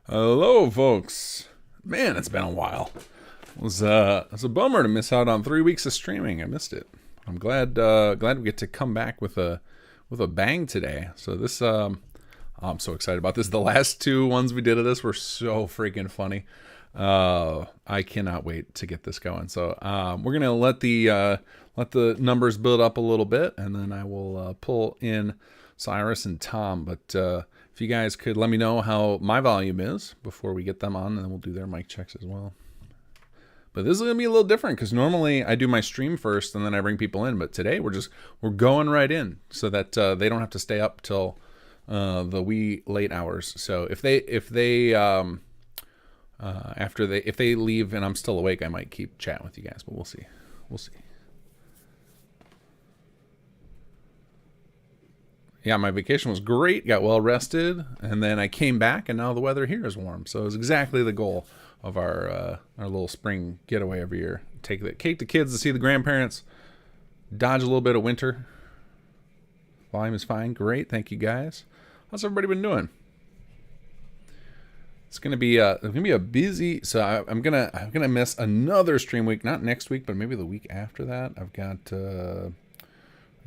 Hello, folks. Man, it's been a while. It's a bummer to miss out on 3 weeks of streaming. I missed it. I'm glad we get to come back with a bang today. So this I'm so excited about this. The last two ones we did of this were so freaking funny. I cannot wait to get this going. So we're gonna let the numbers build up a little bit, and then I will pull in Cyrus and Tom. But if you guys could let me know how my volume is before we get them on, and then we'll do their mic checks as well. But this is going to be a little different because normally I do my stream first and then I bring people in. But today we're going right in so that they don't have to stay up till the wee late hours. So if they leave and I'm still awake, I might keep chatting with you guys. But we'll see. Yeah, my vacation was great. Got well rested, and then I came back, and now the weather here is warm. So it's exactly the goal of our little spring getaway every year. Take the kids to see the grandparents, dodge a little bit of winter. Volume is fine. Great, thank you guys. How's everybody been doing? It's gonna be a busy. So I'm gonna miss another stream week. Not next week, but maybe the week after that. I've got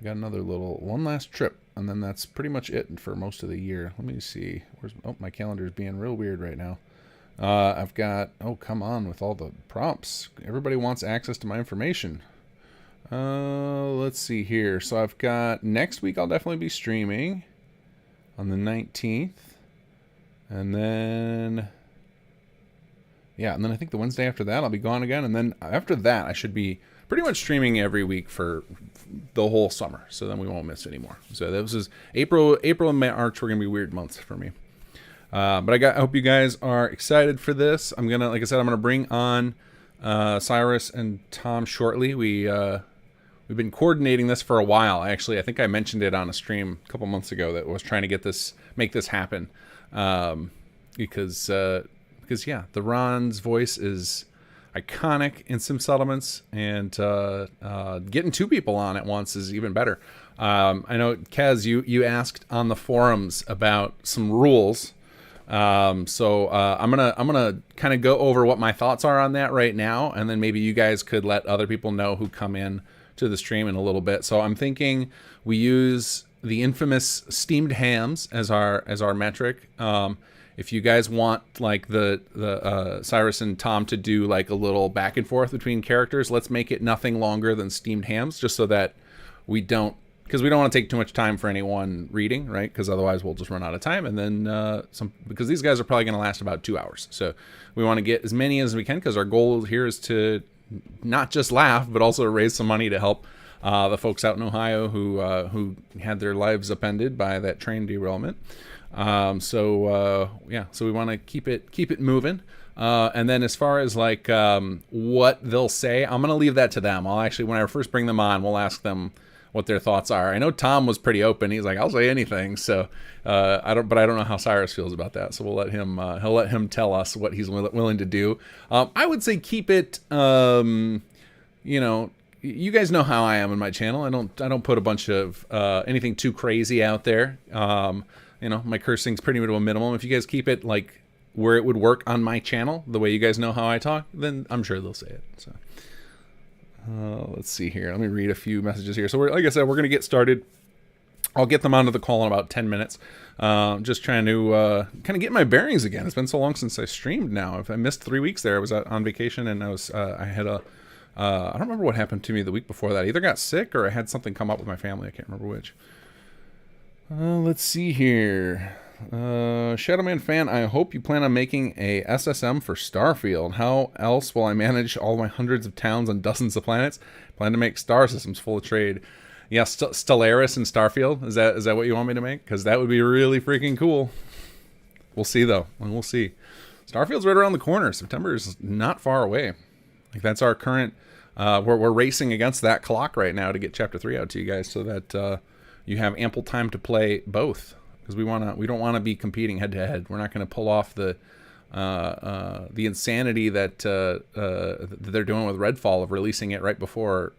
another one last trip. And then that's pretty much it for most of the year. Let me see. My calendar is being real weird right now. I've got, come on with all the prompts. Everybody wants access to my information. Let's see here. So I've got next week I'll definitely be streaming on the 19th. And then I think the Wednesday after that I'll be gone again. And then after that I should be pretty much streaming every week for the whole summer, so then we won't miss anymore. So this is April and March were gonna be weird months for me. But I hope you guys are excited for this. I'm gonna bring on Cyrus and Tom shortly. We've been coordinating this for a while. Actually, I think I mentioned it on a stream a couple months ago that was trying to make this happen. Because yeah, the Ron's voice is iconic in Sim Settlements, and getting two people on at once is even better. I know, Kaz, you asked on the forums about some rules, so I'm gonna kind of go over what my thoughts are on that right now, and then maybe you guys could let other people know who come in to the stream in a little bit. So I'm thinking we use the infamous steamed hams as our metric. If you guys want like the Cyrus and Tom to do like a little back and forth between characters, let's make it nothing longer than steamed hams, just so that we don't want to take too much time for anyone reading, right? Because otherwise we'll just run out of time, and then because these guys are probably going to last about 2 hours. So we want to get as many as we can, because our goal here is to not just laugh, but also raise some money to help the folks out in Ohio who had their lives upended by that train derailment. So we want to keep it moving. And then as far as like what they'll say, I'm gonna leave that to them. I'll actually, when I first bring them on, we'll ask them what their thoughts are. I know Tom was pretty open. He's like, I'll say anything. So I don't know how Cyrus feels about that. So we'll let him. He'll let him tell us what he's willing to do. I would say keep it. You guys know how I am in my channel. I don't put a bunch of anything too crazy out there. My cursing's pretty to a minimum. If you guys keep it like where it would work on my channel, the way you guys know how I talk, then I'm sure they'll say it. So let's see here. Let me read a few messages here. So like I said, we're going to get started. I'll get them onto the call in about 10 minutes. Just trying to kind of get my bearings again. It's been so long since I streamed now. If I missed 3 weeks there, I was on vacation, and I had I don't remember what happened to me the week before that. I either got sick or I had something come up with my family. I can't remember which. Let's see here. Shadowman fan, I hope you plan on making a SSM for Starfield. How else will I manage all my hundreds of towns on dozens of planets? Plan to make star systems full of trade. Yeah, Stellaris and Starfield. Is that what you want me to make? Because that would be really freaking cool. We'll see, though. We'll see. Starfield's right around the corner. September is not far away. Like, that's our current... we're racing against that clock right now to get Chapter 3 out to you guys, so that... you have ample time to play both, because we don't want to be competing head to head. We're not going to pull off the insanity that they're doing with Redfall of releasing it right before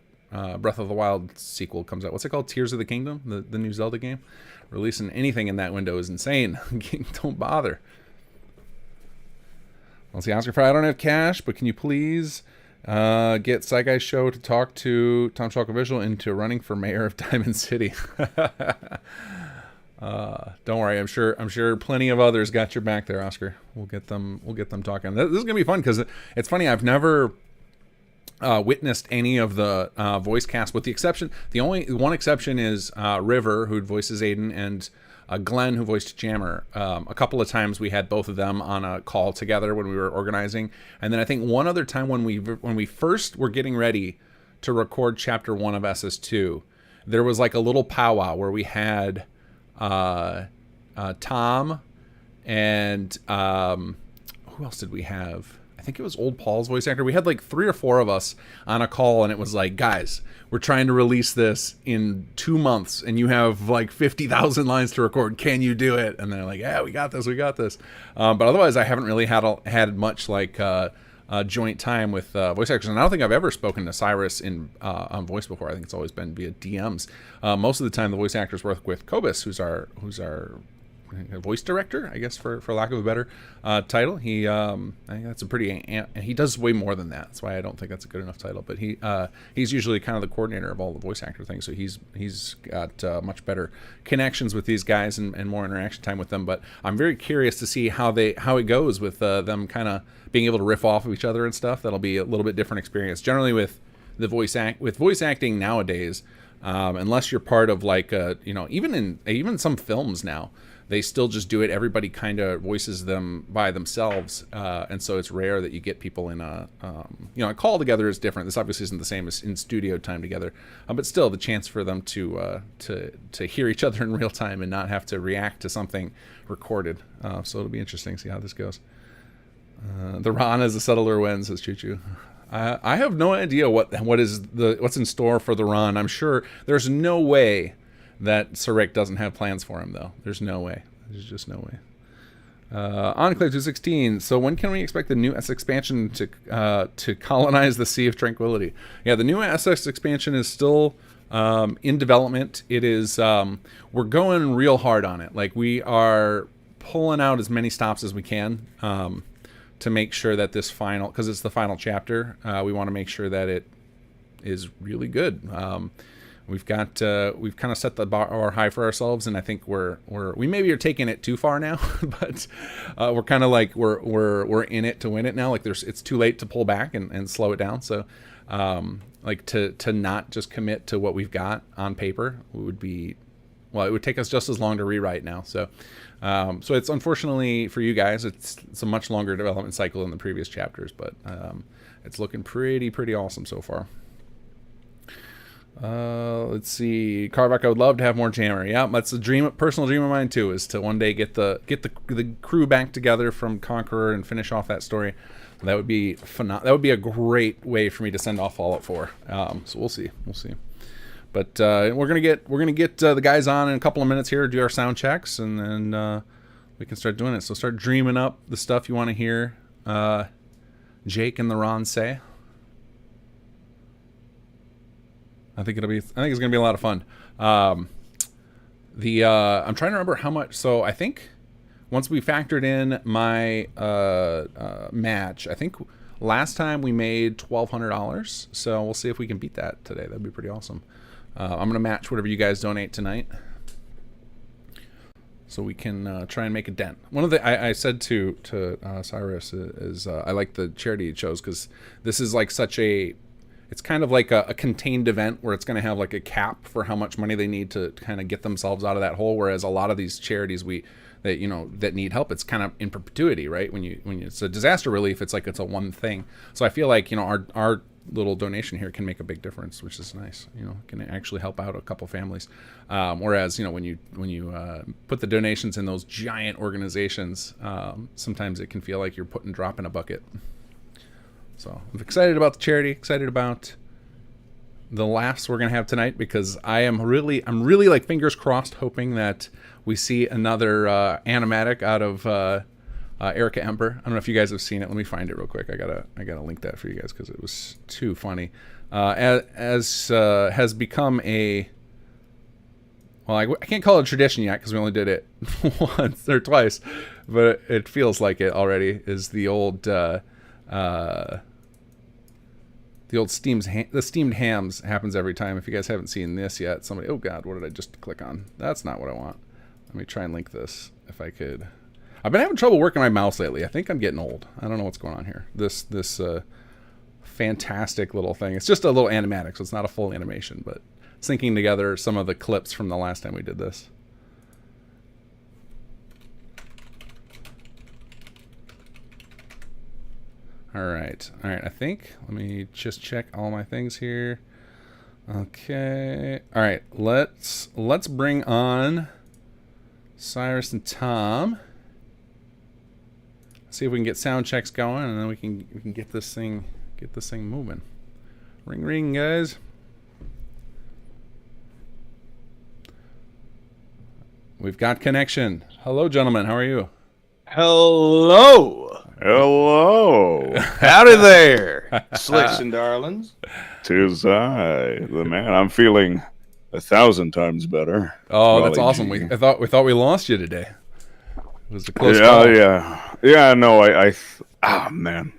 Breath of the Wild sequel comes out. What's it called? Tears of the Kingdom, the new Zelda game. Releasing anything in that window is insane. Don't bother. Let's see, Oscar Fry, I don't have cash, but can you please get Sci Guy Show to talk to Tom Chalk Visual into running for mayor of Diamond City? Don't worry, I'm sure plenty of others got your back there, Oscar. We'll get them talking. This is gonna be fun because it's funny. I've never witnessed any of the voice cast, with the exception. The only one exception is River, who voices Aiden, and Glenn, who voiced Jammer. A couple of times we had both of them on a call together when we were organizing, and then I think one other time when we first were getting ready to record Chapter 1 of SS2, there was like a little powwow where we had Tom and who else did we have? I think it was Old Paul's voice actor. We had like 3 or 4 of us on a call, and it was like, guys, we're trying to release this in 2 months, and you have like 50,000 lines to record. Can you do it? And they're like, yeah, we got this. But otherwise, I haven't really had much like joint time with voice actors, and I don't think I've ever spoken to Cyrus on voice before. I think it's always been via DMs. Most of the time, the voice actors work with Kobus, who's our voice director, I guess, for lack of a better title. I think that's a pretty, he does way more than that. That's why I don't think that's a good enough title. But he's usually kind of the coordinator of all the voice actor things. So he's got much better connections with these guys and more interaction time with them. But I'm very curious to see how it goes with them kind of being able to riff off of each other and stuff. That'll be a little bit different experience. Generally with the voice acting nowadays, unless you're part of like even some films now, they still just do it. Everybody kind of voices them by themselves, and so it's rare that you get people in a call together is different. This obviously isn't the same as in studio time together, but still the chance for them to hear each other in real time and not have to react to something recorded. So it'll be interesting to see how this goes. The Ron as a settler wins, says Choo Choo. I have no idea what's in store for the Ron. I'm sure there's no way that Sir Rick doesn't have plans for him, though. There's no way. There's just no way. Enclave 216. So when can we expect the new S expansion to colonize the Sea of Tranquility? Yeah, the new SS expansion is still in development. It is. We're going real hard on it. Like, we are pulling out as many stops as we can to make sure that this final, because it's the final chapter, we want to make sure that it is really good. We've kind of set the bar high for ourselves, and I think we maybe are taking it too far now, but we're kind of like we're in it to win it now. Like, it's too late to pull back and slow it down. So like to not just commit to what we've got on paper it would take us just as long to rewrite now. So so it's, unfortunately for you guys, it's a much longer development cycle than the previous chapters, but it's looking pretty awesome so far. Let's see. Carvac, I would love to have more Jammer. Yeah, that's a personal dream of mine too, is to one day get the crew back together from Conqueror and finish off that story. That would be that would be a great way for me to send off Fallout 4. So we'll see. But we're gonna get the guys on in a couple of minutes here, do our sound checks, and then we can start doing it. So start dreaming up the stuff you want to hear Jake and the Ron say. I think it's gonna be a lot of fun. I'm trying to remember how much. So I think once we factored in my match, I think last time we made $1,200. So we'll see if we can beat that today. That'd be pretty awesome. I'm gonna match whatever you guys donate tonight, so we can try and make a dent. One of the I said to Cyrus is I like the charity it shows, because this is like it's kind of like a contained event where it's going to have like a cap for how much money they need to kind of get themselves out of that hole. Whereas a lot of these charities that need help, it's kind of in perpetuity, right? When it's a disaster relief, it's a one thing. So I feel like, our little donation here can make a big difference, which is nice. Can actually help out a couple families. Whereas, when you put the donations in those giant organizations, sometimes it can feel like you're putting a drop in a bucket. So I'm excited about the charity, excited about the laughs we're going to have tonight, because I'm really like fingers crossed, hoping that we see another animatic out of Erica Ember. I don't know if you guys have seen it. Let me find it real quick. I gotta link that for you guys, because it was too funny. As has become a well, I can't call it a tradition yet because we only did it once or twice, but it feels like it already. Is the old steamed hams happens every time. If you guys haven't seen this yet, somebody, oh god, what did I just click on? That's not what I want. Let me try and link this if I could. I've been having trouble working my mouse lately. I think I'm getting old. I don't know what's going on here. This fantastic little thing. It's just a little animatic, so it's not a full animation, but syncing together some of the clips from the last time we did this. All right. I think, let me just check all my things here. Okay. All right. Let's bring on Cyrus and Tom. See if we can get sound checks going, and then we can get this thing moving. Ring, guys. We've got connection. Hello, gentlemen. How are you? Hello. Howdy there, slicks and darlings. 'Tis I, the man. I'm feeling 1,000 times better. Oh, that's awesome. I thought we lost you today. It was a close call. Yeah. No, oh man,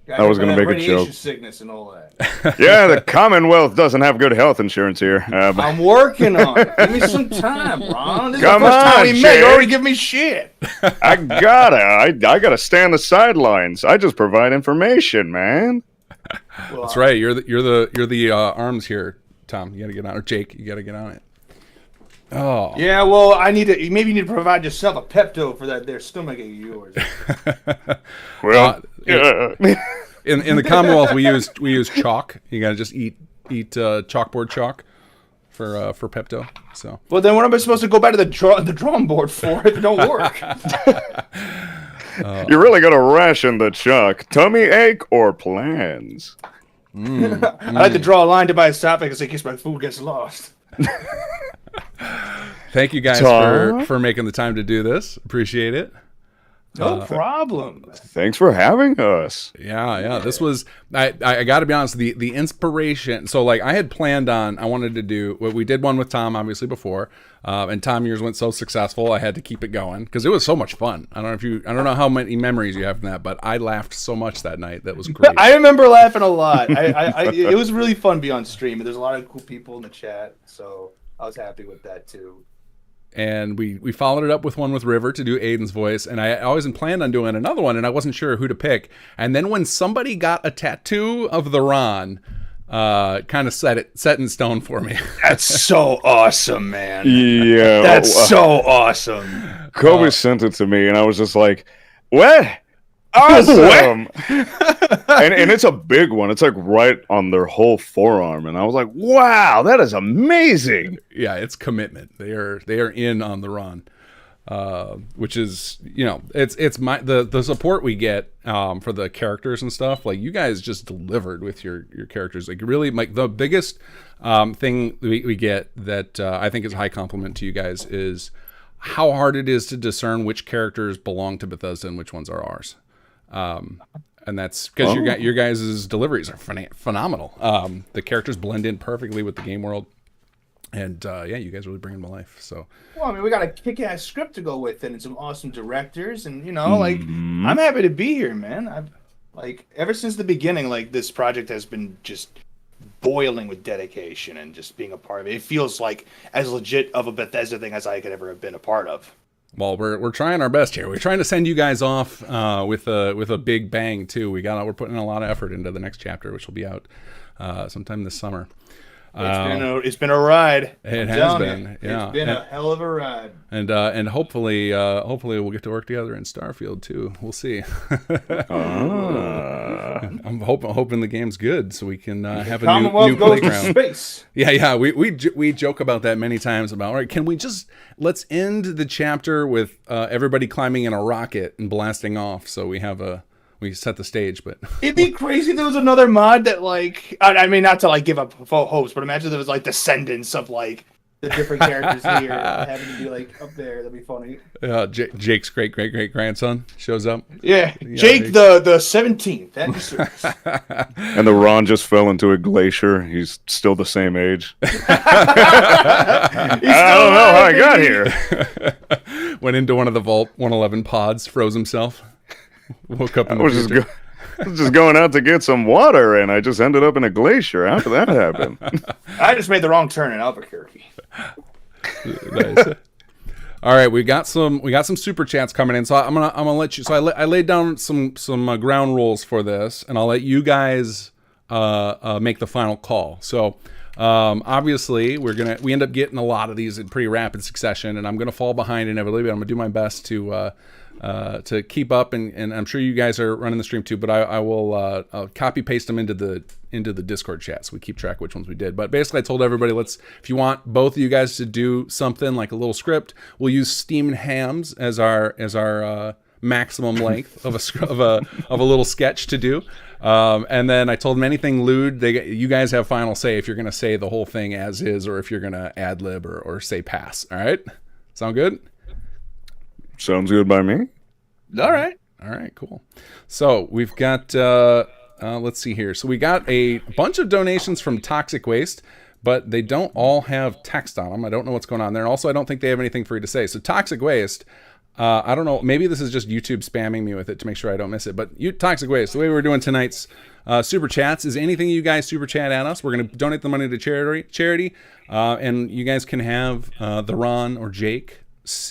I was gonna make a joke. Sickness and all that. Yeah, the Commonwealth doesn't have good health insurance here. I'm working on it. Give me some time, Ron. This Come is the first time on, we met. You Jake. already give me shit. I gotta stay on the sidelines. I just provide information, man. Well, That's right. You're the arms here, Tom. You gotta get on, or Jake. You gotta get on it. Oh. Yeah, well, maybe you need to provide yourself a Pepto for that there stomach of yours. Well, in the Commonwealth we use chalk. You gotta just eat chalkboard chalk for Pepto. So. Well, then what am I supposed to go back to the drawing board for if it don't work? you're really gonna ration the chalk. Tummy ache or plans? I like to draw a line to my esophagus in case my food gets lost. Thank you guys for making the time to do this. Appreciate it. No problem. Thanks for having us. Yeah. This was I got to be honest. The inspiration. So like I had planned on. I wanted to do. We did one with Tom obviously before, and Tom, yours went so successful. I had to keep it going because it was so much fun. I don't know how many memories you have from that, but I laughed so much that night. That was great. I remember laughing a lot. It was really fun to be on stream. And there's a lot of cool people in the chat, so I was happy with that too. And we followed it up with one with River to do Aiden's voice, and I always planned on doing another one, and I wasn't sure who to pick. And then when somebody got a tattoo of the Ron, kind of set in stone for me. That's so awesome, man. Yeah, that's so awesome. Kobe sent it to me, and I was just like, "What? Awesome!" and it's a big one. It's like right on their whole forearm, and I was like, "Wow, that is amazing!" Yeah, it's commitment. They are in on the Ron, which is it's the support we get for the characters and stuff. Like you guys just delivered with your characters. Like really, like the biggest thing we get that I think is a high compliment to you guys is how hard it is to discern which characters belong to Bethesda and which ones are ours. And that's because your guys' deliveries are phenomenal. The characters blend in perfectly with the game world, and you guys really bring them to life. So, well, I mean, we got a kick-ass script to go with it, and some awesome directors, and I'm happy to be here, man. I've ever since the beginning, this project has been just boiling with dedication and just being a part of it. It feels like as legit of a Bethesda thing as I could ever have been a part of. Well, we're trying our best here. We're trying to send you guys off with a big bang too. We're putting a lot of effort into the next chapter, which will be out sometime this summer. It's been a ride. It has been. Yeah. It's been a hell of a ride. And hopefully we'll get to work together in Starfield too. We'll see. I'm hoping the game's good so we can have a new playground. Space. Yeah. We joke about that many times about, all right, can we let's end the chapter with everybody climbing in a rocket and blasting off so we set the stage. But it'd be crazy if there was another mod that I mean, not to give up hopes, but imagine there was Descendants of the different characters here having to be like up there. That'd be funny. Jake's great grandson shows up. Yeah, Jake the 17th. And the Ron just fell into a glacier. He's still the same age. I don't know how I got here. Went into one of the Vault 111 pods, froze himself. Woke up in the future. I was just going out to get some water, and I just ended up in a glacier. How did that happen? I just made the wrong turn in Albuquerque. Nice. All right, we got some super chats coming in, so I'm gonna let you. So I laid down some ground rules for this, and I'll let you guys make the final call. So obviously we end up getting a lot of these in pretty rapid succession, and I'm gonna fall behind inevitably, but I'm gonna do my best to keep up, and I'm sure you guys are running the stream too, but I will I'll copy paste them into the Discord chat so we keep track of which ones we did. But basically I told everybody, if you want both of you guys to do something like a little script, we'll use steamed hams as our maximum length of a little sketch to do. And then I told them anything lewd, you guys have final say if you're going to say the whole thing as is, or if you're going to ad lib or say pass. All right. Sound good? Sounds good by me. All right, cool. So we've got, let's see here. So we got a bunch of donations from Toxic Waste, but they don't all have text on them. I don't know what's going on there. And also, I don't think they have anything for you to say. So Toxic Waste, I don't know. Maybe this is just YouTube spamming me with it to make sure I don't miss it. But Toxic Waste, the way we're doing tonight's Super Chats is anything you guys Super Chat at us. We're going to donate the money to charity, and you guys can have the Ron or Jake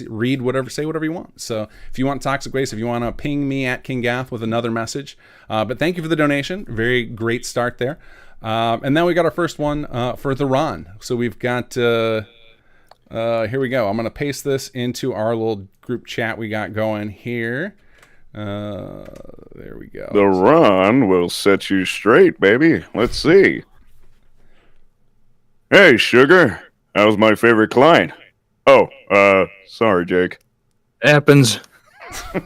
read whatever, say whatever you want. So if you want Toxic Waste, if you want to ping me at King Gath with another message, but thank you for the donation. Very great start there. And then we got our first one for the Ron. So we've got here we go. I'm going to paste this into our little group chat we got going here. There we go. The Ron will set you straight, baby. Let's see. Hey, sugar. How's my favorite client? Oh, sorry, Jake. Happens. I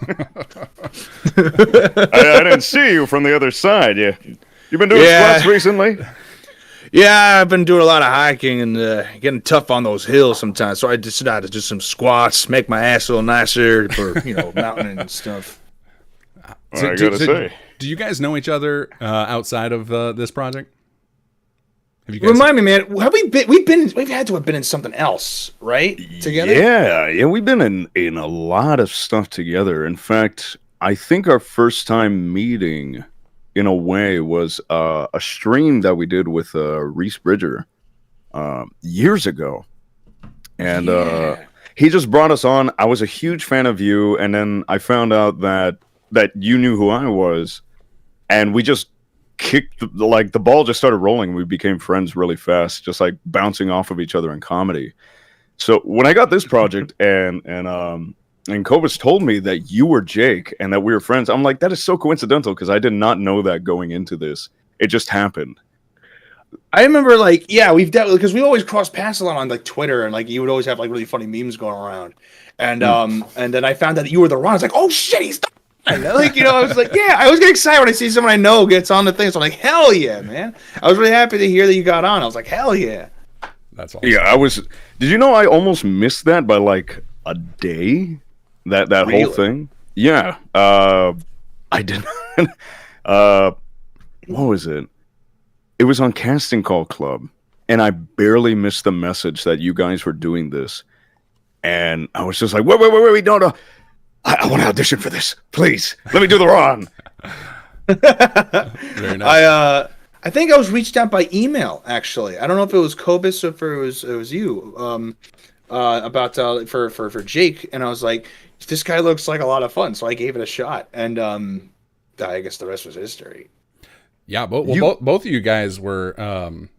didn't see you from the other side. You've been doing squats recently? Yeah, I've been doing a lot of hiking and getting tough on those hills sometimes. So I decided to do some squats, make my ass a little nicer for mountain and stuff. Well, I gotta say, do you guys know each other outside of this project? Have you guys Remind me, man. Have we been? We've had to have been in something else, right? Together. Yeah. We've been in a lot of stuff together. In fact, I think our first time meeting, in a way, was a stream that we did with Reese Bridger years ago, and he just brought us on. I was a huge fan of you, and then I found out that you knew who I was, and we just kicked the ball just started rolling. We became friends really fast, just like bouncing off of each other in comedy. So when I got this project and Kobus told me that you were Jake and that we were friends, I'm like, that is so coincidental because I did not know that going into this. It just happened. I remember, we've definitely, because we always cross paths a lot on Twitter, and you would always have really funny memes going around, and then I found out that you were the Ron. I was like, oh shit, he's the I was like, yeah, I always get excited when I see someone I know gets on the thing. So I'm like, hell yeah, man. I was really happy to hear that you got on. I was like, hell yeah. That's awesome. Yeah, did you know I almost missed that by a day? That really? whole thing? Yeah. I didn't. What was it? It was on Casting Call Club, and I barely missed the message that you guys were doing this. And I was just like, wait, no. I want to audition for this. Please, let me do the Ron. Very nice. I think I was reached out by email, actually. I don't know if it was Kobus or if it was you about for Jake, and I was like, this guy looks like a lot of fun, so I gave it a shot, and I guess the rest was history. Yeah, both of you guys were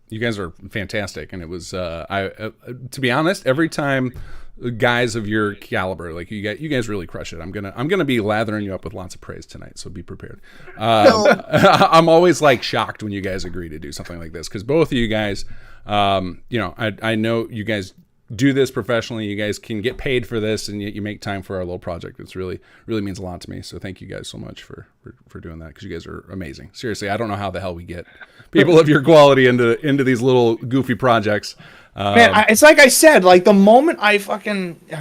you guys are fantastic, and it was to be honest, every time guys of your caliber, you guys really crush it. I'm gonna be lathering you up with lots of praise tonight, so be prepared. I'm always shocked when you guys agree to do something like this, because both of you guys, I know you guys do this professionally. You guys can get paid for this, and yet you make time for our little project. It's really means a lot to me. So thank you guys so much for doing that, because you guys are amazing. Seriously, I don't know how the hell we get people of your quality into these little goofy projects. Man, it's like I said, like the moment I'm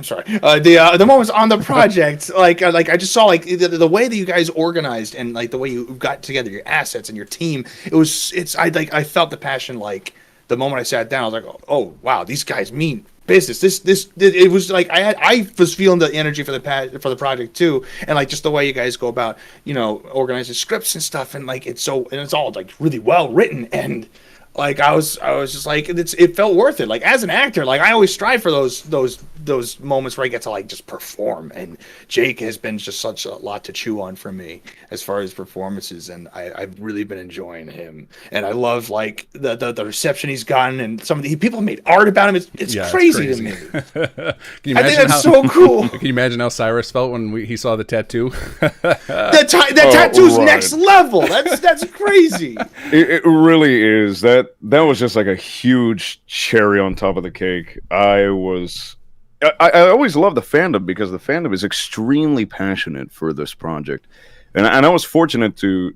sorry, the moments on the project, like I just saw like the way that you guys organized and like the way you got together your assets and your team. I felt the passion. Like the moment I sat down, I was like, oh wow, these guys mean business. It was like I was feeling the energy for the project too, and like just the way you guys go about organizing scripts and stuff, and like it's all like really well written and. Like I was just like it felt worth it. Like as an actor, like I always strive for those moments where I get to like just perform. And Jake has been just such a lot to chew on for me as far as performances, and I've really been enjoying him. And I love like the reception he's gotten, and some of the people made art about him. It's crazy to me. I think that's so cool. Can you imagine how Cyrus felt when he saw the tattoo? That tattoo's next level. That's crazy. It really is. That was just like a huge cherry on top of the cake. I always love the fandom because the fandom is extremely passionate for this project, and I was fortunate to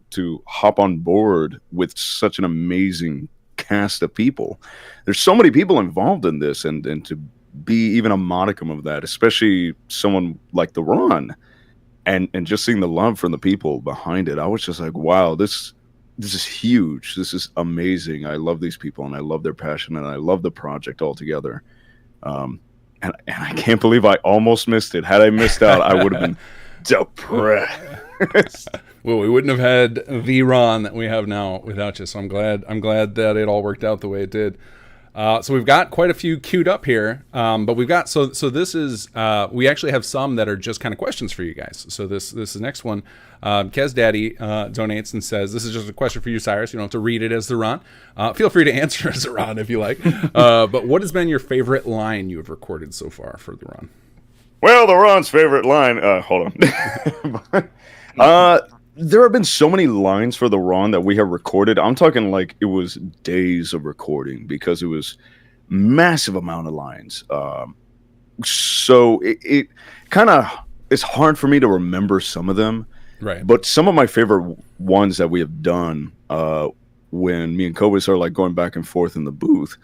hop on board with such an amazing cast of people. There's so many people involved in this, and to be even a modicum of that, especially someone like the Ron, and just seeing the love from the people behind it, I was just like, wow, this is huge. This is amazing. I love these people, and I love their passion, and I love the project altogether. And I can't believe I almost missed it. Had I missed out, I would have been depressed. Well, we wouldn't have had the Ron that we have now without you. So I'm glad that it all worked out the way it did. So we've got quite a few queued up here, but we've got so this is we actually have some that are just kind of questions for you guys. So this is the next one. Kez Daddy donates and says, "This is just a question for you, Cyrus. You don't have to read it as the Ron. Feel free to answer as the Ron if you like. But what has been your favorite line you have recorded so far for the Ron?" Well, the Ron's favorite line. Hold on. There have been so many lines for the Ron that we have recorded. I'm talking like it was days of recording because it was massive amount of lines. So it kind of it's hard for me to remember some of them. Right. But some of my favorite ones that we have done when me and Kobe are like going back and forth in the booth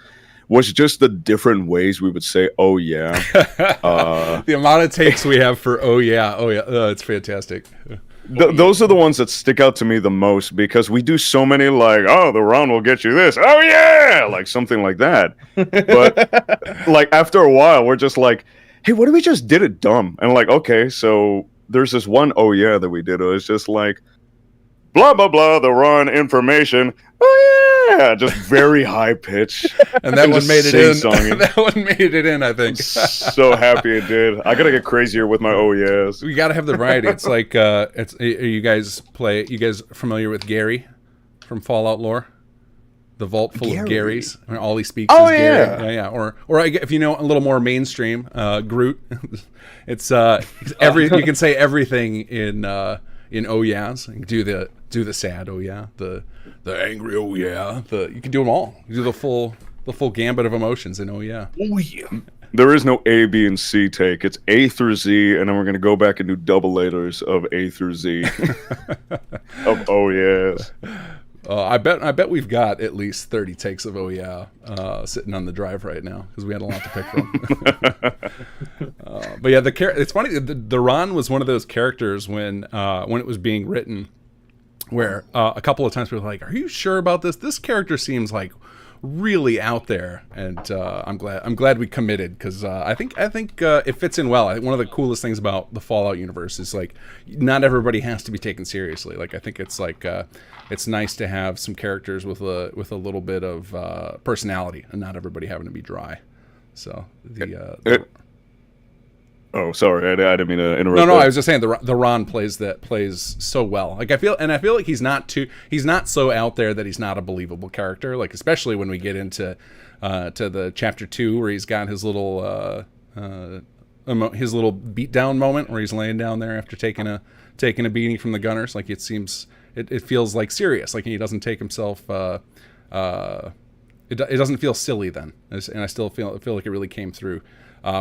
was just the different ways we would say, "Oh yeah." The amount of takes we have for "Oh yeah, oh yeah," it's fantastic. Those are the ones that stick out to me the most because we do so many like, "Oh, the Ron will get you this." "Oh yeah," like something like that. But like after a while, we're just like, "Hey, what if we just did it dumb?" And like, okay, so there's this one "Oh yeah" that we did. It was just like, blah blah blah, the Ron information. Oh yeah, just very high pitch. And that one made it in. Sing-songing. That one made it in, I think. So happy it did. I gotta get crazier with my "Oh yes." We gotta have the variety. It's like you guys familiar with Gary from Fallout lore? The vault full of Garys. I mean, all he speaks is Gary. Yeah. Or if you know a little more mainstream, Groot. It's you can say everything in "Oh yeahs." You can do the sad "Oh yeah," the angry "Oh yeah." You can do them all. You do the full gambit of emotions in "Oh yeah." Oh yeah. There is no A, B, and C take. It's A through Z, and then we're gonna go back and do double laters of A through Z of "Oh yes." I bet we've got at least 30 takes of "Oh yeah" sitting on the drive right now because we had a lot to pick from. But yeah, it's funny. The Ron was one of those characters when it was being written, where a couple of times we were like, "Are you sure about this? This character seems like really out there," and I'm glad we committed because I think it fits in well. I think one of the coolest things about the Fallout universe is like not everybody has to be taken seriously. Like I think it's like it's nice to have some characters with a little bit of personality and not everybody having to be dry. So Oh, sorry, I didn't mean to interrupt. No, I was just saying the Ron plays so well. Like I feel like he's not so out there that he's not a believable character. Like especially when we get into to the chapter 2 where he's got his little beatdown moment where he's laying down there after taking a beating from the gunners. Like it feels like serious. Like he doesn't take himself. It doesn't feel silly then, and I still feel like it really came through.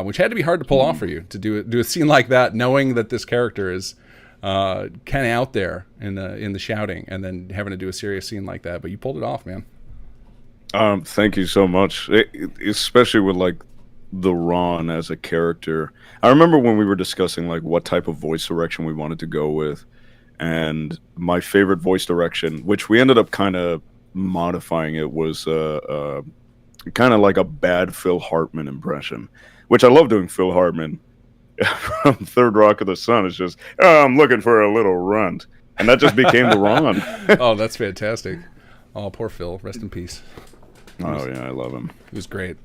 Which had to be hard to pull off for you to do a scene like that, knowing that this character is kind of out there in the shouting, and then having to do a serious scene like that. But you pulled it off, man. Thank you so much. Especially with like the Ron as a character. I remember when we were discussing like what type of voice direction we wanted to go with, and my favorite voice direction, which we ended up kind of modifying it, was kind of like a bad Phil Hartman impression, which I love doing Phil Hartman from Third Rock of the Sun. It's just, oh, I'm looking for a little runt. And that just became the Ron. Oh, that's fantastic. Oh, poor Phil. Rest in peace. Oh, yeah, I love him. He was great.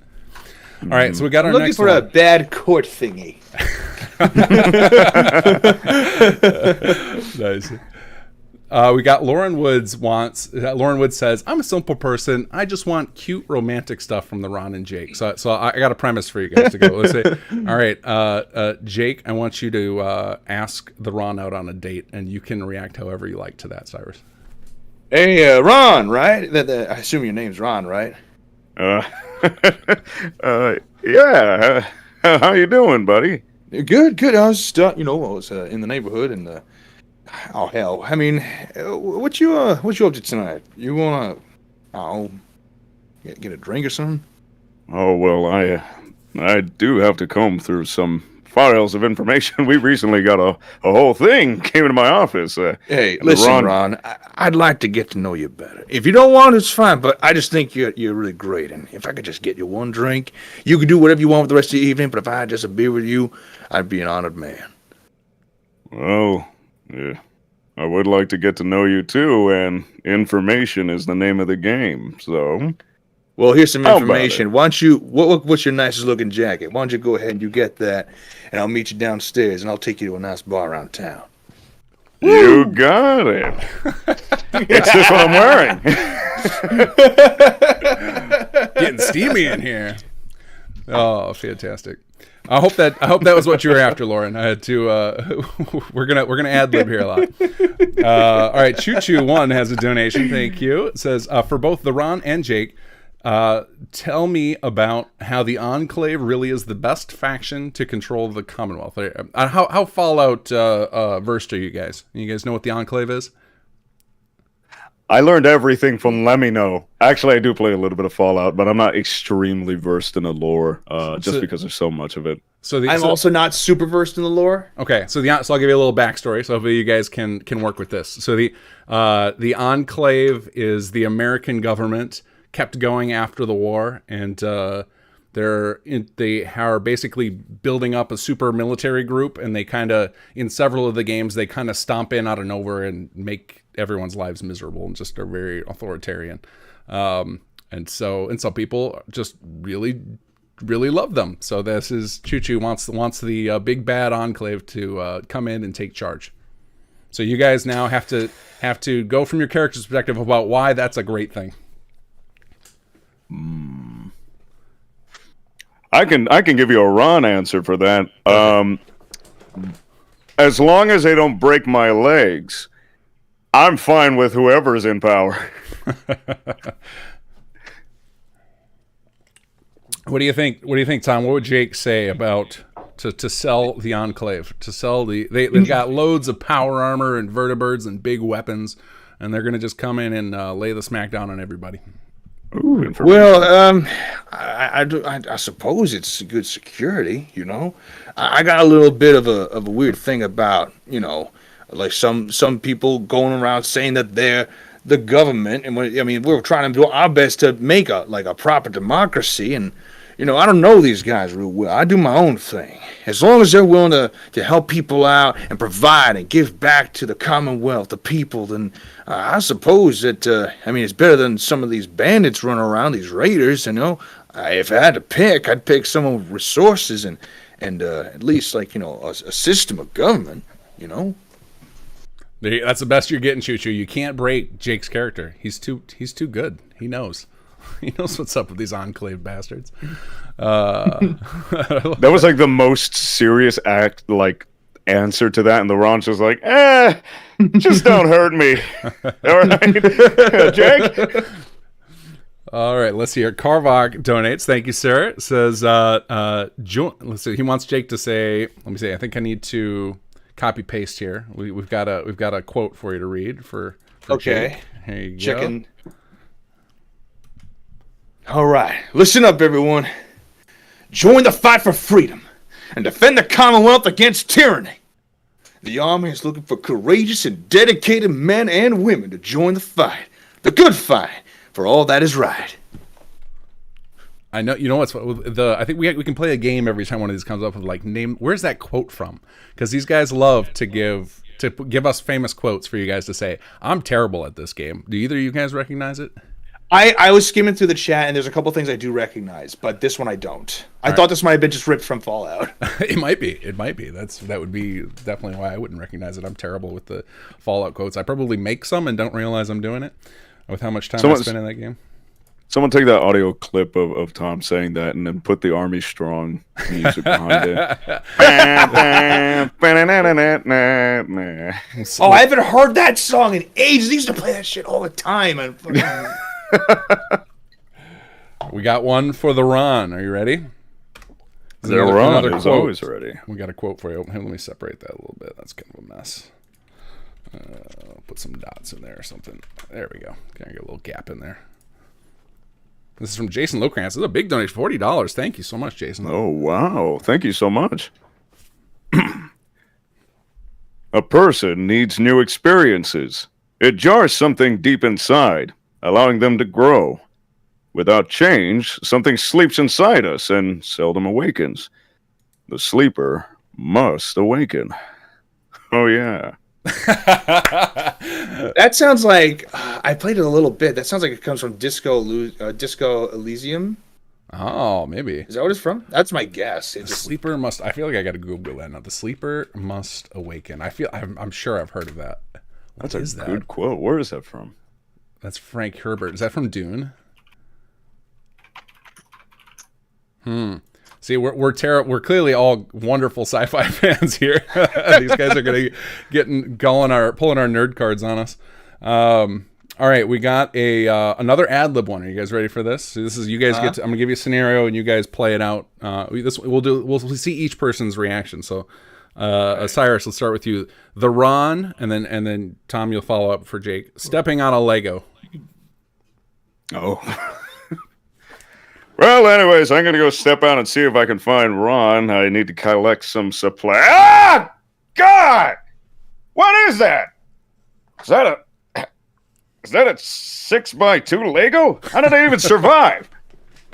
All right, so we got our Looking next for one. a bad court thingy. Nice. We got Lauren Woods Lauren Woods says, I'm a simple person. I just want cute romantic stuff from the Ron and Jake. So I got a premise for you guys to go. Let's say, all right, Jake, I want you to ask the Ron out on a date, and you can react however you like to that, Cyrus. Hey, Ron, right? I assume your name's Ron, right? Yeah. How you doing, buddy? Good. I was just, I was in the neighborhood, and oh hell, I mean, what you up to tonight? You wanna, get a drink or something? Oh, well, I do have to comb through some files of information. We recently got a whole thing came into my office. Hey, listen, Ron, I'd like to get to know you better. If you don't want it, it's fine, but I just think you're really great, and if I could just get you one drink, you could do whatever you want with the rest of the evening, but if I had just a beer with you, I'd be an honored man. Well, yeah, I would like to get to know you too, and information is the name of the game, so... Well, here's some information. Why don't you, what's your nicest looking jacket? Why don't you go ahead and you get that, and I'll meet you downstairs, and I'll take you to a nice bar around town. You got it. It's this one I'm wearing. Getting steamy in here. Oh, fantastic. I hope that was what you were after, Lauren. I had to. We're gonna ad lib here a lot. All right, Choo Choo One has a donation. Thank you. It says for both the Ron and Jake. Tell me about how the Enclave really is the best faction to control the Commonwealth. How Fallout versed are you guys? You guys know what the Enclave is? I learned everything from Lemino. Actually, I do play a little bit of Fallout, but I'm not extremely versed in the lore, because there's so much of it. I'm also not super versed in the lore. Okay, so I'll give you a little backstory. So hopefully you guys can work with this. So the Enclave is the American government kept going after the war, and they are basically building up a super military group, and they kind of, in several of the games, they kind of stomp in out of nowhere and make everyone's lives miserable and just are very authoritarian. And some people just really, really love them. So this is Choo Choo wants the big bad Enclave to come in and take charge. So you guys now have to go from your character's perspective about why that's a great thing. I can give you a Ron answer for that. As long as they don't break my legs, I'm fine with whoever's in power. What do you think? What do you think, Tom? What would Jake say about to sell the Enclave? To sell they've got loads of power armor and vertibirds and big weapons, and they're gonna just come in and lay the smackdown on everybody. Ooh, well, I suppose it's good security. I got a little bit of a weird thing about like some people going around saying that they're the government, and we're trying to do our best to make a proper democracy, and I don't know these guys real well. I do my own thing. As long as they're willing to help people out and provide and give back to the Commonwealth, the people, then I suppose that, it's better than some of these bandits running around, these raiders, If I had to pick, I'd pick some of resources and at least, a system of government, That's the best you're getting, Choo Choo. You can't break Jake's character. He's too good. He knows. He knows what's up with these Enclave bastards. That was like the most serious answer to that, and the Ron's just like, just don't hurt me. All right, Jake. All right, let's see here. Carvok donates. Thank you, sir. It says, let's see. He wants Jake to say. Let me see. I think I need to copy paste here. We've got a quote for you to read for okay. Jake. Here you Chicken. go. All right, listen up, everyone. Join the fight for freedom and defend the Commonwealth against tyranny. The Army is looking for courageous and dedicated men and women to join the fight, the good fight, for all that is right. I know. You know what's I think we can play a game every time one of these comes up with like name. Where's that quote from? Because these guys love to give us famous quotes for you guys to say. I'm terrible at this game. Do either of you guys recognize it? I was skimming through the chat, and there's a couple things I do recognize, but this one I don't. I thought this might have been just ripped from Fallout. It might be. That would be definitely why I wouldn't recognize it. I'm terrible with the Fallout quotes. I probably make some and don't realize I'm doing it with how much time I spend in that game. Someone take that audio clip of Tom saying that and then put the Army Strong music behind it. Oh, I haven't heard that song in ages. They used to play that shit all the time. We got one for the Ron. Are you ready? The Ron is always ready. We got a quote for you. Here, let me separate that a little bit. That's kind of a mess. Put some dots in there or something. There we go. Kind of get a little gap in there. This is from Jason Locrantz. This is a big donation, $40. Thank you so much, Jason. Oh, wow. Thank you so much. A person needs new experiences. It jars something deep inside, allowing them to grow. Without change, something sleeps inside us and seldom awakens. The sleeper must awaken. Oh, yeah. That sounds like I played it a little bit. That sounds like it comes from Disco Elysium. Oh, maybe. Is that what it's from? That's my guess. The sleeper must. I feel like I got to Google that now. The sleeper must awaken. I'm sure I've heard of that. That's a good quote. Where is that from? That's Frank Herbert. Is that from Dune? See, we're clearly all wonderful sci-fi fans here. These guys are gonna pulling our nerd cards on us. All right, we got another ad lib one. Are you guys ready for this? So this is you guys I'm gonna give you a scenario and you guys play it out. We'll see each person's reaction. So, Cyrus, let's start with you. The Ron, and then Tom, you'll follow up for Jake. Stepping on a Lego. Oh. Well, anyways, I'm going to go step out and see if I can find Ron. I need to collect some supply. Ah! God! What is that? Is that a 6x2 Lego? How did I even survive?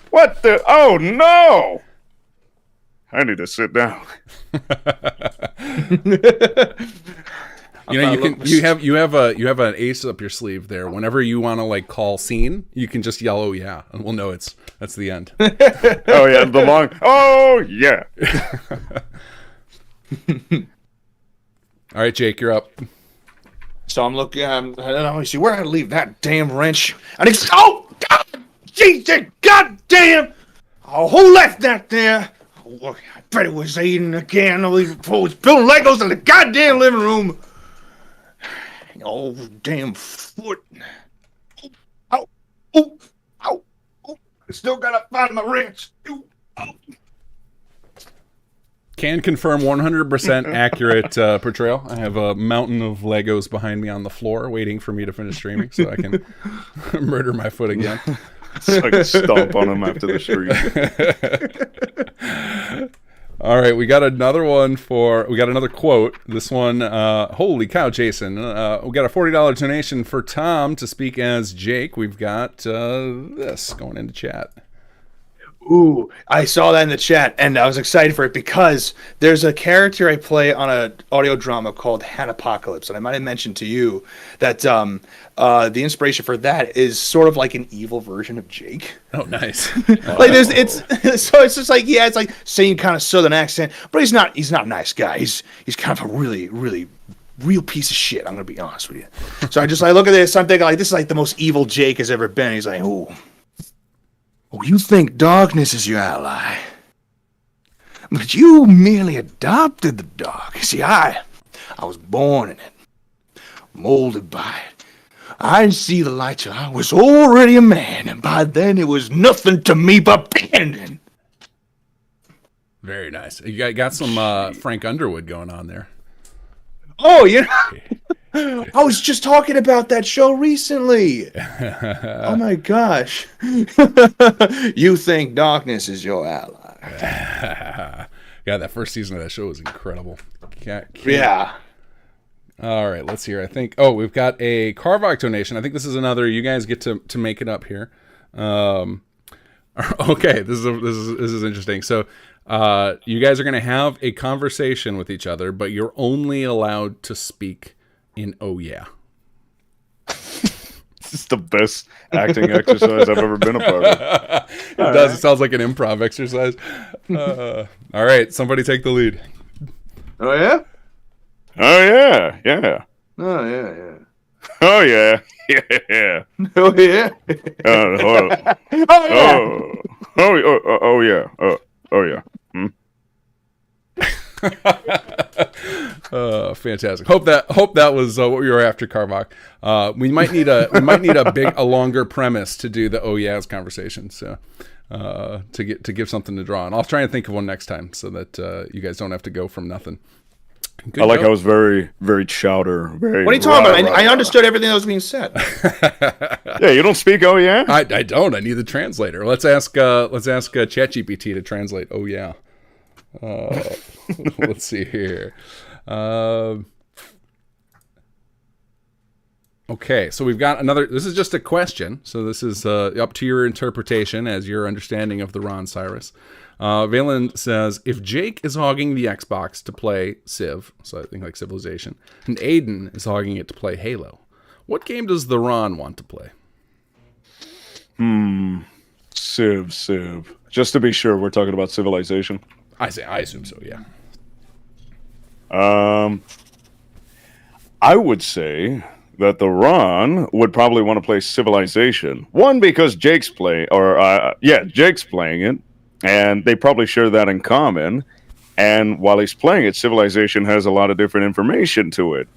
What the? Oh, no! I need to sit down. You know, you have an ace up your sleeve there. Whenever you want to like call scene, you can just yell, "Oh yeah," and we'll know that's the end. Oh yeah, the long. Oh yeah. All right, Jake, you're up. So I'm looking. I don't know. See where I leave that damn wrench. And it's God, Jesus, goddamn! Oh, who left that there? Oh, I bet it was Aiden again. Oh, he was building Legos in the goddamn living room. Oh, damn foot. Ow, ow, ow, ow. I still gotta find my wrench. Ow. Can confirm 100% accurate portrayal. I have a mountain of Legos behind me on the floor waiting for me to finish streaming so I can murder my foot again. So I can stomp on him after the stream. All right, we got another quote. This one, holy cow, Jason. We got a $40 donation for Tom to speak as Jake. We've got this going into chat. Ooh, I saw that in the chat, and I was excited for it because there's a character I play on an audio drama called Hanapocalypse, and I might have mentioned to you that the inspiration for that is sort of like an evil version of Jake. Oh, nice. Like it's just like it's like same kind of southern accent, but he's not a nice guy. He's kind of a really real piece of shit. I'm gonna be honest with you. So I look at this, I'm thinking like this is like the most evil Jake has ever been. He's like, ooh. Oh, you think darkness is your ally, but you merely adopted the dark. See, I was born in it, molded by it. I didn't see the light till I was already a man, and by then it was nothing to me but abandon. Very nice. You got some Frank Underwood going on there. Oh, I was just talking about that show recently. Oh my gosh. You think darkness is your ally. Yeah, that first season of that show was incredible. Yeah. All right, let's hear. I think. Oh, we've got a Carvox donation. I think this is another. You guys get to make it up here. Okay, this is interesting. So, you guys are going to have a conversation with each other, but you're only allowed to speak in "Oh yeah." This is the best acting exercise I've ever been a part of. It does. Right. It sounds like an improv exercise. All right, somebody take the lead. Oh yeah. Oh yeah, yeah. Oh yeah, yeah. Oh yeah, yeah. Oh yeah. Oh yeah. Oh yeah. Oh yeah. Fantastic. Hope that was what we were after, Carvox. We might need a longer premise to do the "oh yeahs" conversation. So to give something to draw on. I'll try and think of one next time so that you guys don't have to go from nothing. Good I like. I was very, very chowder. Very. What are you talking about? I understood everything that was being said. Yeah, you don't speak. Oh yeah. I don't. I need the translator. Let's ask ChatGPT to translate. Oh yeah. Let's see here. Okay, so we've got another. This is just a question, so this is up to your interpretation as your understanding of the Ron Cyrus. Valen says, if Jake is hogging the Xbox to play Civ, so I think like Civilization, and Aiden is hogging it to play Halo, what game does the Ron want to play? Civ. Just to be sure, we're talking about Civilization. I assume so, yeah. I would say that the Ron would probably want to play Civilization. One, because Jake's playing it, and they probably share that in common. And while he's playing it, Civilization has a lot of different information to it,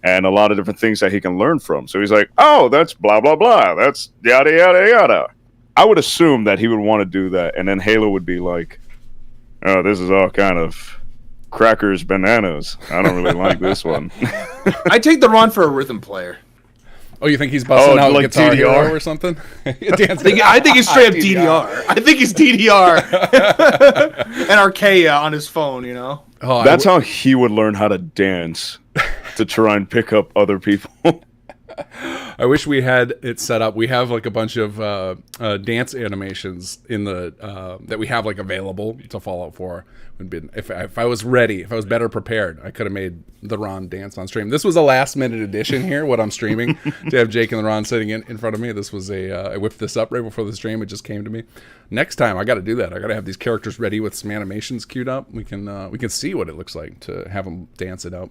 and a lot of different things that he can learn from. So he's like, oh, that's blah, blah, blah. That's yada, yada, yada. I would assume that he would want to do that, and then Halo would be like, oh, this is all kind of crackers, bananas. I don't really like this one. I take the Ron for a rhythm player. Oh, you think he's busting out like Guitar DDR Hero or something? I think he's straight up DDR. I think he's DDR and Archaea on his phone. Oh, that's how he would learn how to dance to try and pick up other people. I wish we had it set up. We have like a bunch of dance animations in the that we have like available to Fallout 4. If I was ready, if I was better prepared, I could have made the Ron dance on stream. This was a last minute addition here. What I'm streaming to have Jake and the Ron sitting in front of me. This was I whipped this up right before the stream. It just came to me. Next time I got to do that. I got to have these characters ready with some animations queued up. We can see what it looks like to have them dance it out.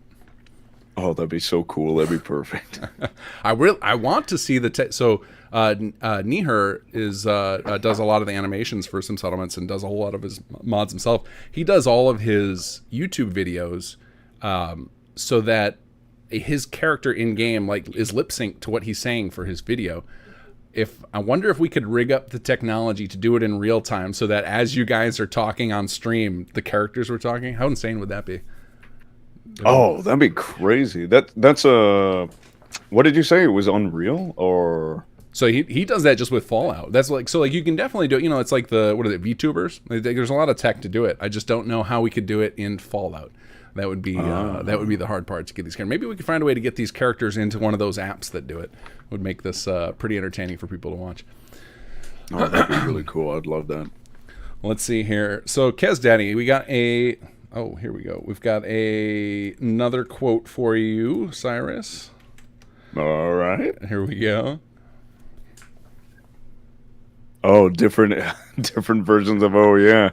Oh, that'd be so cool. That'd be perfect. I want to see the Nihur does a lot of the animations for Sim Settlements and does a whole lot of his mods himself. He does all of his YouTube videos so that his character in game is lip synced to what he's saying for his video. I wonder if we could rig up the technology to do it in real time so that as you guys are talking on stream, the characters were talking. How insane would that be? Oh, that'd be crazy. That's what did you say? It was Unreal or? So he does that just with Fallout. That's like you can definitely do it. It's like VTubers. There's a lot of tech to do it. I just don't know how we could do it in Fallout. That would be the hard part to get these characters. Maybe we could find a way to get these characters into one of those apps that do it. Would make this pretty entertaining for people to watch. Oh, that'd be really cool. I'd love that. Let's see here. So Kez Daddy, we got a. Oh, here we go. We've got another quote for you, Cyrus. All right. Here we go. Oh, different versions of oh yeah.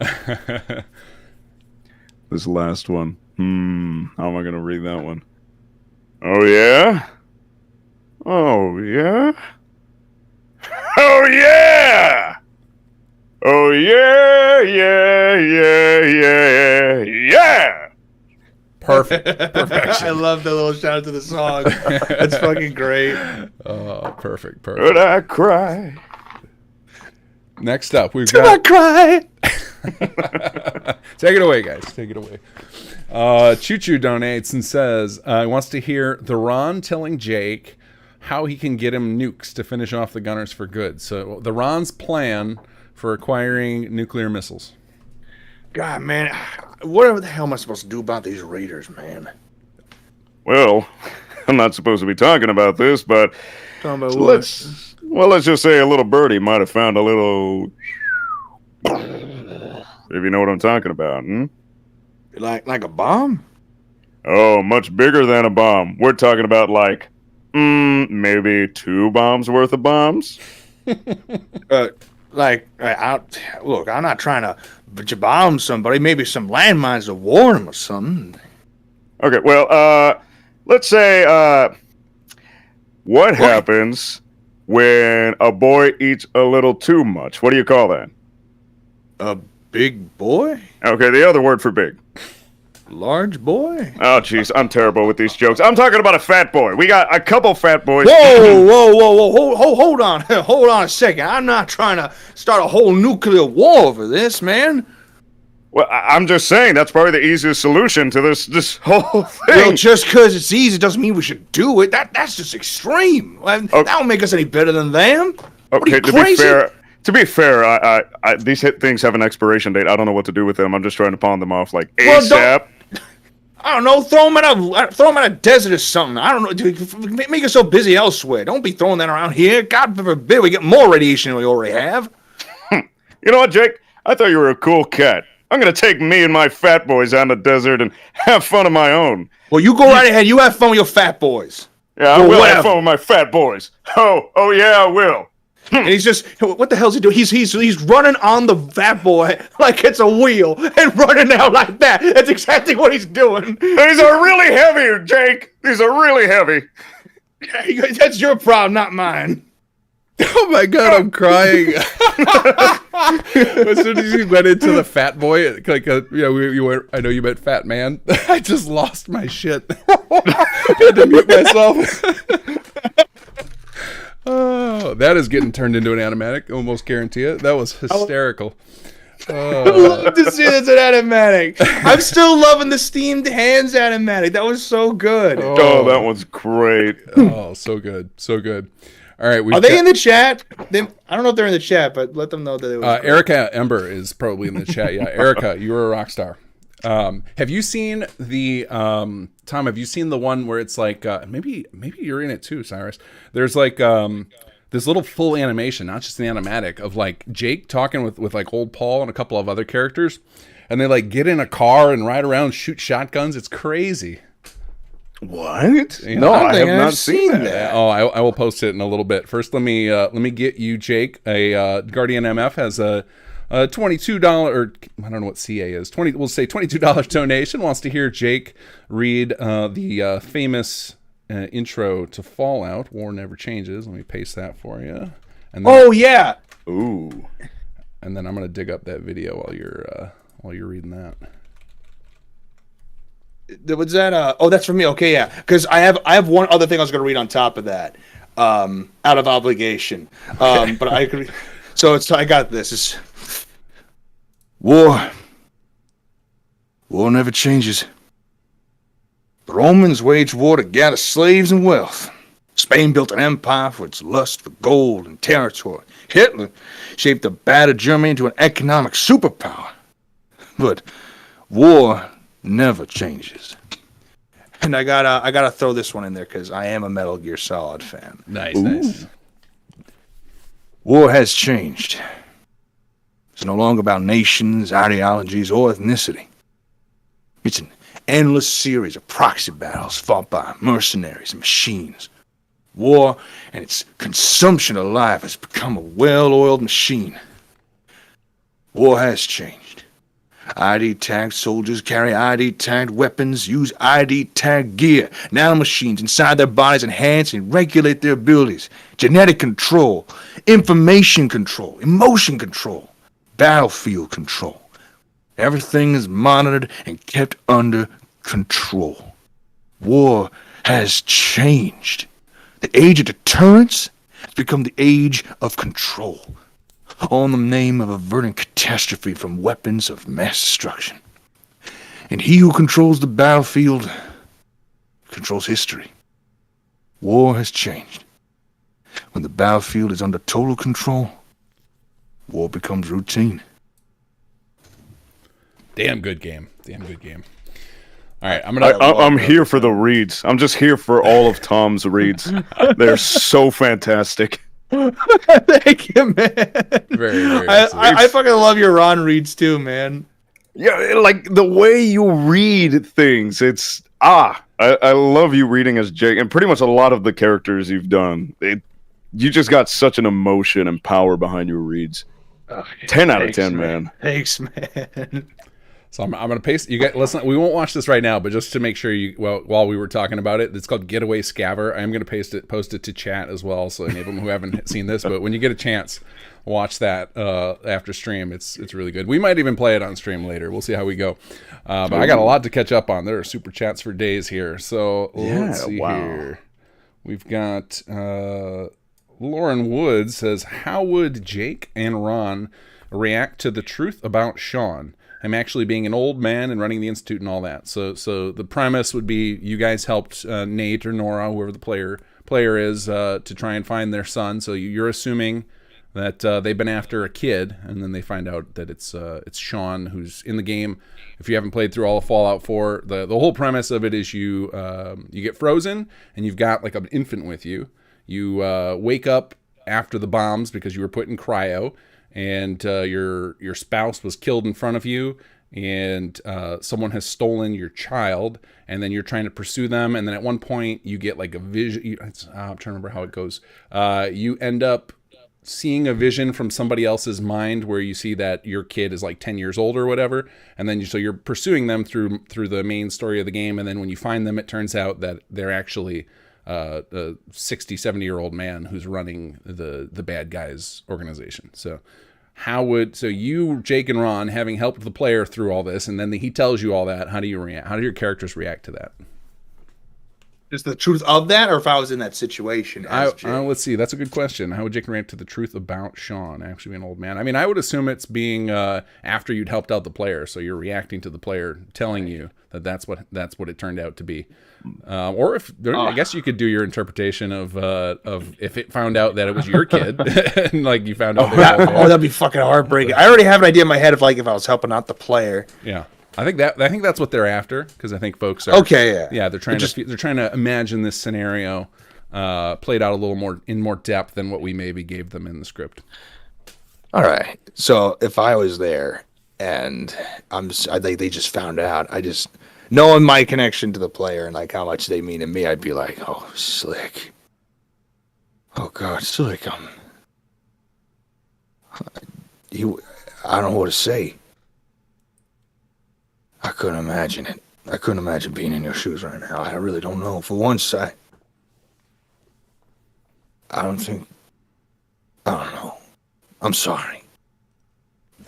This last one. How am I gonna read that one? Oh yeah? Oh yeah? Oh yeah! Oh yeah, yeah. Perfect. Perfection. I love the little shout out to the song. It's fucking great. Oh, perfect. Would I cry? Next up, we've got. I cry? Take it away, guys. Take it away. Choo Choo donates and says he wants to hear the Ron telling Jake how he can get him nukes to finish off the Gunners for good. So the Ron's plan for acquiring nuclear missiles. God, man, whatever the hell am I supposed to do about these raiders, man? Well, I'm not supposed to be talking about this, but Talking about what? let's just say a little birdie might have found a little. If you know what I'm talking about, Like a bomb? Oh, much bigger than a bomb. We're talking about like, maybe 2 bombs worth of bombs. Look, I'm not trying to bomb somebody. Maybe some landmines to warn them or something. Okay, well, let's say, what happens when a boy eats a little too much? What do you call that? A big boy? Okay, the other word for big. Large boy? Oh, jeez, I'm terrible with these jokes. I'm talking about a fat boy. We got a couple fat boys. Whoa, hold on. Hold on a second. I'm not trying to start a whole nuclear war over this, man. Well, I'm just saying that's probably the easiest solution to this whole thing. Well, just because it's easy doesn't mean we should do it. That's just extreme. That don't make us any better than them. Okay, to be fair, I these things have an expiration date. I don't know what to do with them. I'm just trying to pawn them off like ASAP. I don't know. Throw them in a desert or something. I don't know. Dude, make us so busy elsewhere. Don't be throwing that around here. God forbid we get more radiation than we already have. You know what, Jake? I thought you were a cool cat. I'm gonna take me and my fat boys out in the desert and have fun on my own. Well, you go right ahead. You have fun with your fat boys. Yeah, I will have fun with my fat boys. Oh yeah, I will. And he's just, what the hell's he doing? He's running on the fat boy like it's a wheel and running out like that. That's exactly what he's doing. These are really heavy, Jake. These are really heavy. That's your problem, not mine. Oh my god, I'm crying. As soon as you went into the fat boy, like you were, I know you meant fat man. I just lost my shit. I had to mute myself. Oh, that is getting turned into an animatic. Almost guarantee it. That was hysterical. I love to see this in animatic. I'm still loving the steamed hands animatic. That was so good. Oh, that was great. Oh, so good, so good. All right, are they in the chat? I don't know if they're in the chat, but let them know that it was. Erica Ember is probably in the chat. Yeah, Erica, you were a rock star. Have you seen the Tom? Have you seen the one where it's like maybe you're in it too, Cyrus? There's like this little full animation, not just an animatic, of like Jake talking with like old Paul and a couple of other characters, and they like get in a car and ride around, shoot shotguns. It's crazy. What? You No, know, I have not seen that. Oh, I will post it in a little bit. First, let me get you, Jake. A Guardian MF has a $22, or I don't know what CA is. We'll say $22 donation. Wants to hear Jake read the famous intro to Fallout. War Never Changes. Let me paste that for you. And then, yeah. Ooh. And then I'm gonna dig up that video while you're reading that. Was that? That's for me. Okay, yeah. Because I have one other thing I was going to read on top of that, out of obligation. But I agree. So I got this. It's war. War never changes. The Romans waged war to gather slaves and wealth. Spain built an empire for its lust for gold and territory. Hitler shaped the battered Germany into an economic superpower. But war never changes. And I gotta throw this one in there because I am a Metal Gear Solid fan. Nice. War has changed. It's no longer about nations, ideologies, or ethnicity. It's an endless series of proxy battles fought by mercenaries and machines. War and its consumption of life has become a well-oiled machine. War has changed. ID-tagged soldiers carry ID-tagged weapons, use ID-tagged gear. Nanomachines inside their bodies enhance and regulate their abilities. Genetic control, information control, emotion control, battlefield control. Everything is monitored and kept under control. War has changed. The age of deterrence has become the age of control. all in the name of averting catastrophe from weapons of mass destruction. And he who controls the battlefield controls history. War has changed. When the battlefield is under total control, war becomes routine. Damn good game. All right, I'm here for the reads. I'm just here for all of Tom's reads. They're so fantastic. Thank you, man. Very I fucking love your Ron reads too, man. Yeah, like the way you read things. It's I love you reading as Jake, and pretty much a lot of the characters you've done. You just got such an emotion and power behind your reads. 10 out of 10, man. Thanks, man. So I'm gonna paste. You guys, listen. We won't watch this right now, but just to make sure while we were talking about it, it's called Getaway Scaver. I am gonna post it to chat as well, so any of them who haven't seen this, but when you get a chance, watch that after stream. It's really good. We might even play it on stream later. We'll see how we go. But I got a lot to catch up on. There are super chats for days here. So let's see here. We've got Lauren Wood says, "How would Jake and Ron react to the truth about Sean? I'm actually being an old man and running the institute and all that." So the premise would be you guys helped Nate or Nora, whoever the player is, to try and find their son. So you're assuming that they've been after a kid, and then they find out that it's Sean who's in the game. If you haven't played through all of Fallout 4, the whole premise of it is you get frozen and you've got like an infant with you. You wake up after the bombs because you were put in cryo. And your spouse was killed in front of you, and someone has stolen your child, and then you're trying to pursue them, and then at one point you get like a vision. I'm trying to remember how it goes. You end up seeing a vision from somebody else's mind where you see that your kid is like 10 years old or whatever, and then so you're pursuing them through the main story of the game, and then when you find them, it turns out that they're actually a 60, 70-year-old man who's running the bad guys organization. So you, Jake and Ron, having helped the player through all this, and then he tells you all that, how do you react? How do your characters react to that? Just the truth of that, or if I was in that situation as Jake? Let's see. That's a good question. How would Jake react to the truth about Sean actually being an old man? I mean, I would assume it's being after you'd helped out the player, so you're reacting to the player telling you that that's what it turned out to be. Or if I guess you could do your interpretation of if it found out that it was your kid and like you found out. That'd be fucking heartbreaking. I already have an idea in my head of like if I was helping out the player. Yeah. I think that's what they're after, because I think folks are okay. Yeah, they're trying to imagine this scenario played out a little more in more depth than what we maybe gave them in the script. All right. So if I was there and I think they just found out, knowing my connection to the player and like how much they mean to me, I'd be like, oh, Slick. Oh God, Slick. I don't know what to say. I couldn't imagine it. I couldn't imagine being in your shoes right now. I really don't know. For once, I don't know. I'm sorry.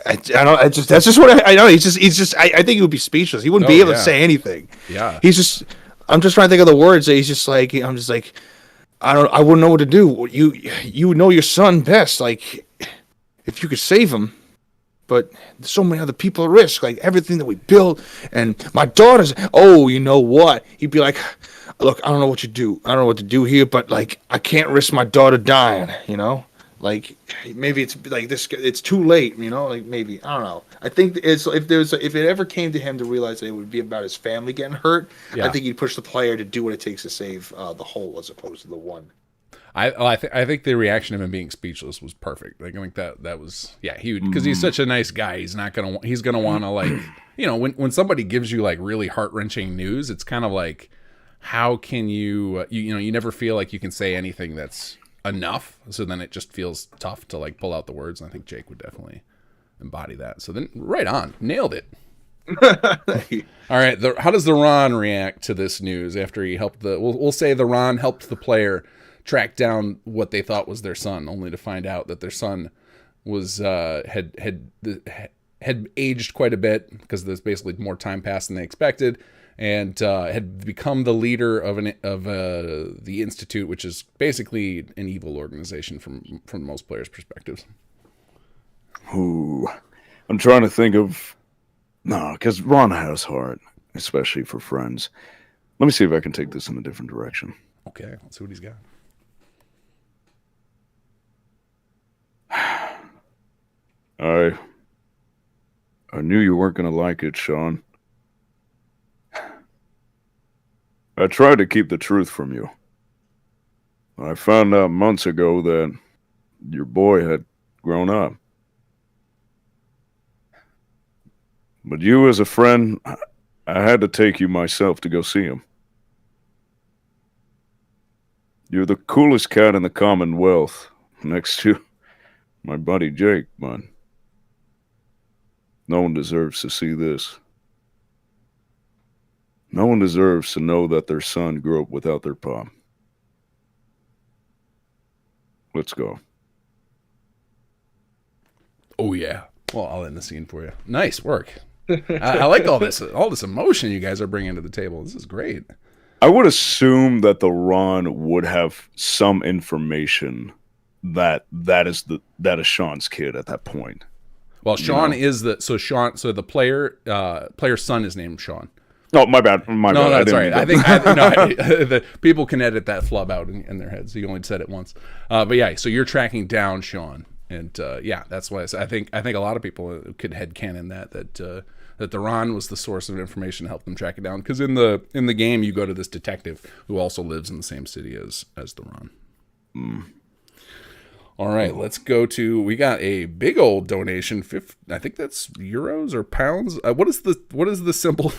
That's just what I know. He's just, I think he would be speechless. He wouldn't be able to say anything. Yeah. I'm just trying to think of the words that he's just like, I'm just like, I wouldn't know what to do. You know your son best. Like, if you could save him. But there's so many other people at risk, like everything that we built. And my daughter's, you know what? He'd be like, look, I don't know what you do. I don't know what to do here, but like, I can't risk my daughter dying, you know? Like, maybe it's like this, it's too late, you know? Like, maybe, I don't know. I think if it ever came to him to realize that it would be about his family getting hurt, I think he'd push the player to do what it takes to save the whole as opposed to the one. I think the reaction of him being speechless was perfect. Like, I think that was he would, because he's such a nice guy. He's gonna want to, like, you know, when somebody gives you like really heart-wrenching news, it's kind of like, how can you you never feel like you can say anything that's enough. So then it just feels tough to like pull out the words. And I think Jake would definitely embody that. So then right on, nailed it. All right. How does the Ron react to this news after he helped we'll say the Ron helped the player track down what they thought was their son, only to find out that their son was had aged quite a bit because there's basically more time passed than they expected, and had become the leader of the Institute, which is basically an evil organization from most players' perspectives. Ooh, I'm trying to think of no, because Ron has heart, especially for friends. Let me see if I can take this in a different direction. Okay, let's see what he's got. I knew you weren't going to like it, Sean. I tried to keep the truth from you. I found out months ago that your boy had grown up. But you, as a friend, I had to take you myself to go see him. You're the coolest cat in the Commonwealth, next to my buddy Jake, but no one deserves to see this. No one deserves to know that their son grew up without their pop. Let's go. Oh yeah. Well, I'll end the scene for you. Nice work. I like all this emotion you guys are bringing to the table. This is great. I would assume that the Ron would have some information that is Sean's kid at that point. Well, Sean is the player's son is named Sean. Oh, my bad. No, that's all right. I think the people can edit that flub out in their heads. So you only said it once. But yeah, so you're tracking down Sean, and yeah, that's why I think a lot of people could headcanon that the Ron was the source of information to help them track it down. Because in the game, you go to this detective who also lives in the same city as the Ron. Mm. All right, let's go to. We got a big old donation. I think that's euros or pounds. What is the symbol?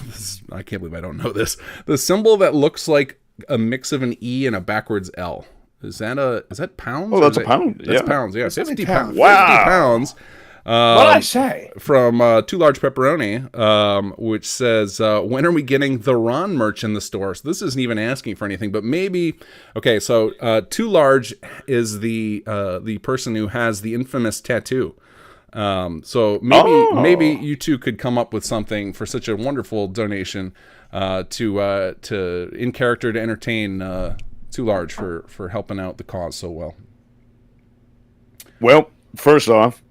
I can't believe I don't know this. The symbol that looks like a mix of an E and a backwards L. Is that pounds? Oh, that's a pound. That's pounds. Yeah, 50 pounds. Wow. 50 pounds. What I say? From Too Large Pepperoni, which says, when are we getting the Ron merch in the store? So this isn't even asking for anything, but maybe. Okay, so Too Large is the person who has the infamous tattoo. So maybe you two could come up with something for such a wonderful donation to in character to entertain Too Large for helping out the cause so well. Well, first off.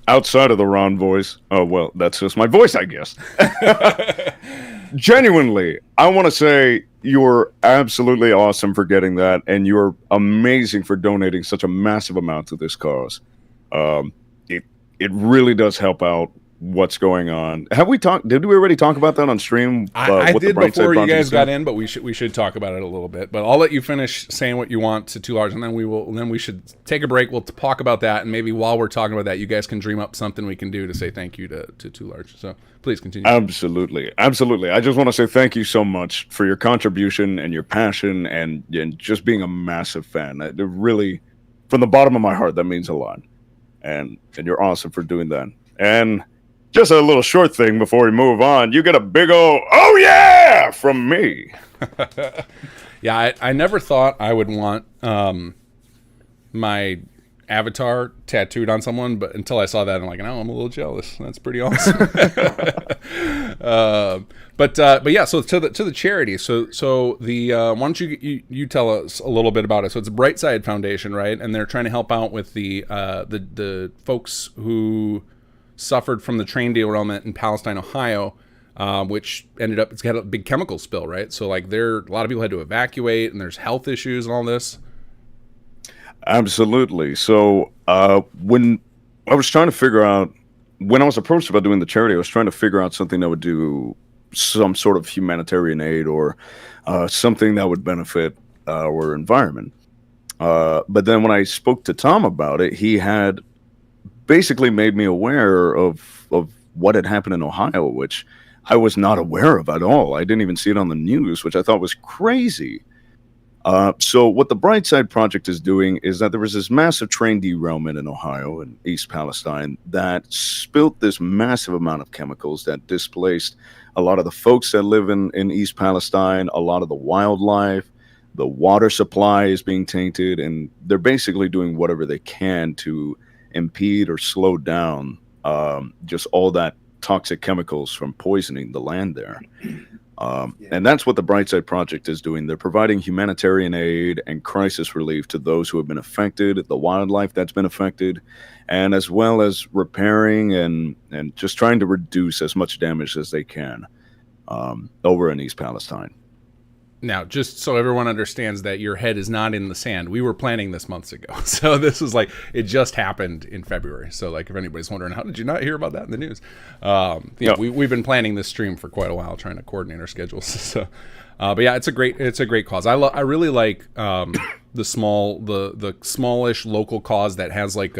Outside of the Ron voice, oh well, that's just my voice, I guess. Genuinely, I want to say you're absolutely awesome for getting that, and you're amazing for donating such a massive amount to this cause. It really does help out what's going on. Have we talked? Did we already talk about that on stream? I did before you guys got in, but we should talk about it a little bit. But I'll let you finish saying what you want to Too Large, and then we should take a break. We'll talk about that, and maybe while we're talking about that, you guys can dream up something we can do to say thank you to Too Large. So please continue. Absolutely. I just want to say thank you so much for your contribution and your passion and just being a massive fan. It really, from the bottom of my heart, that means a lot. And you're awesome for doing that. And just a little short thing before we move on. You get a big old, oh yeah, from me. Yeah, I never thought I would want my avatar tattooed on someone, but until I saw that, I'm like, no, I'm a little jealous. That's pretty awesome. But yeah, so to the charity. So the why don't you tell us a little bit about it? So it's Brightside Foundation, right? And they're trying to help out with the folks who suffered from the train derailment in Palestine, Ohio, which ended up, it's got a big chemical spill, right? So like a lot of people had to evacuate, and there's health issues and all this. Absolutely. So when I was trying to figure out, when I was approached about doing the charity, I was trying to figure out something that would do some sort of humanitarian aid or something that would benefit our environment. But then when I spoke to Tom about it, he had basically made me aware of what had happened in Ohio, which I was not aware of at all. I didn't even see it on the news, which I thought was crazy. So what the Brightside Project is doing is that there was this massive train derailment in Ohio and East Palestine that spilt this massive amount of chemicals that displaced a lot of the folks that live in East Palestine, a lot of the wildlife, the water supply is being tainted, and they're basically doing whatever they can to impede or slow down just all that toxic chemicals from poisoning the land there. And that's what the Brightside Project is doing. They're providing humanitarian aid and crisis relief to those who have been affected, the wildlife that's been affected, and as well as repairing and just trying to reduce as much damage as they can over in East Palestine. Now, just so everyone understands that your head is not in the sand, we were planning this months ago. So this was like, it just happened in February. So like, if anybody's wondering, how did you not hear about that in the news? We've been planning this stream for quite a while, trying to coordinate our schedules. So, but yeah, it's a great cause. I really like the smallish local cause that has like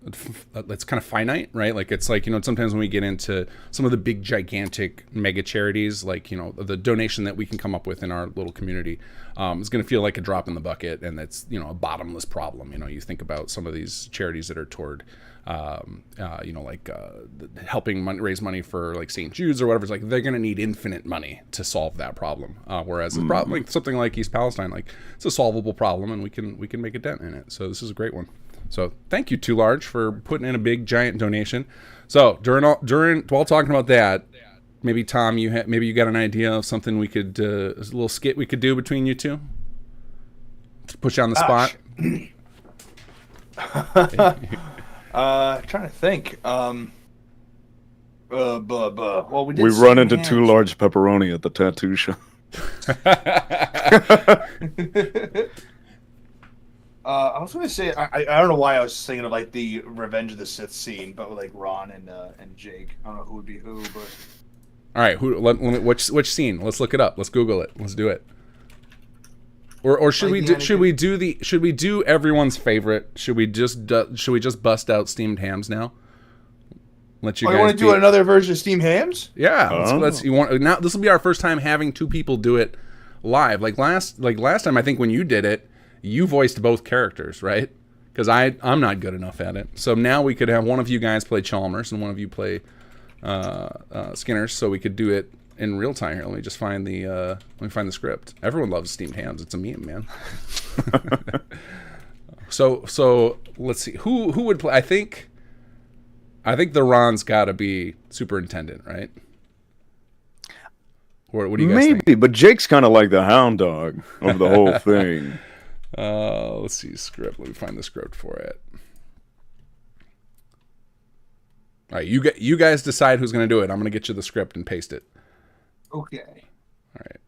it's kind of finite, right? Like it's like, sometimes when we get into some of the big gigantic mega charities, like, the donation that we can come up with in our little community is going to feel like a drop in the bucket, and it's, a bottomless problem. You think about some of these charities that are toward helping raise money for like St. Jude's or whatever. It's like they're going to need infinite money to solve that problem, whereas the problem, like something like East Palestine, like it's a solvable problem, and we can make a dent in it. So this is a great one. So thank you, Too Large, for putting in a big giant donation. So while talking about that, maybe Tom, maybe you got an idea of something we could a little skit we could do between you two to put you on the spot. Trying to think. Well, we run into Too Large Pepperoni at the tattoo shop. I was going to say, I don't know why I was thinking of like the Revenge of the Sith scene, but with like Ron and Jake. I don't know who would be who, but all right, which scene? Let's look it up. Let's Google it. Let's do it. Or should we do everyone's favorite? Should we just bust out steamed hams now? Let you guys. You want to do another version of steamed hams? Yeah. Let's now. This will be our first time having two people do it live. Like last time, I think when you did it, you voiced both characters, right? Because I'm not good enough at it. So now we could have one of you guys play Chalmers and one of you play Skinner, so we could do it in real time here. Let me just find the script. Everyone loves steamed hams. It's a meme, man. So let's see who would play. I think the Ron's got to be superintendent, right? Or what do you guys think? Maybe, but Jake's kind of like the hound dog of the whole thing. Let's see script. Let me find the script for it. All right, you guys decide who's going to do it. I'm going to get you the script and paste it. Okay. All right.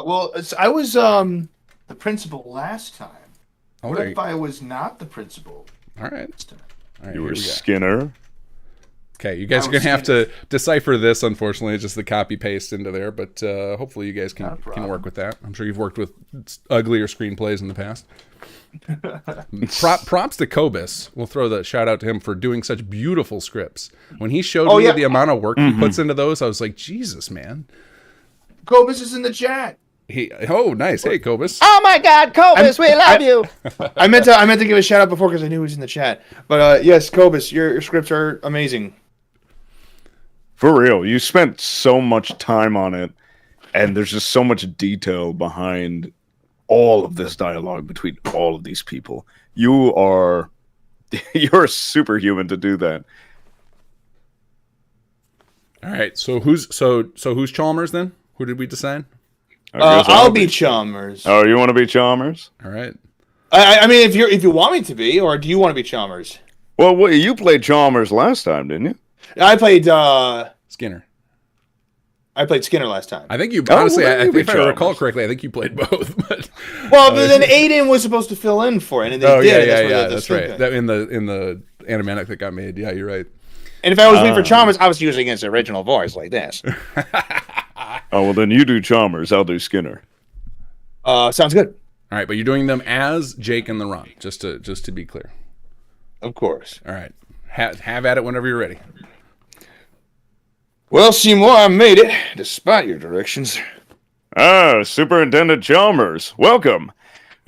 Well, I was the principal last time. Oh, what if I was not the principal? All right. All right, you were Skinner. Okay, you guys are going to have to decipher this, unfortunately. It's just the copy paste into there, but hopefully you guys can work with that. I'm sure you've worked with uglier screenplays in the past. Props to Kobus. We'll throw the shout out to him for doing such beautiful scripts. When he showed me the amount of work he puts into those, I was like, Jesus, man. Kobus is in the chat. Nice. Hey, Kobus. Oh my God, Kobus, we love you. I meant to give a shout out before because I knew he was in the chat. But yes, Kobus, your scripts are amazing. For real, you spent so much time on it, and there's just so much detail behind all of this dialogue between all of these people. You're superhuman to do that. All right, so who's Chalmers then? Who did we decide? I'll be Chalmers. Oh, you want to be Chalmers? All right. I mean, if you want me to be, or do you want to be Chalmers? Well, you played Chalmers last time, didn't you? I played Skinner. I played Skinner last time. I think you honestly, if I recall correctly, I think you played both. But but then Aiden was supposed to fill in for it, and they did. That's right. That in the animatic that got made. Yeah, you're right. And if I was me for Chalmers, I was using his original voice like this. Oh well, then you do Chalmers. I'll do Skinner. Sounds good. All right, but you're doing them as Jake and the Ron, just to be clear. Of course. All right, have at it whenever you're ready. Well, Seymour, I made it, despite your directions. Superintendent Chalmers, welcome.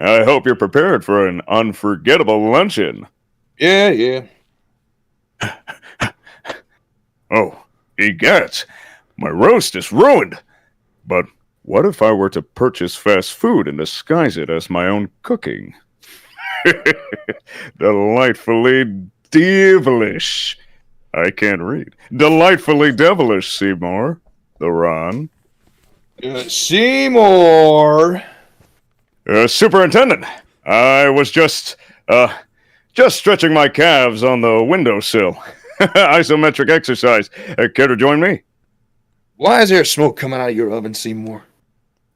I hope you're prepared for an unforgettable luncheon. Yeah. Oh, egad, my roast is ruined. But what if I were to purchase fast food and disguise it as my own cooking? Delightfully devilish. I can't read. Delightfully devilish, Seymour. The Ron. Seymour. Superintendent, I was just stretching my calves on the windowsill. Isometric exercise. Care to join me? Why is there smoke coming out of your oven, Seymour?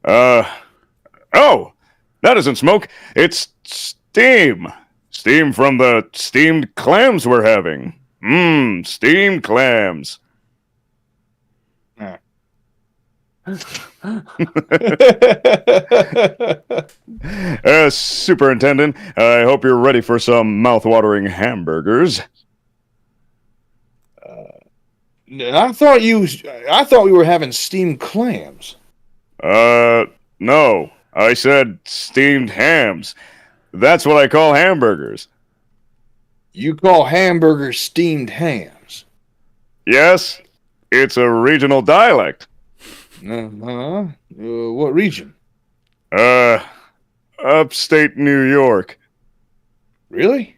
Oh, that isn't smoke. It's steam. Steam from the steamed clams we're having. Steamed clams. Superintendent, I hope you're ready for some mouth-watering hamburgers. I thought we were having steamed clams. No. I said steamed hams. That's what I call hamburgers. You call hamburgers steamed hams? Yes, it's a regional dialect. What region? Upstate New York. Really?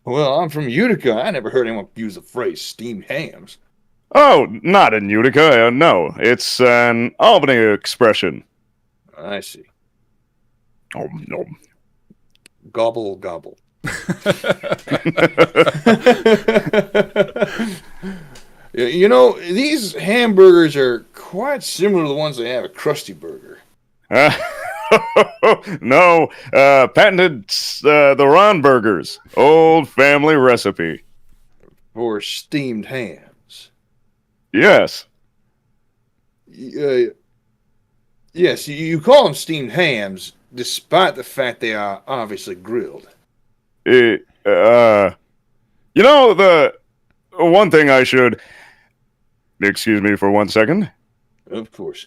Well, I'm from Utica. I never heard anyone use the phrase steamed hams. Oh, not in Utica. No, it's an Albany expression. I see. Oh, no. Gobble, gobble. You know, these hamburgers are quite similar to the ones they have at Krusty Burger. No, patented the Ron Burgers. Old family recipe. For steamed hams. Yes. Yes, you call them steamed hams, despite the fact they are obviously grilled. You know, the one thing I should... Excuse me for 1 second. Of course.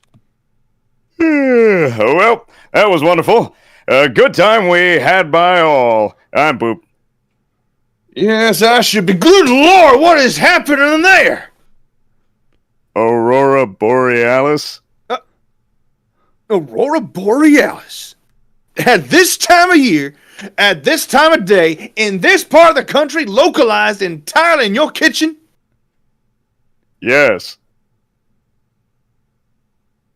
Well, that was wonderful. A good time we had by all. I'm Boop. Yes, I should be. Good Lord, what is happening there? Aurora Borealis? Aurora Borealis. At this time of year, at this time of day, in this part of the country, localized entirely in your kitchen? Yes.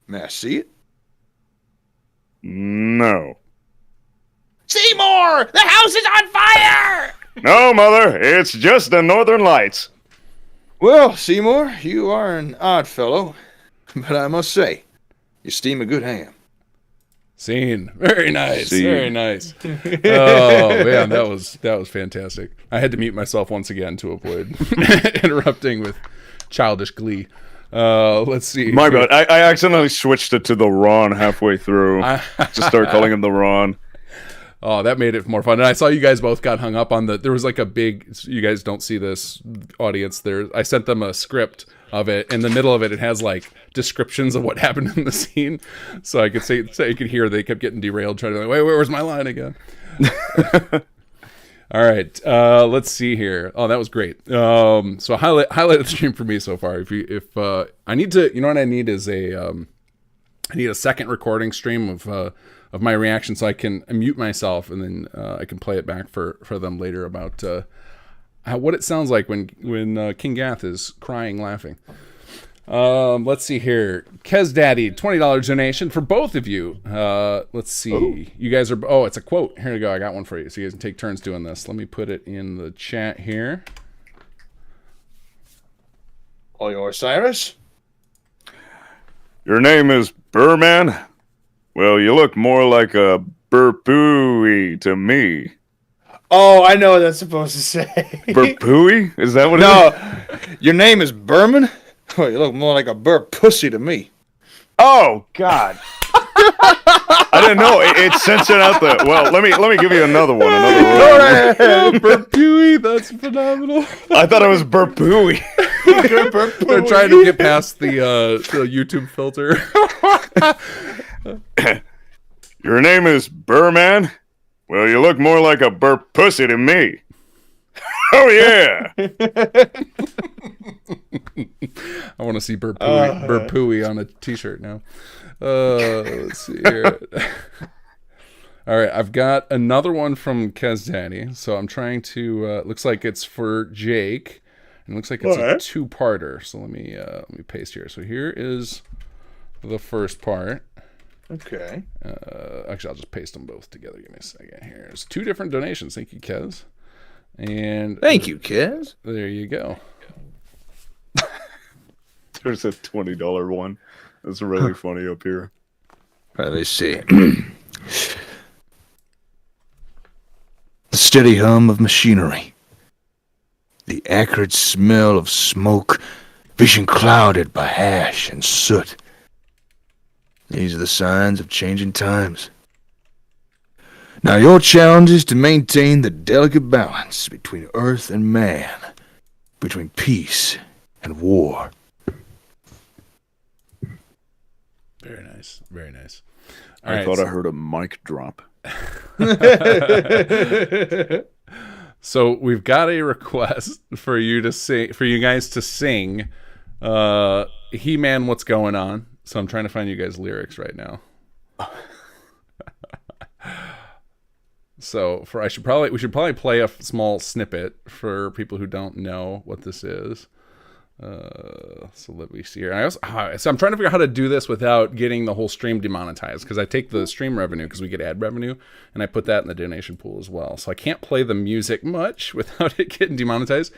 May I see it? No. Seymour! The house is on fire! No, Mother. It's just the Northern Lights. Well, Seymour, you are an odd fellow, but I must say, you steam a good ham. Scene. Very nice. Scene. Very nice. Oh man, that was fantastic. I had to mute myself once again to avoid interrupting with childish glee. Let's see. My bad. I accidentally switched it to the Ron halfway through. Just start calling him the Ron. Oh, that made it more fun. And I saw you guys both got hung up on there was like a big, you guys don't see this, audience. I sent them a script of it. In the middle of it, it has like descriptions of what happened in the scene. So I could say you could hear they kept getting derailed, trying to like, wait, where's my line again? All right, let's see here. Oh, that was great. So highlight of the stream for me so far. If I need to, you know what I need is I need a second recording stream of my reaction so I can mute myself and then I can play it back for them later about what it sounds like when King Gath is crying laughing. Let's see here. Kez Daddy, $20 donation for both of you. Let's see. Oh. You guys are... Oh, it's a quote. Here we go. I got one for you. So you guys can take turns doing this. Let me put it in the chat here. All yours, Cyrus. Your name is Burman? Well, you look more like a burpooey to me. Oh, I know what that's supposed to say. Burpooey? Is that what it is? No, your name is Berman? Oh, you look more like a burp pussy to me. Oh, God. I didn't know. It censored out the... Well, let me give you another one. Burpooey, that's phenomenal. I thought it was burpooey. They're trying to get past the YouTube filter. Your name is Burman? Well, you look more like a burp pussy to me. Oh, yeah. I want to see Burpooey on a t-shirt now. Let's see here. All right, I've got another one from Kez Daddy. So I'm trying to... looks like it's for Jake. And it looks like it's a two-parter. So let me paste here. So here is the first part. Okay. Actually, I'll just paste them both together. Give me a second here. There's 2 different donations. Thank you, Kez. And Thank you, Kez. there you go. There's a $20 one. That's really funny up here. Let me see. The steady hum of machinery. The acrid smell of smoke. Vision clouded by ash and soot. These are the signs of changing times. Now your challenge is to maintain the delicate balance between earth and man, between peace and war. Very nice. Very nice. I thought I heard a mic drop. So we've got a request for you to sing, for you guys to sing He-Man, What's Going On? So I'm trying to find you guys lyrics right now. So we should probably play a small snippet for people who don't know what this is. So let me see here. So I'm trying to figure out how to do this without getting the whole stream demonetized, because I take the stream revenue, because we get ad revenue, and I put that in the donation pool as well. So I can't play the music much without it getting demonetized.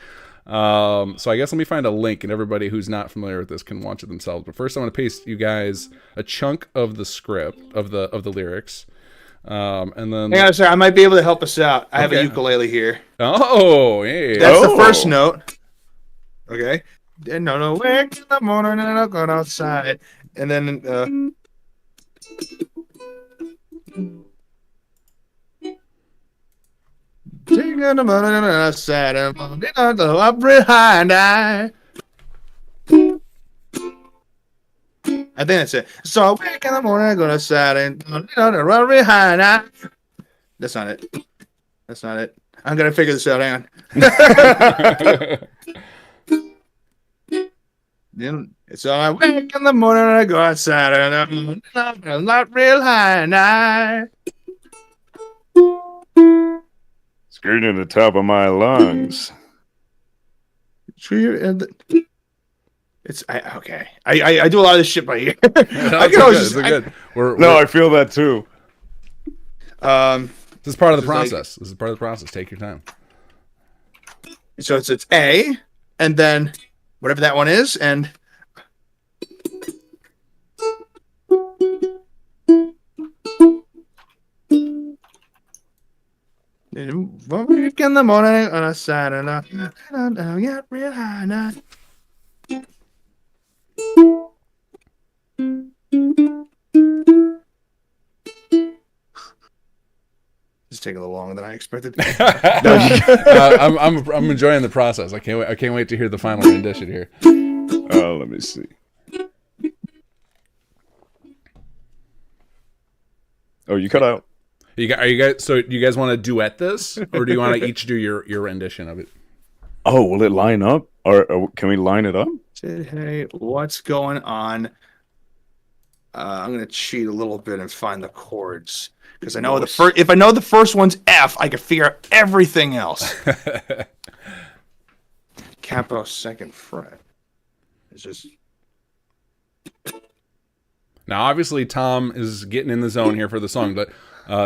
So I guess let me find a link, and everybody who's not familiar with this can watch it themselves. But first, I'm going to paste you guys a chunk of the script of the lyrics, and then. Hang on a second. I might be able to help us out. I have a ukulele here. Oh, hey. That's the first note. Okay. No, wake in the morning and I'll go outside. And then, take on the morning and outside and I'll go up real high and I think that's it. So I wake in the morning, I go outside and run real high and I. That's not it. That's not it. I'm going to figure this out. Hang on. So I wake in the morning and I go outside and I'm not real high and I. Screaming at the top of my lungs. It's okay. I do a lot of this shit by ear. I can always good. I feel that too. This is part of the process. This is part of the process. Take your time. So it's A, and then whatever that one is, and wake in the morning on a Saturday, I get real high now. It's taking a little longer than I expected. I'm enjoying the process. I can't wait to hear the final rendition here. Let me see. Oh, you cut out. Are you guys? So do you guys want to duet this, or do you want to each do your rendition of it? Oh, will it line up, or can we line it up? Hey, what's going on? I'm gonna cheat a little bit and find the chords, because I know if I know the first one's F, I can figure out everything else. Capo second fret. It's just. Now, obviously, Tom is getting in the zone here for the song, but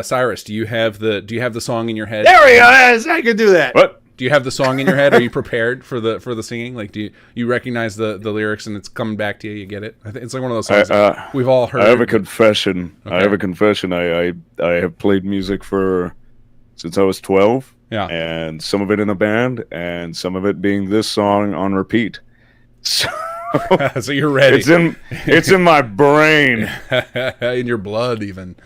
Cyrus, do you have the song in your head? There we go. I can do that. What? Do you have the song in your head? Are you prepared for the singing? Like, do you recognize the lyrics and it's coming back to you? You get it? I think it's like one of those songs that we've all heard. I have a confession. Okay. I have a confession. I have played music since I was 12. Yeah. And some of it in a band, and some of it being this song on repeat. So, so you're ready. It's in my brain. In your blood, even.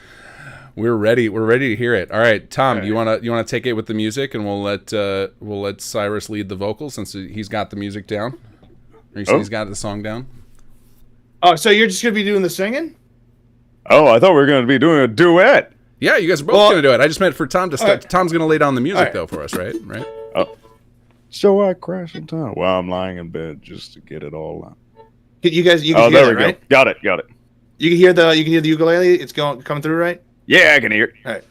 We're ready. We're ready to hear it. All right, Tom, do you want to take it with the music, and we'll let Cyrus lead the vocals since he's got the music down. Or he's got the song down. Oh, so you're just gonna be doing the singing? Oh, I thought we were going to be doing a duet. Yeah, you guys are both going to do it. I just meant for Tom to start. Right. Tom's going to lay down the music though for us, right? Right. Oh. So I crash in town while I'm lying in bed just to get it all out. You can hear there that, we right? go. Got it. You can hear the ukulele. It's coming through, right? Yeah, I can hear it. All right.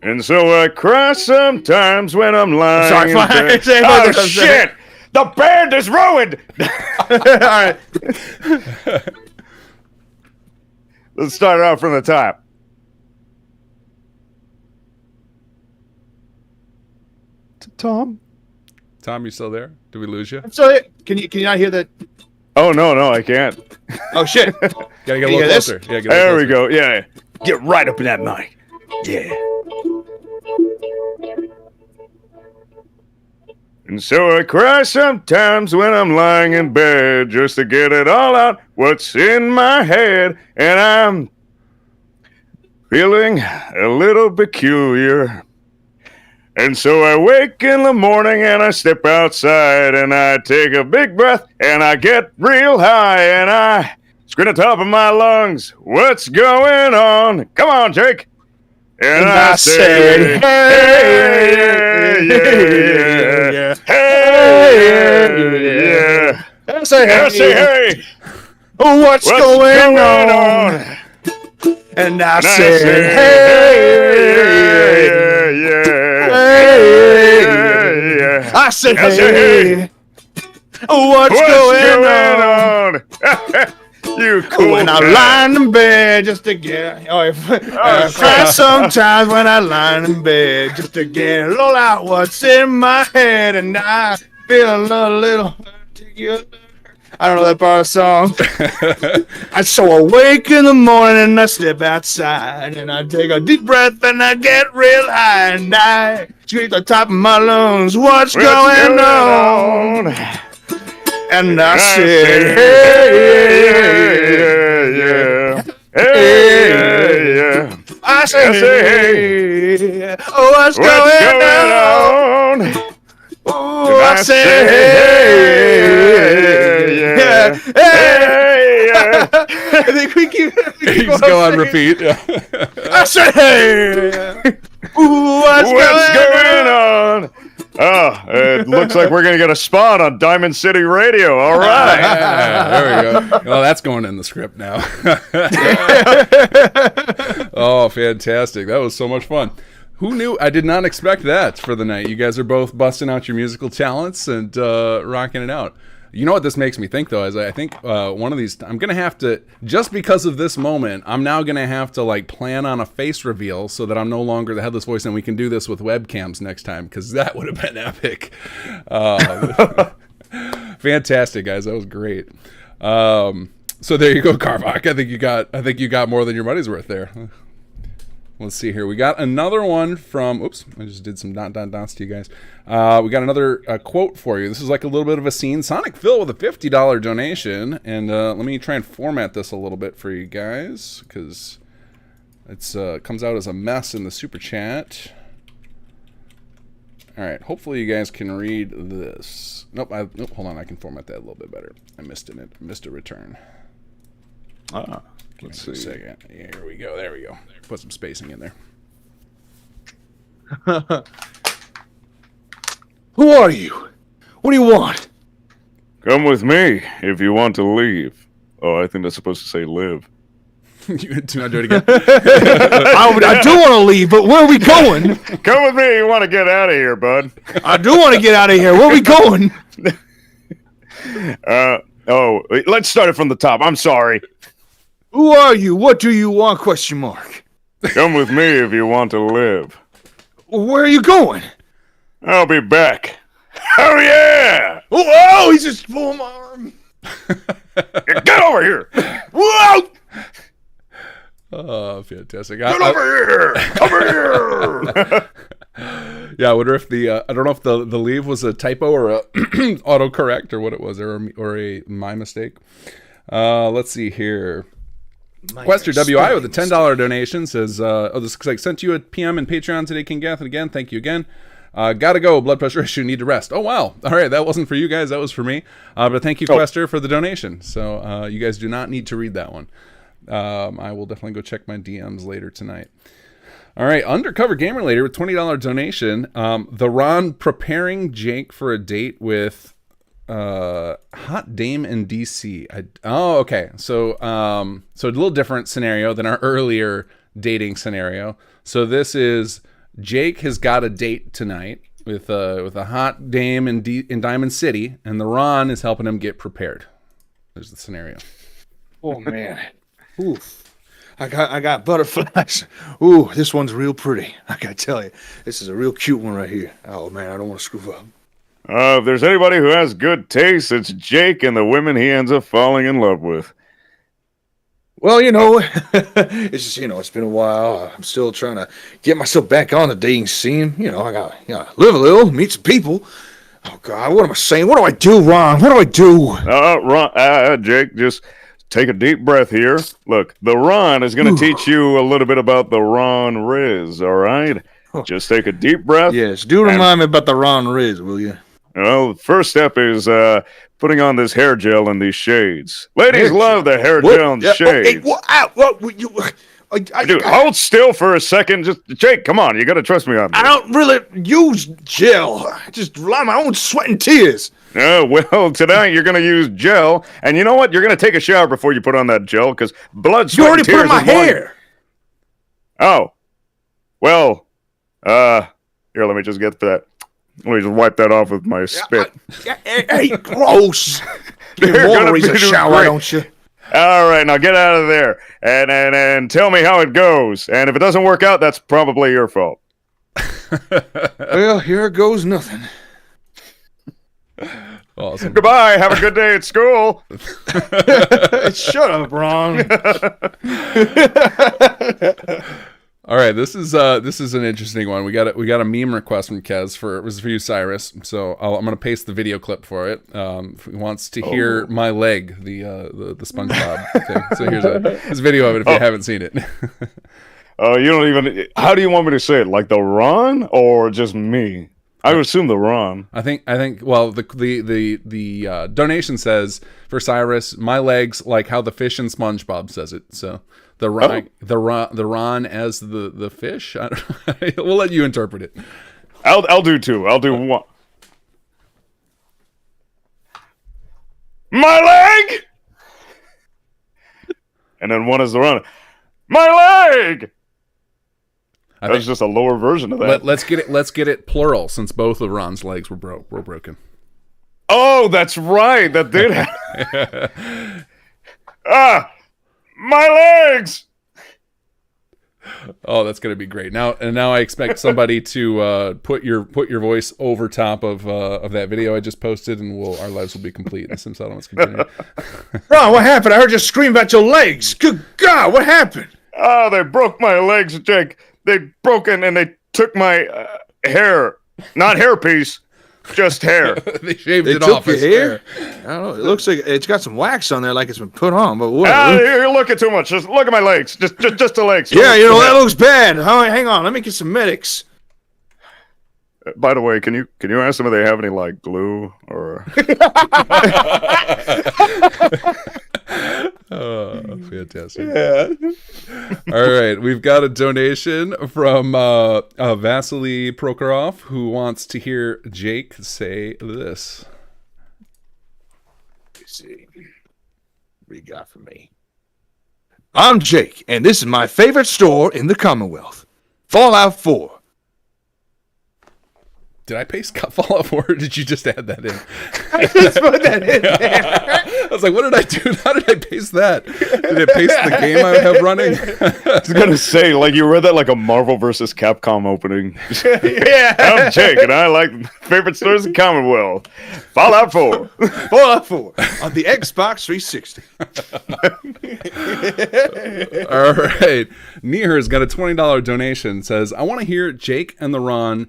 And so I cry sometimes when I'm lying. Sorry, in fine. bed. Say Oh what I'm shit! The band is ruined. All right. Let's start out from the top. Tom. Tom, you still there? Did we lose you? So can you not hear that? Oh no, I can't. Oh shit! Gotta get a You little hear this? closer. Yeah, get a There little we go. Yeah, get right up in that mic. Yeah. And so I cry sometimes when I'm lying in bed just to get it all out what's in my head. And I'm feeling a little peculiar. And so I wake in the morning and I step outside and I take a big breath and I get real high and I scream at the top of my lungs, what's going on? Come on, Jake. And I say, hey, yeah. Hey, yeah. I say, I say, hey, what's going on? on? And I And I say, say, hey, hey, yeah. I say, I say, hey, what's going on? on? You cool When I guy. lie in bed just to get, I cry sometimes when I lie in bed just to get all out what's in my head, and I feel a little particular. I don't know that part of the song. I so awake in the morning and I step outside and I take a deep breath and I get real high and I scream at the top of my lungs, what's going on? And I said, hey, yeah. I said, hey, what's going on? Oh, I said, hey, yeah. I think we keep Just go on repeat. Yeah. I said, hey, what's going on? on? Oh, it looks like we're gonna get a spot on Diamond City Radio. All right. Yeah, there we go. Well, that's going in the script now. Oh, fantastic. That was so much fun. Who knew? I did not expect that for the night. You guys are both busting out your musical talents and rocking it out. You know what this makes me think, though, is I think one of these, I'm going to have to, just because of this moment, I'm now going to have to like plan on a face reveal so that I'm no longer the headless voice and we can do this with webcams next time, because that would have been epic. Fantastic, guys. That was great. So there you go, Carvach. I think you got more than your money's worth there. Let's see here. We got another one from, oops, I just did some dots to you guys. We got another quote for you. This is like a little bit of a scene. Sonic Phil with a $50 donation. And let me try and format this a little bit for you guys, because it's comes out as a mess in the super chat. All right, hopefully you guys can read this. Nope, hold on, I can format that a little bit better. I missed a return. Let's Give me see. a second. Yeah, here we go. There we go. Put some spacing in there. Who are you? What do you want? Come with me if you want to leave. Oh, I think that's supposed to say live. You do not do it again. I do want to leave, but where are we going? Come with me if you want to get out of here, bud. I do want to get out of here. Where are we going? Let's start it from the top. I'm sorry. Who are you? What do you want? Question mark. Come with me if you want to live. Where are you going? I'll be back. Oh, yeah! Oh, he's just pulling my arm. Get over here! Whoa! Oh, fantastic. Get over here! Over here! Yeah, I wonder if I don't know if the leave was a typo or a autocorrect or what it was, or my mistake. Let's see here. Quester WI with a $10 donation says, this looks like sent you a PM and Patreon today, King Gath, and again, thank you again. Gotta go, blood pressure issue, need to rest. Oh, wow. All right, that wasn't for you guys, that was for me. But thank you, Quester, for the donation. So you guys do not need to read that one. I will definitely go check my DMs later tonight. All right, Undercover Gamer Later with $20 donation. The Ron preparing Jake for a date with Hot Dame in DC. Okay. So a little different scenario than our earlier dating scenario. So this is Jake has got a date tonight with a hot dame in Diamond City, and the Ron is helping him get prepared. There's the scenario. Oh man. Oof. I got butterflies. Ooh, this one's real pretty. I gotta tell you, this is a real cute one right here. Oh man, I don't want to screw up. If there's anybody who has good taste, it's Jake and the women he ends up falling in love with. Well, it's just, it's been a while. I'm still trying to get myself back on the dating scene. I gotta live a little, meet some people. Oh God, what am I saying? What do I do, Ron? What do I do? Ron, Jake, just take a deep breath here. Look, the Ron is going to teach you a little bit about the Ron Riz, all right? Just take a deep breath. Yes, do remind me about the Ron Riz, will you? Well, the first step is putting on this hair gel and these shades. Ladies love the hair gel and shades. Dude, hold still for a second. Just Jake, come on, you got to trust me on this. I don't really use gel. I just rely on my own sweat and tears. Well, tonight you're going to use gel, and you know what? You're going to take a shower before you put on that gel, because blood, sweat, you already and tears put in my hair. Oh, well, here, let me just get that. Let me just wipe that off with my spit. Hey, gross. You're always a shower, don't you? All right, now get out of there and tell me how it goes. And if it doesn't work out, that's probably your fault. Well, here goes nothing. Awesome. Goodbye. Have a good day at school. Shut up, Ron. All right, this is an interesting one. We got a meme request from Kez it was for you, Cyrus. So I'm gonna paste the video clip for it. He wants to hear my leg, the SpongeBob thing. So here's a video of it if you haven't seen it. You don't even. How do you want me to say it? Like the Ron or just me? I would assume the Ron. I think. Well, the donation says for Cyrus, my legs like how the fish in SpongeBob says it. So. The Ron as the fish. We'll let you interpret it. I'll do two. I'll do one. My leg. And then one is the Ron. My leg. That's just a lower version of that. Let's get it plural, since both of Ron's legs were broken. Oh, that's right. That did happen. My legs! Oh, that's gonna be great. Now I expect somebody to put your voice over top of that video I just posted, and our lives will be complete. The Sim Settlements continue. Ron, what happened? I heard you scream about your legs. Good God, what happened? Oh, they broke my legs, Jake. They broke and they took my hair. Not hairpiece. Just hair. They shaved it off. Your hair? I don't know. It looks like it's got some wax on there, like it's been put on. But what? You're looking too much. Just look at my legs. Just the legs. Yeah, that looks bad. Hang on. Let me get some medics. By the way, can you ask them if they have any like glue or? Oh, fantastic. Yeah. All right. We've got a donation from Vasily Prokhorov, who wants to hear Jake say this. Let's see. What do you got for me? I'm Jake, and this is my favorite store in the Commonwealth. Fallout 4. Did I paste Fallout 4 or did you just add that in? I just put that in there. I was like, what did I do? How did I paste that? Did it paste the game I have running? I was going to say, like, you read that like a Marvel versus Capcom opening. Yeah. I'm Jake, and I like favorite stores in Commonwealth. Fallout 4. Fallout 4 on the Xbox 360. All right. Nihir's got a $20 donation. Says, I want to hear Jake and the Ron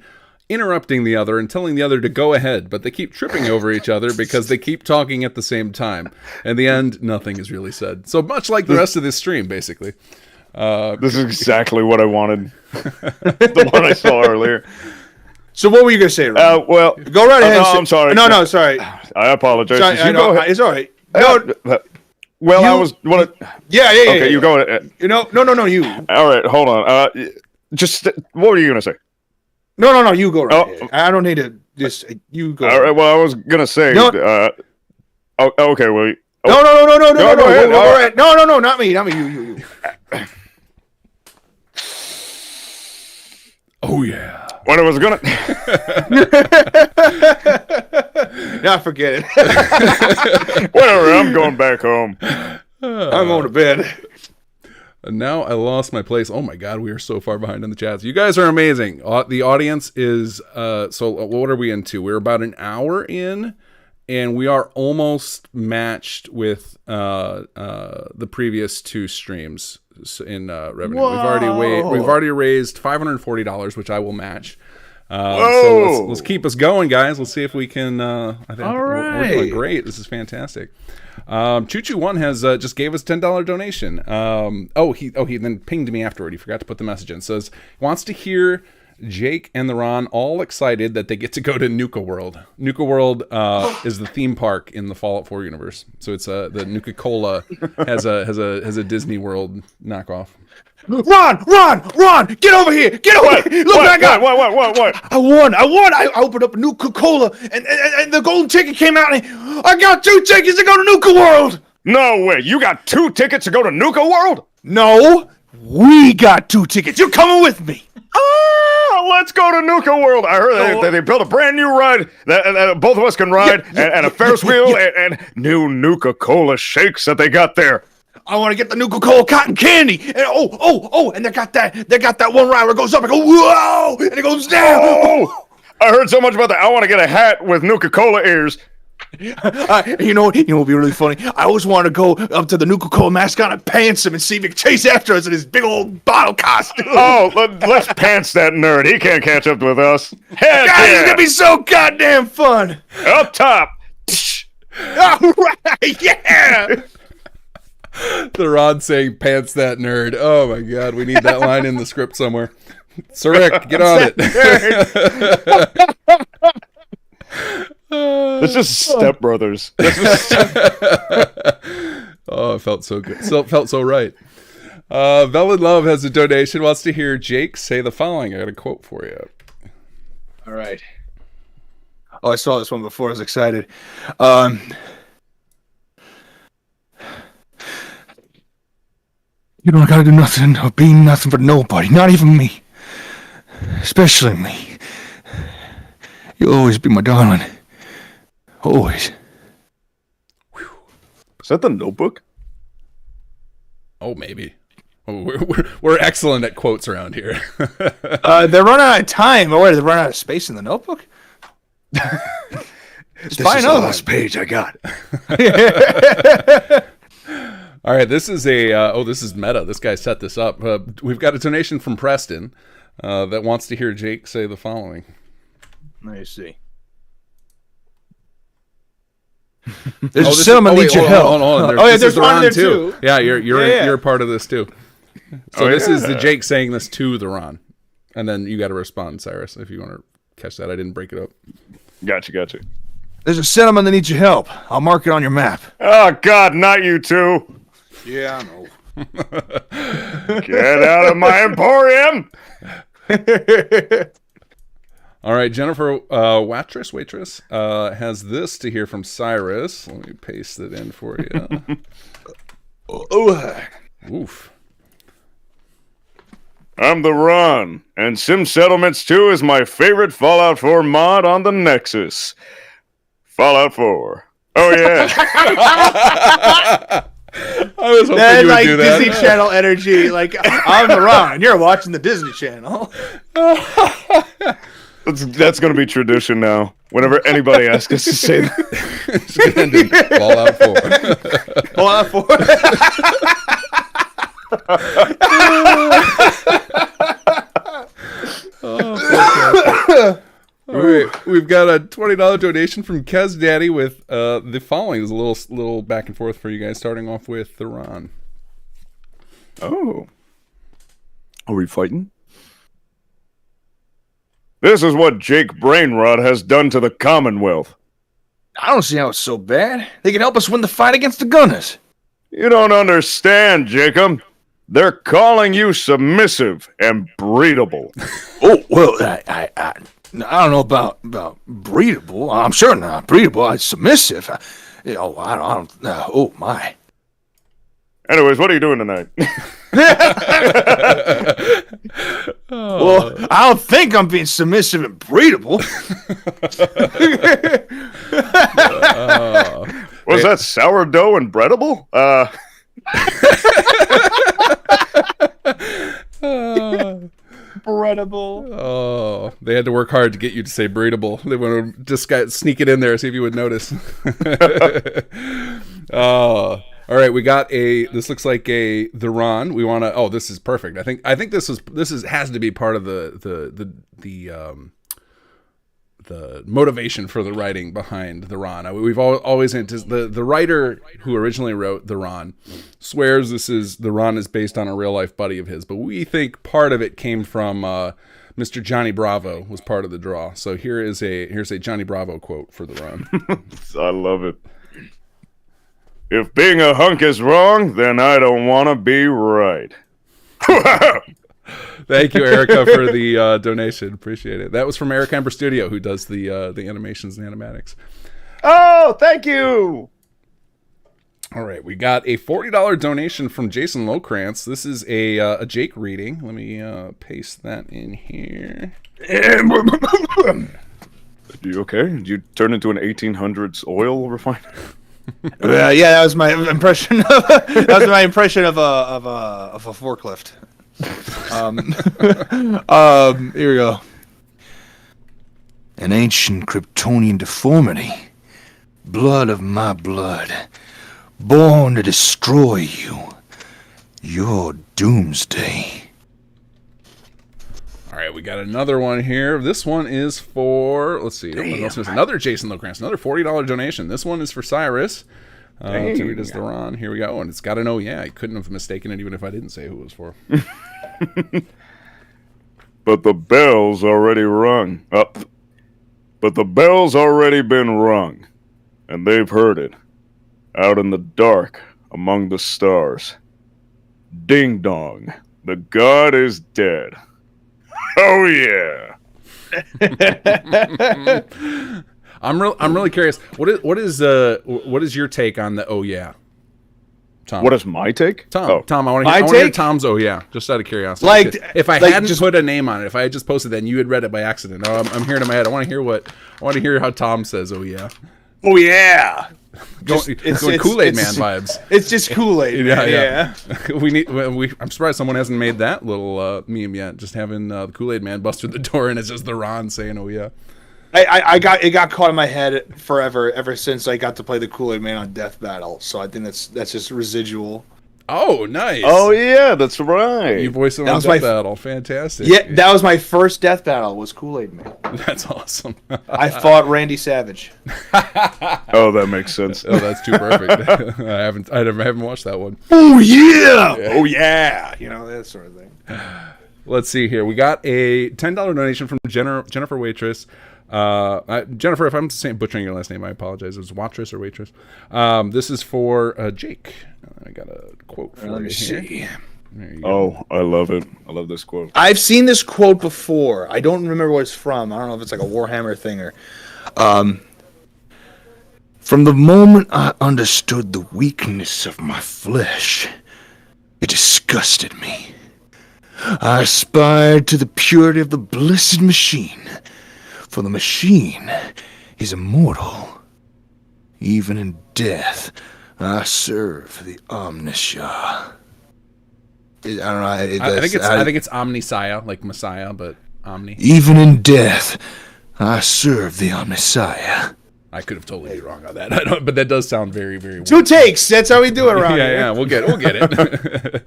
interrupting the other and telling the other to go ahead, but they keep tripping over each other because they keep talking at the same time. In the end, nothing is really said. So much like the rest of this stream, basically. This is exactly what I wanted. The one I saw earlier. So what were you going to say, Ron? Well, go right ahead. No, I'm sorry. No, sorry. I apologize. Sorry, Go ahead. It's all right. Well, I was... Yeah. Okay, you go ahead. No, you. All right, hold on. What were you going to say? No, you go right ahead. I don't need to just... You go All right, well, I was going to say... No. Okay, well... No, go ahead. All right. No, not me, you. Oh yeah. When it was gonna. Now forget it. Whatever. I'm going back home. I'm going to bed. And now I lost my place. Oh my god, we are so far behind in the chats. You guys are amazing. The audience is so what are we into? We're about an hour in, and we are almost matched with the previous 2 streams in revenue. Whoa. We've already raised $540, which I will match. So let's keep us going, guys. Let's see if we can. I think we're doing great. This is fantastic. Choo Choo One has just gave us $10 donation. He then pinged me afterward. He forgot to put the message in. Says he wants to hear Jake and the Ron all excited that they get to go to Nuka World. Nuka World is the theme park in the Fallout 4 universe. So it's the Nuka Cola has a Disney World knockoff. Ron! Get over here! Get over here! Look what I got! What? I won! I opened up a new Coca-Cola, and the golden ticket came out, and I got 2 tickets to go to Nuka World! No way! You got 2 tickets to go to Nuka World? No! We got 2 tickets! You're coming with me! Oh, let's go to Nuka World! I heard they built a brand new ride that both of us can ride, and a Ferris wheel, and new Nuka Cola shakes that they got there. I want to get the Nuka Cola cotton candy, and and they got that one ride where it goes up, and go whoa, and it goes down. Oh, I heard so much about that. I want to get a hat with Nuka Cola ears. You know what would be really funny? I always want to go up to the Nuka Cola mascot and pants him and see if he can chase after us in his big old bottle costume. Oh, let's pants that nerd. He can't catch up with us. Heck God, yeah. it's gonna be so goddamn fun. Up top. All right, yeah. The Ron saying "pants that nerd." Oh my god, we need that line in the script somewhere. Sir Rick, get on it. This is Step Brothers. Oh, it felt so good. So it felt so right. Velvet Love has a donation. Wants to hear Jake say the following. I got a quote for you. All right. Oh, I saw this one before. I was excited. You don't gotta do nothing or be nothing for nobody, not even me. Especially me. You'll always be my darling. Always. Is that the Notebook? Oh, maybe. Oh, we're excellent at quotes around here. They're running out of time. Or wait, they run out of space in the Notebook? This is the last page I got. All right, this is this is meta. This guy set this up. We've got a donation from Preston that wants to hear Jake say the following. Let me see. There's a cinema needs your help. Hold on. There's one there too. Yeah, you're a part of this too. So this is the Jake saying this to the Ron, and then you got to respond, Cyrus, if you want to catch that. I didn't break it up. Gotcha. There's a cinema that needs your help. I'll mark it on your map. Oh, God, not you two. Yeah, I know. Get out of my emporium. All right, Jennifer, waitress, has this to hear from Cyrus. Let me paste it in for you. Oof. I'm the Ron, and Sim Settlements 2 is my favorite Fallout 4 mod on the Nexus. Fallout 4. Oh, yeah. I was hoping That's you would like do that. Disney Channel energy. Like, I'm the Ron, and you're watching the Disney Channel. That's going to be tradition now. Whenever anybody asks us to say that. It's gonna end in Fallout 4. Fallout 4. All right, we've got a $20 donation from Kez Daddy with the following. There's a little back and forth for you guys, starting off with the Ron. Oh. Are we fighting? This is what Jake Brainrod has done to the Commonwealth. I don't see how it's so bad. They can help us win the fight against the Gunners. You don't understand, Jacob. They're calling you submissive and breedable. Oh, well, I don't know about breedable. I'm sure not breedable. I'm submissive. I don't. Oh my. Anyways, what are you doing tonight? Well, I don't think I'm being submissive and breedable. Was that sourdough and breadable? Breadable. Oh, they had to work hard to get you to say breedable. They want to just sneak it in there, see if you would notice. Oh, all right. We got this looks like the Ron. We want to. Oh, this is perfect. I think this has to be part of the motivation for the writing behind the Ron. We've always the writer who originally wrote the Ron swears the Ron is based on a real life buddy of his, but we think part of it came from Mr. Johnny Bravo was part of the draw. So here's a Johnny Bravo quote for the Ron. I love it. If being a hunk is wrong, then I don't want to be right. Thank you, Erica, for the donation. Appreciate it. That was from Eric Ember Studio, who does the animations and animatics. Oh, thank you. All right, we got a $40 donation from Jason Lowkrantz. This is a Jake reading. Let me paste that in here. You okay? Did you turn into an 1800s oil refiner? Yeah, that was my impression. Of a forklift. Here we go. An ancient Kryptonian deformity, blood of my blood, born to destroy you. Your doomsday. All right, we got another one here. This one is for, let's see, another Jason Lowkrantz, another $40 donation. This one is for Cyrus. To read as the Ron. Here we go. And it's got to know, I couldn't have mistaken it even if I didn't say who it was for. But the bell's already rung. But the bell's already been rung. And they've heard it. Out in the dark, among the stars. Ding dong. The god is dead. Oh yeah. I'm really curious. What is your take on the oh yeah, Tom? What is my take? Tom, I want My to hear take? Tom's oh yeah, just out of curiosity. Like, if I like hadn't just- put a name on it, if I had just posted that and you had read it by accident, I'm hearing in my head. I want to hear how Tom says oh yeah. Oh yeah. Going Kool-Aid Man vibes. It's just Kool-Aid. Yeah. I'm surprised someone hasn't made that little meme yet. Just having the Kool-Aid Man bust through the door and it's just the Ron saying oh yeah. It got caught in my head forever, ever since I got to play the Kool-Aid Man on Death Battle. So I think that's just residual. Oh, nice. Oh yeah, that's right. You voiced it on Death Battle. Fantastic. Yeah, that was my first Death Battle. Was Kool-Aid Man. That's awesome. I fought Randy Savage. Oh, that makes sense. Oh, that's too perfect. I haven't watched that one. Oh yeah. Oh yeah. That sort of thing. Let's see here. We got a $10 donation from Jennifer Waitress. Jennifer, if I'm butchering your last name, I apologize. It was Waitress or Waitress. This is for Jake. I got a quote for Let me you here. see. There you go. Oh, I love it. I love this quote. I've seen this quote before. I don't remember what it's from. I don't know if it's like a Warhammer thing or. From the moment I understood the weakness of my flesh, it disgusted me. I aspired to the purity of the blessed machine, for the machine is immortal. Even in death, I serve the Omniscia. I don't know. I think it's Omnisciah, like Messiah, but Omni. Even in death, I serve the Omnisciah. I could have totally been wrong on that, but that does sound very, very. Two takes. That's how we do it around here. Yeah, we'll get it.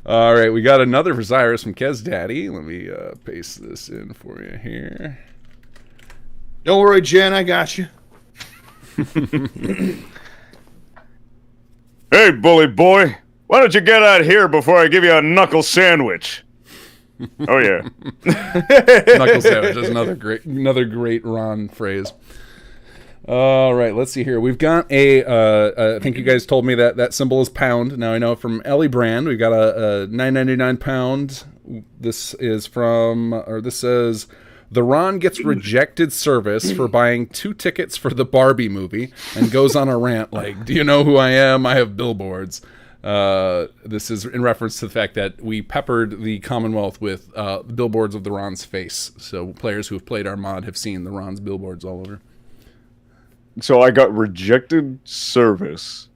All right, we got another for Cyrus from Kez Daddy. Let me paste this in for you here. Don't worry, Jen. I got you. Hey, bully boy, why don't you get out here before I give you a knuckle sandwich? Oh yeah. Knuckle sandwich. That's another great Ron phrase. All right, let's see here. We've got I think you guys told me that symbol is pound. Now I know from Ellie Brand, we've got a $9.99 pound. This is this says, the Ron gets rejected service for buying 2 tickets for the Barbie movie and goes on a rant like, do you know who I am? I have billboards. This is in reference to the fact that we peppered the Commonwealth with billboards of the Ron's face. So players who have played our mod have seen the Ron's billboards all over. So I got rejected service.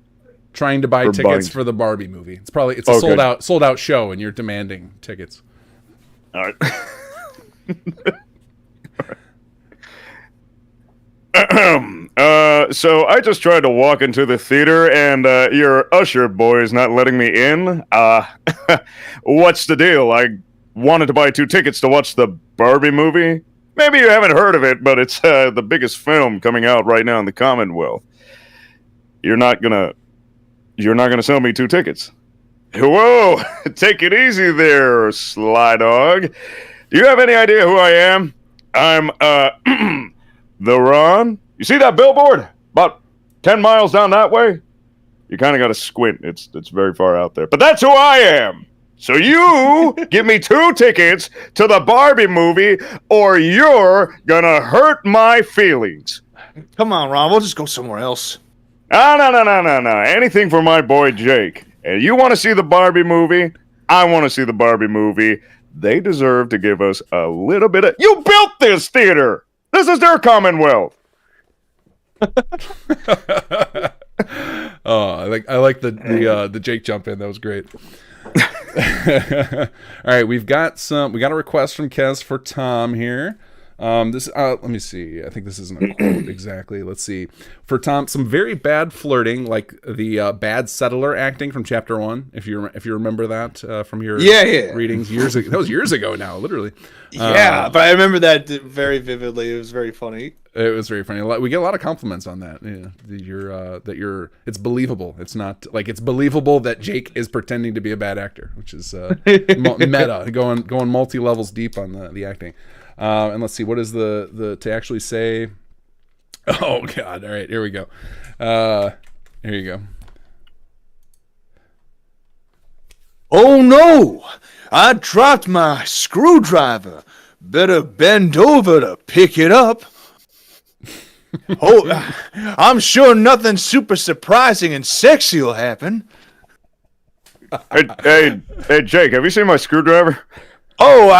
Trying to buy tickets for the Barbie movie. It's a sold out show, and you're demanding tickets. All right. So I just tried to walk into the theater, and your usher boy is not letting me in. What's the deal? I wanted to buy 2 tickets to watch the Barbie movie. Maybe you haven't heard of it, but it's the biggest film coming out right now in the Commonwealth. You're not gonna sell me 2 tickets. Whoa, take it easy there, Sly Dog. Do you have any idea who I am? I'm the Ron. You see that billboard? About 10 miles down that way? You kind of got to squint. It's very far out there. But that's who I am. So you give me 2 tickets to the Barbie movie, or you're gonna hurt my feelings. Come on, Ron. We'll just go somewhere else. No. Anything for my boy Jake. And you want to see the Barbie movie? I want to see the Barbie movie. They deserve to give us a little bit of... You built this theater! This is their Commonwealth! I like the Jake jump in. That was great. All right, we got a request from Kez for Tom here. Let me see. I think this isn't a quote exactly. Let's see. For Tom, some very bad flirting, like the bad settler acting from chapter 1. If you remember that from your readings years ago. That was years ago now, literally. Yeah, but I remember that very vividly. It was very funny. It was very funny. We get a lot of compliments on that. Yeah, it's believable. It's not like it's believable that Jake is pretending to be a bad actor, which is meta, going multi levels deep on the acting. And let's see, what is the to actually say? Oh God! All right, here we go. Here you go. Oh no! I dropped my screwdriver. Better bend over to pick it up. Oh, I'm sure nothing super surprising and sexy will happen. Hey, Jake, have you seen my screwdriver? Oh,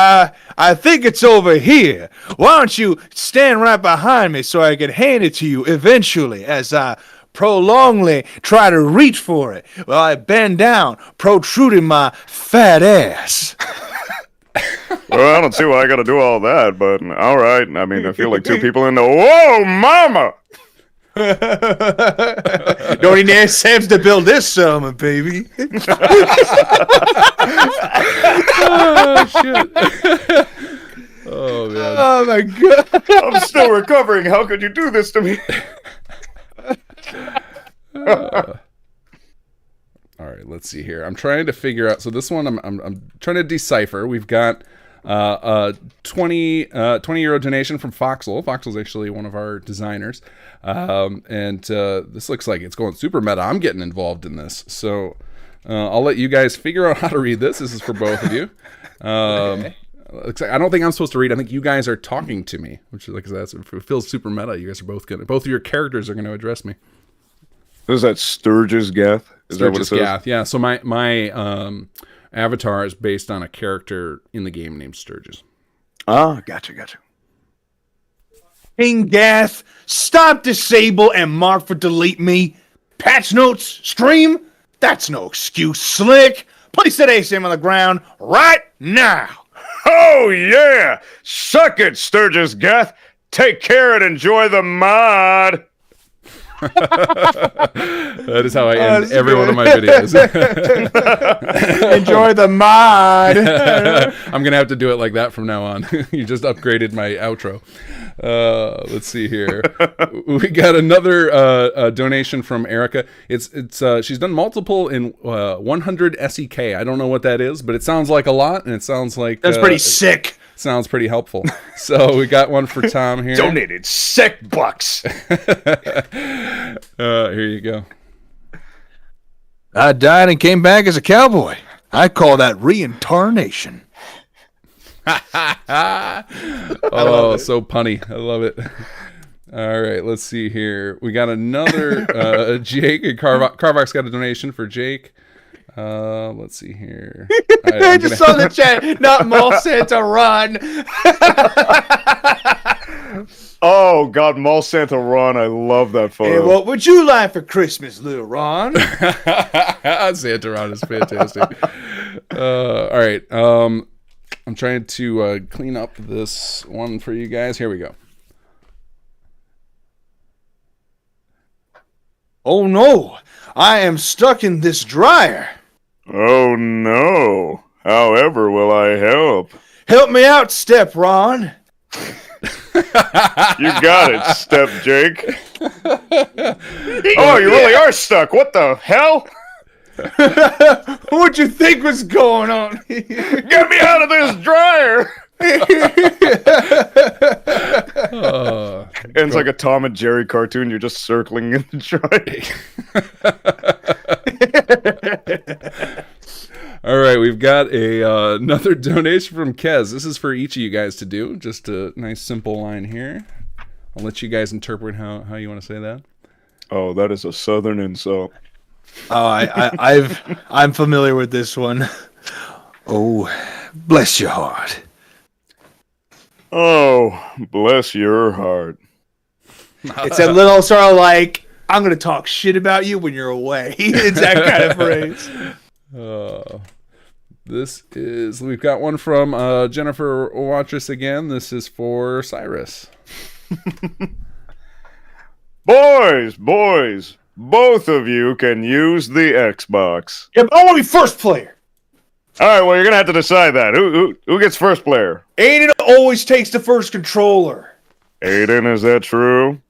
I think it's over here. Why don't you stand right behind me so I can hand it to you eventually as I prolongly try to reach for it while I bend down, protruding my fat ass. Well, I don't see why I got to do all that, but all right. I mean, I feel like 2 people in the... Whoa, mama! Don't need any Sam's to build this summer, baby. Oh, shit. Oh, man. Oh, my God. I'm still recovering. How could you do this to me? All right, let's see here. I'm trying to figure out. So this one, I'm trying to decipher. We've got a 20 euro donation from Foxel. Foxel's actually one of our designers, and this looks like it's going super meta. I'm getting involved in this, so I'll let you guys figure out how to read this. This is for both of you. Okay. I don't think I'm supposed to read. I think you guys are talking to me, which is like it feels super meta. You guys are both of your characters are gonna address me. Is that Sturgis Gath? Is that what it says? Gath, yeah. So my avatar is based on a character in the game named Sturgis. Ah, gotcha. King Gath, stop, disable, and mark for delete me. Patch notes, stream. That's no excuse, Slick. Place that ASM on the ground right now. Oh, yeah. Suck it, Sturgis Gath. Take care and enjoy the mod. That is how I end every one of my videos. Enjoy the mod. I'm gonna have to do it like that from now on. You just upgraded my outro. Let's see here. We got another donation from Erica. It's she's done multiple in 100 SEK. I don't know what that is, but it sounds like a lot, and it sounds like that's pretty sick. Sounds pretty helpful. So we got one for Tom here. Donated sick bucks. Here you go. I died and came back as a cowboy. I call that reincarnation. Oh, so punny. I love it. All right, let's see here. We got another Jake. Carvox got a donation for Jake. Let's see here. I just saw the chat. Not Mall Santa, run. Oh God, Mall Santa Ron, I love that photo. Hey, what would you like for Christmas, little Ron? Santa Ron is fantastic. All right. I'm trying to clean up this one for you guys. Here we go. Oh no, I am stuck in this dryer. Oh no! However, will I help? Help me out, Step Ron. You got it, Step Jake. Oh, you really are stuck. What the hell? What'd you think was going on? Get me out of this dryer! And it's like a Tom and Jerry cartoon. You're just circling in the dryer. All right, we've got another donation from Kez. This is for each of you guys to do. Just a nice simple line here. I'll let you guys interpret how you want to say that. Oh, that is a southern insult. Oh, I'm familiar with this one. Oh, bless your heart. Oh, bless your heart. It's a little sort of like, I'm going to talk shit about you when you're away. It's that kind of phrase. We've got one from Jennifer Watrous again. This is for Cyrus. Boys, both of you can use the Xbox. Yeah, but I want to be first player. All right, well, you're going to have to decide that. Who gets first player? Aiden always takes the first controller. Aiden, is that true?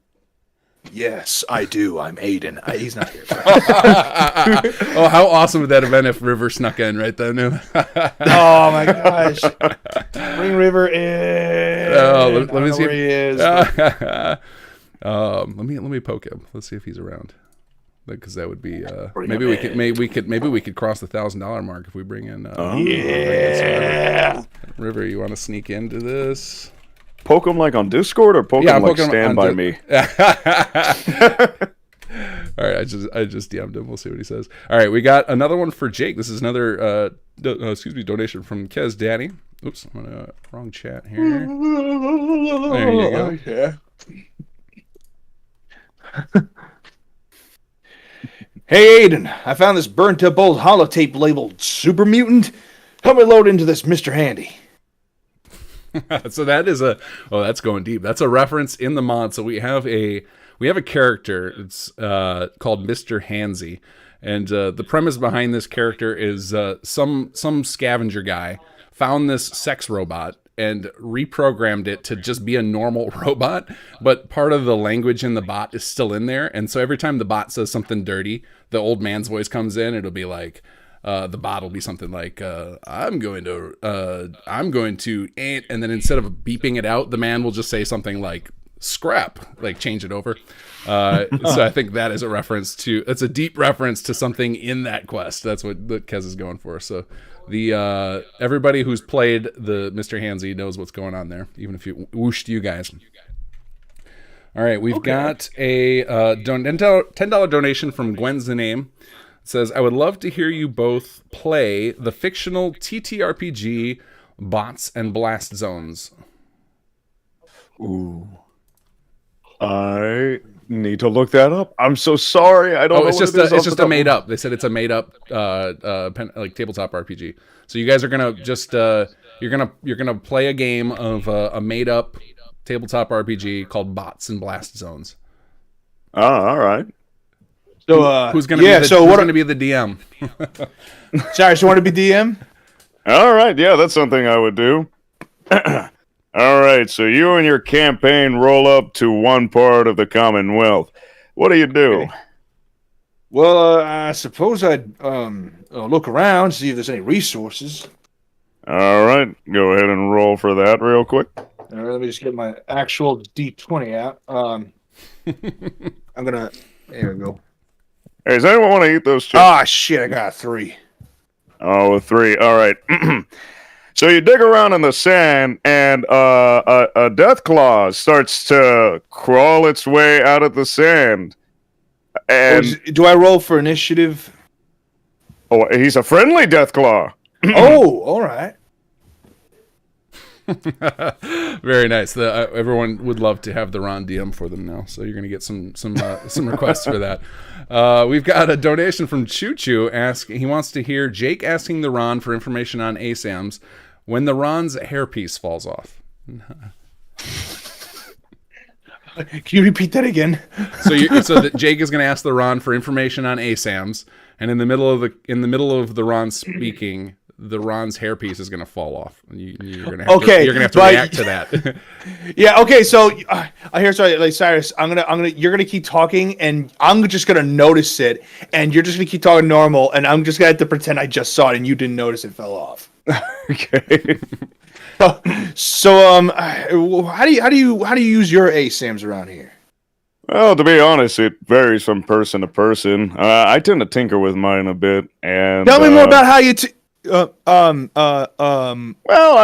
Yes, I do. I'm Aiden. He's not here. Oh, how awesome would that have been if River snuck in right then? Oh my gosh. Bring River in. Oh, let me see where he is. Let me poke him. Let's see if he's around. Because that would be maybe we could cross the $1,000 mark if we bring in. Yeah. River, you want to sneak into this? Poke him like on Discord or poke him like stand by me? All right, I just DM'd him. We'll see what he says. All right, we got another one for Jake. This is another donation from Kez Daddy. Oops, I'm on a wrong chat here. There you go. Yeah. Hey Aiden, I found this burnt up old holotape labeled Super Mutant. Help me load into this Mr. Handy. So that is that's going deep. That's a reference in the mod. So we have a character. It's called Mr. Hansy, and the premise behind this character is some scavenger guy found this sex robot and reprogrammed it to just be a normal robot, but part of the language in the bot is still in there. And so every time the bot says something dirty, the old man's voice comes in. It'll be like, the bot will be something like, I'm going to, and then instead of beeping it out, the man will just say something like scrap, like change it over. So I think that is it's a deep reference to something in that quest. That's what Kez is going for. So the everybody who's played the Mr. Hansy knows what's going on there, even if you whooshed you guys. All right, we've got a $10 donation from Gwen's the Name. It says, I would love to hear you both play the fictional TTRPG Bots and Blast Zones. Ooh. I need to look that up. I'm so sorry. I don't know. It's just a made up. They said it's a made up like tabletop RPG. So you guys are gonna just you're gonna play a game of a made up tabletop RPG called Bots and Blast Zones. Oh, all right. So who's gonna be the DM? Sorry, so you want to be DM? All right, yeah, that's something I would do. All right, so you and your campaign roll up to one part of the Commonwealth. What do you do? Okay. Well, I suppose I'd look around, see if there's any resources. All right, go ahead and roll for that real quick. All right, let me just get my actual D20 out. There we go. Hey, does anyone want to eat those chips? Ah, shit, I got a 3. Oh, a 3. All right. So you dig around in the sand, and a death claw starts to crawl its way out of the sand. And do I roll for initiative? Oh, he's a friendly Deathclaw. Oh, all right. Very nice. Everyone would love to have the Ron DM for them now, so you're going to get some requests for that. We've got a donation from Choo Choo. He wants to hear Jake asking the Ron for information on ASAMs when the Ron's hairpiece falls off. Can you repeat that again? So that Jake is going to ask the Ron for information on ASAMs, and in the middle of the Ron speaking, the Ron's hairpiece is going to fall off. You're going to have to react to that. Yeah. Okay. So I hear. Sorry, like Cyrus. You're gonna keep talking, and I'm just gonna notice it, and you're just gonna keep talking normal, and I'm just gonna have to pretend I just saw it, and you didn't notice it fell off. Okay. So how do you use your ASAMs around here? Well, to be honest, it varies from person to person. I tend to tinker with mine a bit, and Tell me more about how you. Well, I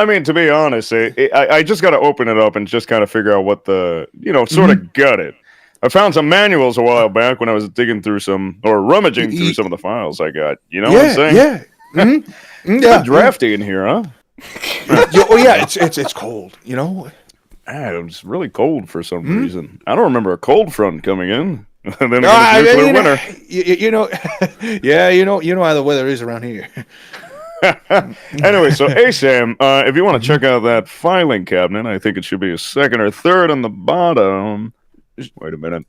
mean, to be honest, I just got to open it up and just kind of figure out what sort of gut it. I found some manuals a while back when I was digging through rummaging through some of the files I got. You know what I'm saying? Yeah. Mm-hmm. Yeah. Drafty in here, huh? It's cold. You know. It's really cold for some reason. I don't remember a cold front coming in. And then it's nuclear winter. You know how the weather is around here. Anyway, so ASAM, if you want to check out that filing cabinet, I think it should be a second or third on the bottom. Wait a minute.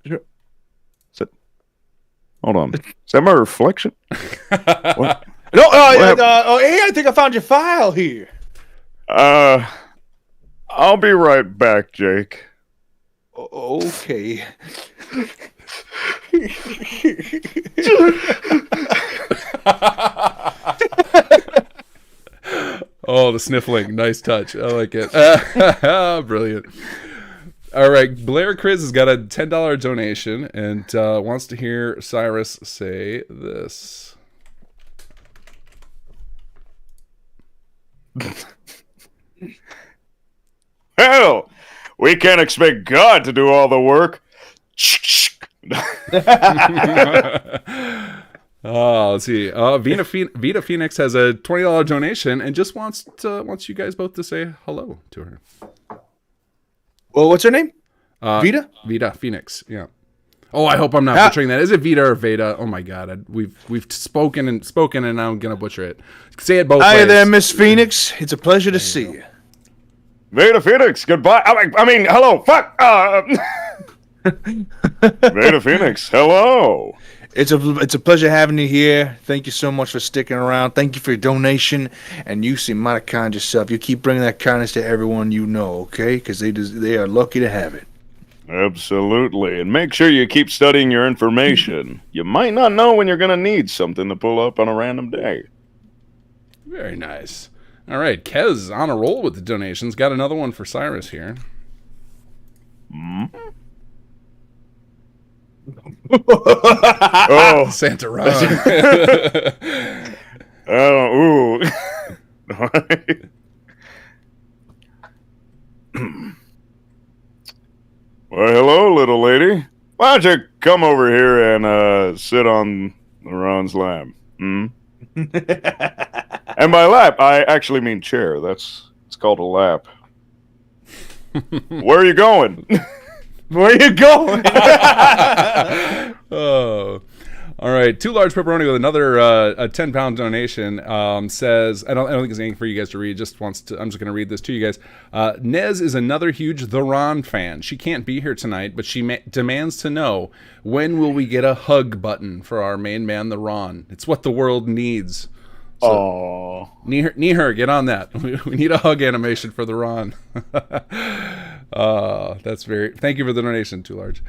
Hold on. Is that my reflection? What? No, hey, I think I found your file here. I'll be right back, Jake. Okay. Oh, the sniffling. Nice touch. I like it. Brilliant. All right. Blair Chris has got a $10 donation and wants to hear Cyrus say this. Hell, we can't expect God to do all the work. Let's see. Vita Phoenix has a $20 donation and just wants you guys both to say hello to her. Well, what's her name? Vita? Vita Phoenix. Yeah. Oh, I hope I'm not butchering that. Is it Vita or Veda? Oh my God, we've spoken, and now I'm gonna butcher it. Say it both ways. Hi there, Miss Phoenix. It's a pleasure to see you. Vita Phoenix, goodbye. I mean, hello. Fuck. Vita Phoenix, hello. It's a pleasure having you here. Thank you so much for sticking around. Thank you for your donation, and you seem mighty kind yourself. You keep bringing that kindness to everyone you know, okay? Because they are lucky to have it. Absolutely, and make sure you keep studying your information. You might not know when you're going to need something to pull up on a random day. Very nice. All right, Kez on a roll with the donations. Got another one for Cyrus here. Oh, Santa Ron. Ooh. Well, hello, little lady. Why don't you come over here and sit on Ron's lap? And by lap, I actually mean chair. It's called a lap. Where are you going? Where are you going? Oh. All right, Too Large Pepperoni with another a 10-pound donation says, I don't think it's anything for you guys to read. I'm just going to read this to you guys. Nez is another huge The Ron fan. She can't be here tonight, but she demands to know, when will we get a hug button for our main man, The Ron? It's what the world needs. So, Neher, get on that. We need a hug animation for The Ron. Thank you for the donation, Too Large.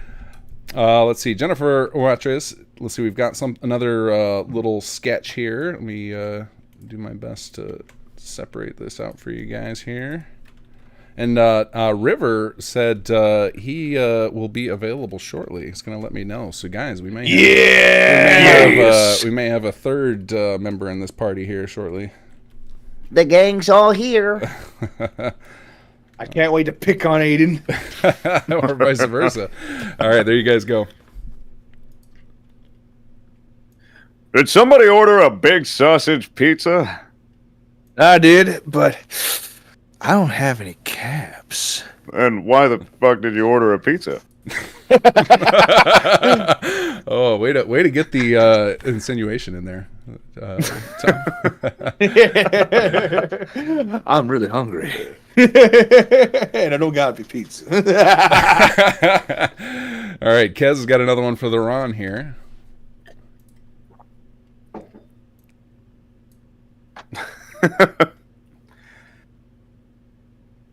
Let's see, Jennifer Watches. Let's see, we've got another little sketch here. Let me do my best to separate this out for you guys here. And River said he will be available shortly. He's going to let me know. So, guys, we may have a third member in this party here shortly. The gang's all here. I can't wait to pick on Aiden. Or vice versa. All right, there you guys go. Did somebody order a big sausage pizza? I did, but I don't have any cabs. And why the fuck did you order a pizza? Oh, way to get the insinuation in there. Tom. I'm really hungry. And I don't got any pizza. All right, Kez has got another one for the Ron here.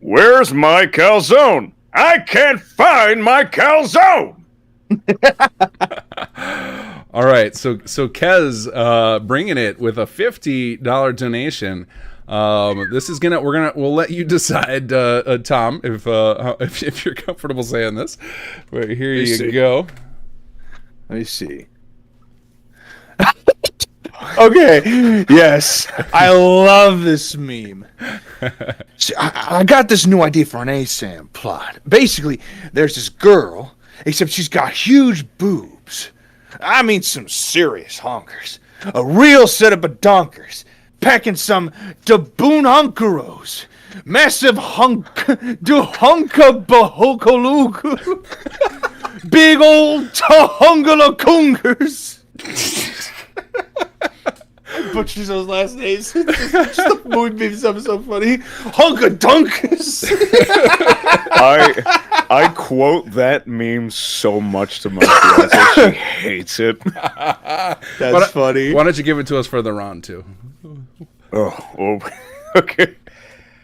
Where's my calzone? I can't find my calzone. All right, so Kez bringing it with a $50 donation. This is we'll let you decide, Tom, if you're comfortable saying this. But here you go. Let me see. Okay. Yes. I love this meme. See, I got this new idea for an ASAM plot. Basically, there's this girl, except she's got huge boobs. I mean, some serious honkers. A real set of badonkers. Packing some daboon hunkeros. Massive hunka bahokoluku. Big old tahungala coongers. Butchers those last names. Just the mood memes are so funny. Hunka dunkers. I quote that meme so much to my fiance. She hates it. That's funny. Why don't you give it to us for the Ron too? Oh, okay.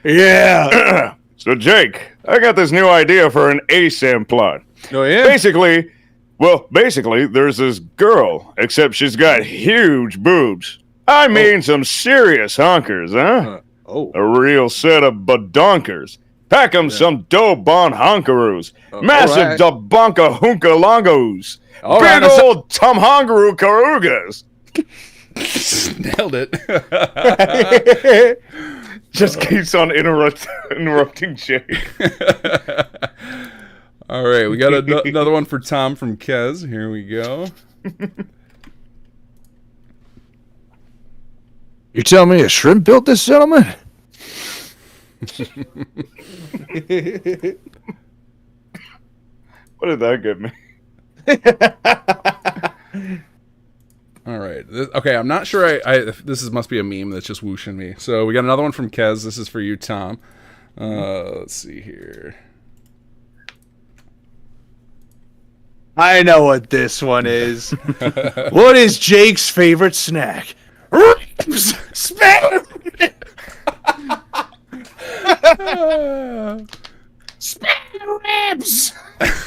Yeah. So Jake, I got this new idea for an ASAM plot. Oh yeah. Basically, there's this girl, except she's got huge boobs. I mean, some serious honkers, huh? A real set of badonkers. Pack 'em some dope-on honkaroos. Massive dabonka hunkalongos. Big old tomhongaroo karugas. Nailed it. Just keeps on interrupting Jake. All right, we got another one for Tom from Kez. Here we go. You telling me a shrimp built this settlement? What did that get me? All right. Okay, I'm not sure. This must be a meme that's just whooshing me. So we got another one from Kez. This is for you, Tom. Let's see here. I know what this one is. What is Jake's favorite snack? Ribs! Spare ribs!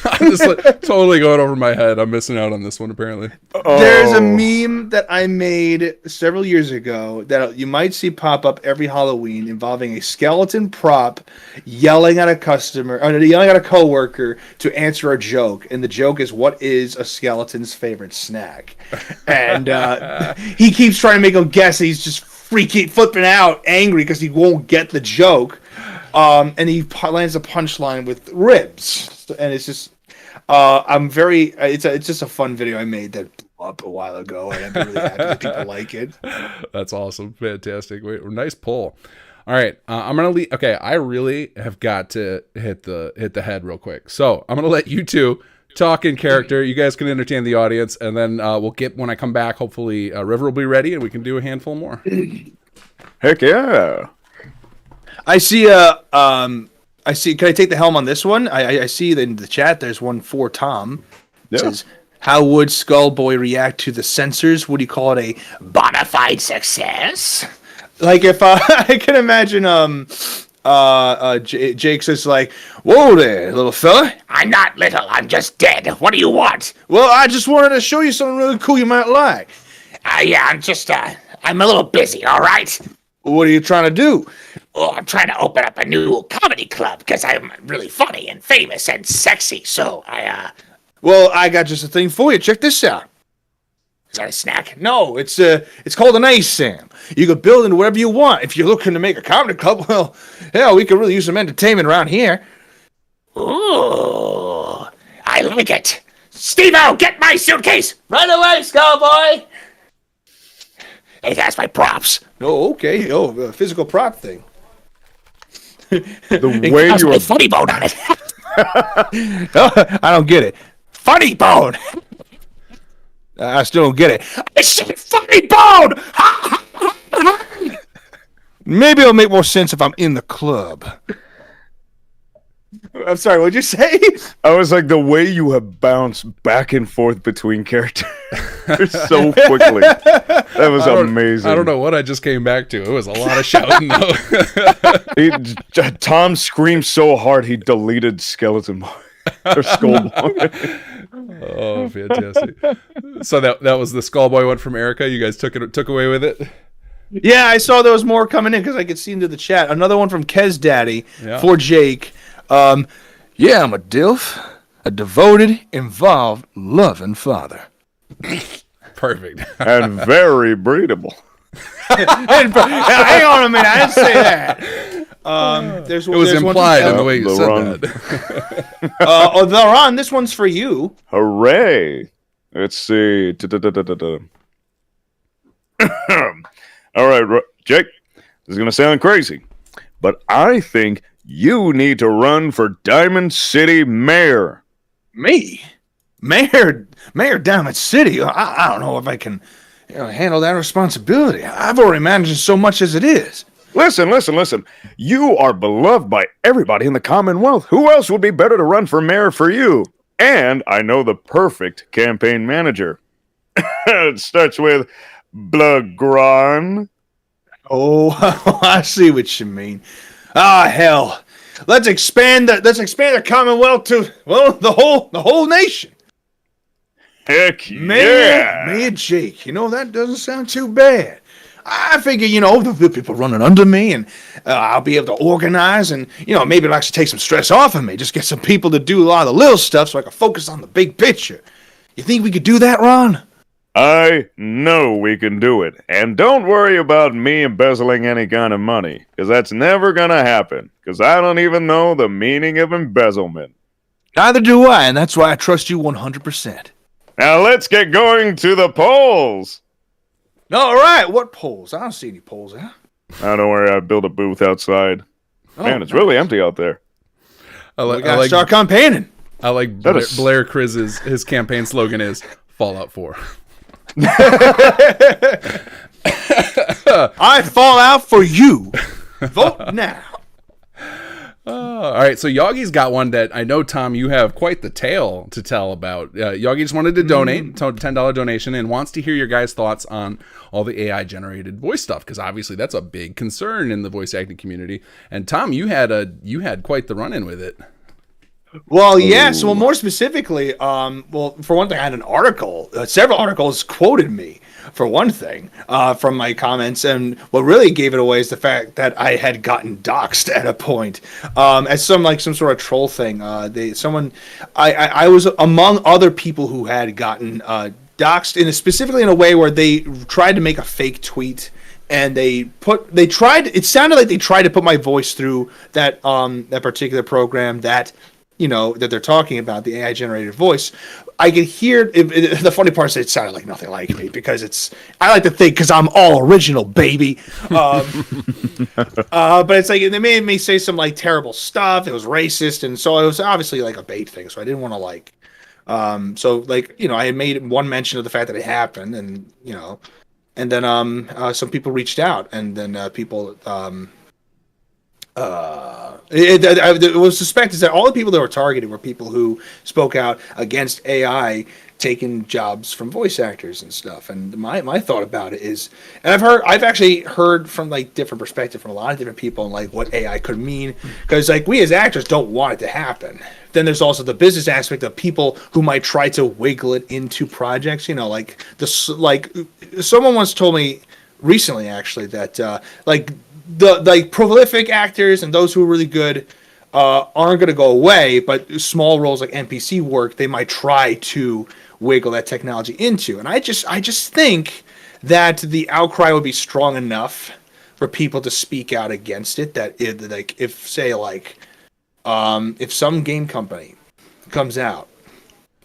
I'm just totally going over my head. I'm missing out on this one, apparently. There's a meme that I made several years ago that you might see pop up every Halloween involving a skeleton prop yelling at a customer, or yelling at a coworker to answer a joke. And the joke is, what is a skeleton's favorite snack? And he keeps trying to make him guess, and he's just flipping out, angry because he won't get the joke. And he lands a punchline with ribs. And it's just, it's just a fun video I made that blew up a while ago, and I'm really happy that people like it. That's awesome. Fantastic. Wait, nice pull. All right. I'm going to leave. Okay. I really have got to hit the head real quick. So I'm going to let you two talk in character. You guys can entertain the audience, and then when I come back, hopefully River will be ready and we can do a handful more. Heck yeah. I see. Can I take the helm on this one? I see in the chat there's one for Tom. It says, "How would Skullboy react to the censors? Would he call it a bona fide success?" Like if I can imagine, Jake's just like, "Whoa there, little fella." I'm not little, I'm just dead. What do you want? Well, I just wanted to show you something really cool you might like. Yeah, I'm a little busy, all right? What are you trying to do? Oh, I'm trying to open up a new comedy club because I'm really funny and famous and sexy. So Well, I got just a thing for you. Check this out. Is that a snack? No, it's called an ASAM. You can build into whatever you want. If you're looking to make a comedy club, well, hell, we could really use some entertainment around here. Ooh, I like it. Steve-O, get my suitcase! Right away, Skullboy! That's my props. Oh, okay. Oh, a physical prop thing. The way That's you my were funny bone on it. I don't get it. Funny bone. I still don't get it. I said funny bone. Maybe it'll make more sense if I'm in the club. I'm sorry, what'd you say? I was like, the way you have bounced back and forth between characters so quickly. That was amazing. I don't know what I just came back to. It was a lot of shouting though. Tom screamed so hard he deleted Skeleton Boy or Skull Boy. Oh, fantastic! So that was the Skullboy one from Erica. You guys took away with it. Yeah, I saw there was more coming in because I could see into the chat. Another one from Kez Daddy for Jake. Yeah, I'm a DILF, a devoted, involved, loving father. Perfect. And very breedable. Hang on a minute, I didn't say that. It was implied in the way you said Laron. that. Laron, this one's for you. Hooray! Let's see. All right, Jake, this is going to sound crazy, but I think you need to run for Diamond City Mayor. Me? Mayor Diamond City? I don't know if I can handle that responsibility. I've already managed so much as it is. Listen. You are beloved by everybody in the Commonwealth. Who else would be better to run for mayor for you? And I know the perfect campaign manager. It starts with Blagron. Oh, I see what you mean. Ah, hell. Let's expand the Commonwealth to the whole nation. Heck yeah! Mayor Jake. That doesn't sound too bad. I figure, the people running under me, and I'll be able to organize, and maybe it'll actually take some stress off of me. Just get some people to do a lot of the little stuff, so I can focus on the big picture. You think we could do that, Ron? I know we can do it. And don't worry about me embezzling any kind of money, because that's never going to happen, because I don't even know the meaning of embezzlement. Neither do I, and that's why I trust you 100%. Now let's get going to the polls. All right, what polls? I don't see any polls there. Don't worry, I built a booth outside. Man, it's really empty out there. We gotta start campaigning. I like Blair Crizz's his campaign slogan is Fallout 4. I fall out for you. Vote now. All right, so Yogi's got one that I know, Tom, you have quite the tale to tell about. Yogi just wanted to donate, $10 donation, and wants to hear your guys' thoughts on all the AI-generated voice stuff, because obviously that's a big concern in the voice acting community. And Tom, you had quite the run-in with it. Well, yes. Well, more specifically, for one thing, I had an article. Several articles quoted me, for one thing, from my comments. And what really gave it away is the fact that I had gotten doxxed at a point, as some sort of troll thing. I was among other people who had gotten doxxed specifically in a way where they tried to make a fake tweet. And it sounded like they tried to put my voice through that particular program that they're talking about, the AI generated voice. I could hear the funny part is it sounded like nothing like me, because I like to think because I'm all original, baby. But it's like they made me say some terrible stuff. It was racist, and so it was obviously a bait thing. So I didn't want to I had made one mention of the fact that it happened, and and then some people reached out, and then people. It was suspected that all the people that were targeted were people who spoke out against AI taking jobs from voice actors and stuff. And my thought about it is, and I've actually heard from different perspective from a lot of different people and what AI could mean, because we as actors don't want it to happen. Then there's also the business aspect of people who might try to wiggle it into projects. Someone once told me recently actually that the prolific actors and those who are really good aren't going to go away, but small roles like NPC work, they might try to wiggle that technology into. And I just think that the outcry would be strong enough for people to speak out against it. That if some game company comes out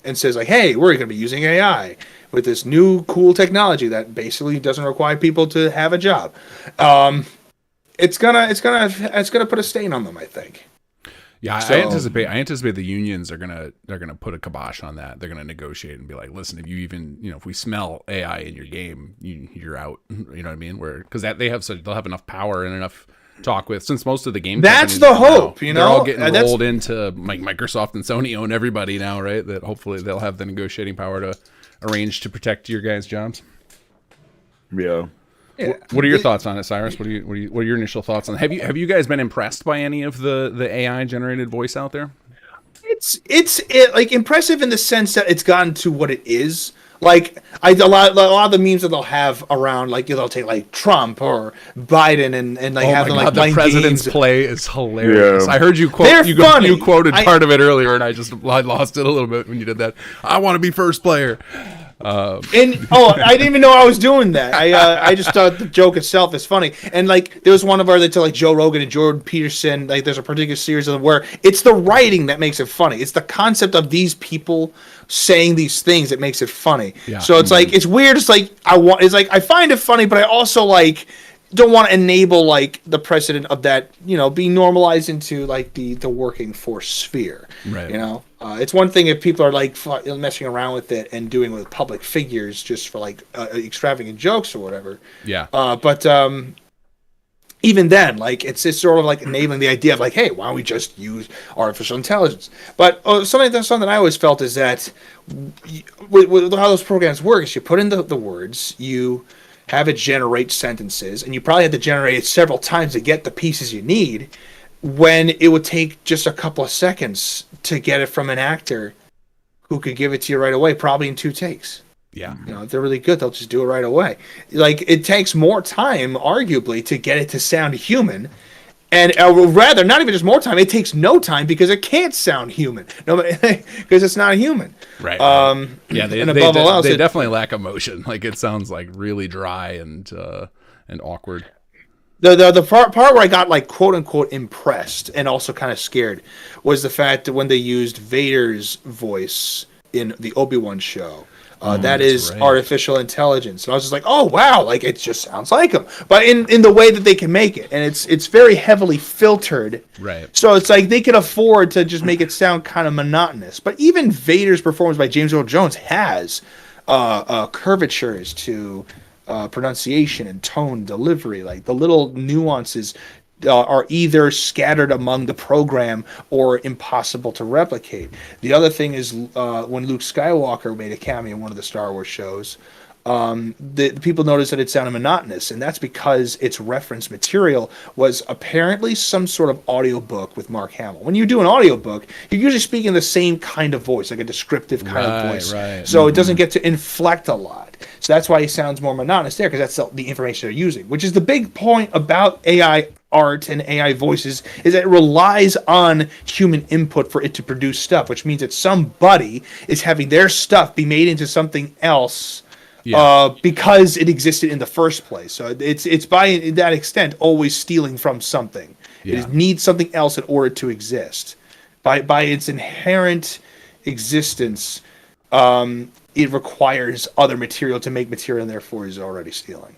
and says like, "Hey, we're going to be using AI with this new cool technology that basically doesn't require people to have a job," it's gonna put a stain on them, I think. Yeah, So- I anticipate the unions are gonna put a kibosh on that. They're gonna negotiate and be like, listen, if you even if we smell AI in your game, you're out. You know what I mean? Because they'll have enough power and enough talk with, since most of the game That's companies the right hope, now, they're all getting rolled into like Microsoft and Sony own everybody now, right? That hopefully they'll have the negotiating power to arrange to protect your guys' jobs. Yeah. Yeah. What are your thoughts on it, Cyrus? What are your initial thoughts on it? Have you guys been impressed by any of the AI generated voice out there? It's like impressive in the sense that it's gotten to what it is. Like a lot of the memes that they'll have around, like they'll take like Trump or Biden and like have them like the playing president's games. play is hilarious. Yeah. I heard you quote They're funny. you quoted part of it earlier, and I lost it a little bit when you did that. I want to be first player. I didn't even know I was doing that. I just thought the joke itself is funny. And like there was one of our that like Joe Rogan and Jordan Peterson. Like there's a particular series of them where it's the writing that makes it funny. It's the concept of these people saying these things that makes it funny. Yeah. So it's like it's weird. It's like I find it funny, but I also like don't want to enable like the precedent of that being normalized into like the working force sphere. Right. It's one thing if people are like messing around with it and doing it with public figures just for like extravagant jokes or whatever. Yeah. But even then, like it's sort of like enabling the idea of like, hey, why don't we just use artificial intelligence? But something I always felt is that with how those programs work is you put in the words, you have it generate sentences, and you probably had to generate it several times to get the pieces you need, when it would take just a couple of seconds to get it from an actor who could give it to you right away, probably in 2 takes. Yeah. If they're really good, they'll just do it right away. Like, it takes more time, arguably, to get it to sound human. And rather, not even just more time, it takes no time because it can't sound human. Because it's not human. Right. Yeah, they definitely lack emotion. Like it sounds like really dry and awkward. The part where I got like quote unquote impressed and also kind of scared was the fact that when they used Vader's voice in the Obi-Wan show. That is right. Artificial intelligence. And I was just like, oh, wow, like it just sounds like him. But in the way that they can make it. And it's very heavily filtered. Right. So it's like they can afford to just make it sound kind of monotonous. But even Vader's performance by James Earl Jones has curvatures to pronunciation and tone delivery. Like the little nuances are either scattered among the program or impossible to replicate. The other thing is when Luke Skywalker made a cameo in one of the Star Wars shows, the people noticed that it sounded monotonous, and that's because its reference material was apparently some sort of audiobook with Mark Hamill. When you do an audiobook, you're usually speaking the same kind of voice, like a descriptive kind of voice. Right. So it doesn't get to inflect a lot. So that's why he sounds more monotonous there, because that's the information they're using, which is the big point about AI art and AI voices, is that it relies on human input for it to produce stuff, which means that somebody is having their stuff be made into something else because it existed in the first place. So it's by that extent always stealing from something. Yeah. It needs something else in order to exist. By its inherent existence, it requires other material to make material, and therefore is already stealing.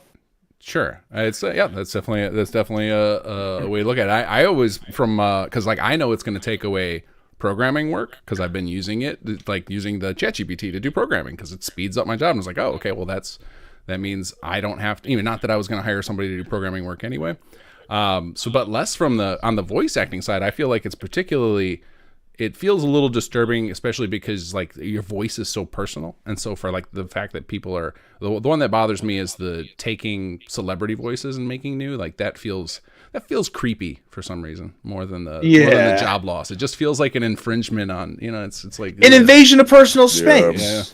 Sure, it's that's definitely a way to look at it. I always because like I know it's going to take away programming work because I've been using it, like using the ChatGPT to do programming because it speeds up my job. And it's like, oh, okay, well that means I don't have to, even not that I was going to hire somebody to do programming work anyway. But less on the voice acting side, I feel like it feels a little disturbing, especially because like your voice is so personal. And so for like the fact that people are, the one that bothers me is the taking celebrity voices and making new, like that feels creepy for some reason more than the job loss. It just feels like an infringement on, it's like an invasion of personal space. Yeah.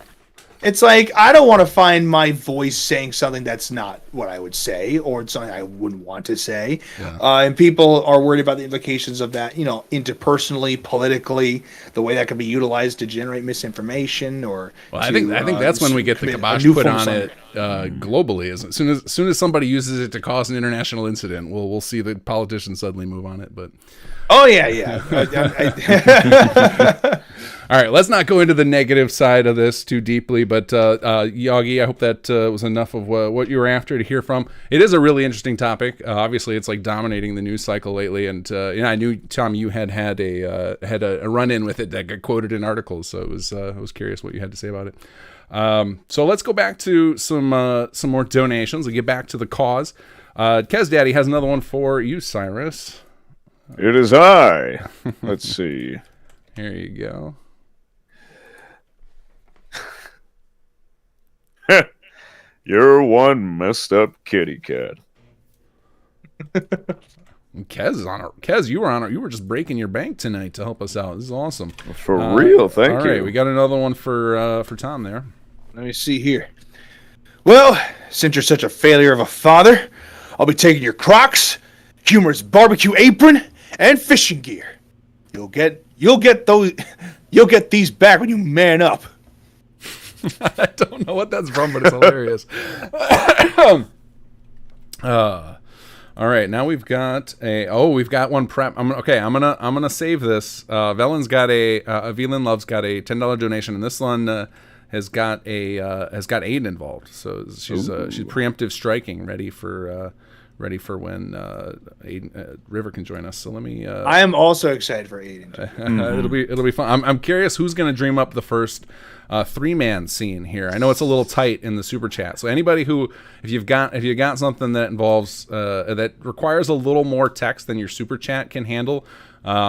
It's like, I don't want to find my voice saying something that's not what I would say, or something I wouldn't want to say. Yeah. And people are worried about the implications of that, interpersonally, politically, the way that can be utilized to generate misinformation or. Well, I think that's when we get the kibosh put on it globally. As soon as somebody uses it to cause an international incident, we'll see the politicians suddenly move on it. But. Oh yeah. All right, let's not go into the negative side of this too deeply, but Yagi, I hope that was enough of what you were after to hear from. It is a really interesting topic. Obviously, it's like dominating the news cycle lately, and I knew, Tom, you had a run-in with it that got quoted in articles, so I was curious what you had to say about it. So let's go back to some more donations. We'll get back to the cause. Kez Daddy has another one for you, Cyrus. It is I. Let's see. Here you go. You're one messed up kitty cat. Kez is on. Kez, you were just breaking your bank tonight to help us out. This is awesome. For real, thank you. All right, we got another one for Tom there. Let me see here. Well, since you're such a failure of a father, I'll be taking your Crocs, humorous barbecue apron, and fishing gear. You'll get these back when you man up. I don't know what that's from, but it's hilarious. All right, now we've got one prep. I'm gonna save this. Velin Love's got a $10 donation, and this one has got Aiden involved. So she's preemptive striking, ready for when River can join us. So let me. I am also excited for Aiden. It'll be fun. I'm curious who's going to dream up the first 3-man scene here. I know it's a little tight in the super chat. So anybody who, if you've got something that involves that requires a little more text than your super chat can handle,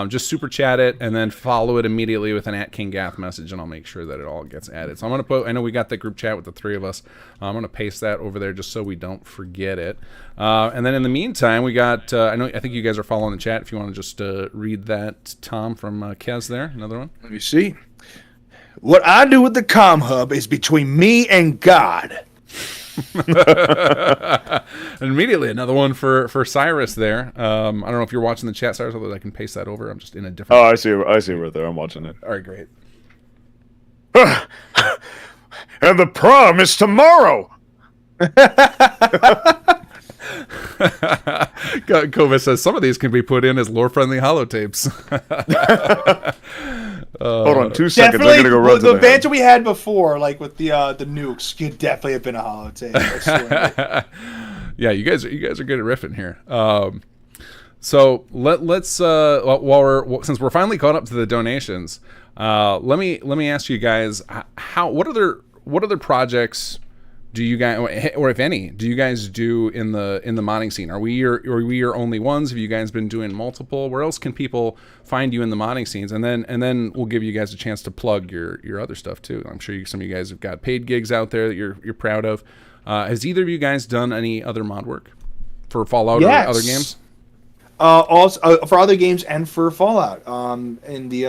just super chat it and then follow it immediately with an @KingGath message, and I'll make sure that it all gets added. So I'm gonna put. I know we got the group chat with the 3 of us. I'm gonna paste that over there just so we don't forget it. And then in the meantime, we got. I think you guys are following the chat. If you want to just read that, Tom from Kez there, another one. Let me see. What I do with the comm hub is between me and God. And immediately another one for Cyrus there. I don't know if you're watching the chat, Cyrus, otherwise I can paste that over. I'm just in a different. Oh, I see right there. I'm watching it. All right, great. And the prom is tomorrow. Kova says some of these can be put in as lore-friendly holotapes. Hold on 2 seconds. I'm Definitely, gonna go run to the the banter we had before, like with the nukes, could definitely have been a holotape. I swear. Yeah, you guys are good at riffing here. So let's since we're finally caught up to the donations, let me ask you guys what other projects do you guys, or if any, do you guys do in the modding scene? Are we your only ones? Have you guys been doing multiple? Where else can people find you in the modding scenes? And then we'll give you guys a chance to plug your other stuff too. I'm sure some of you guys have got paid gigs out there that you're proud of. Has either of you guys done any other mod work for Fallout or other games? Also for other games and for Fallout. In the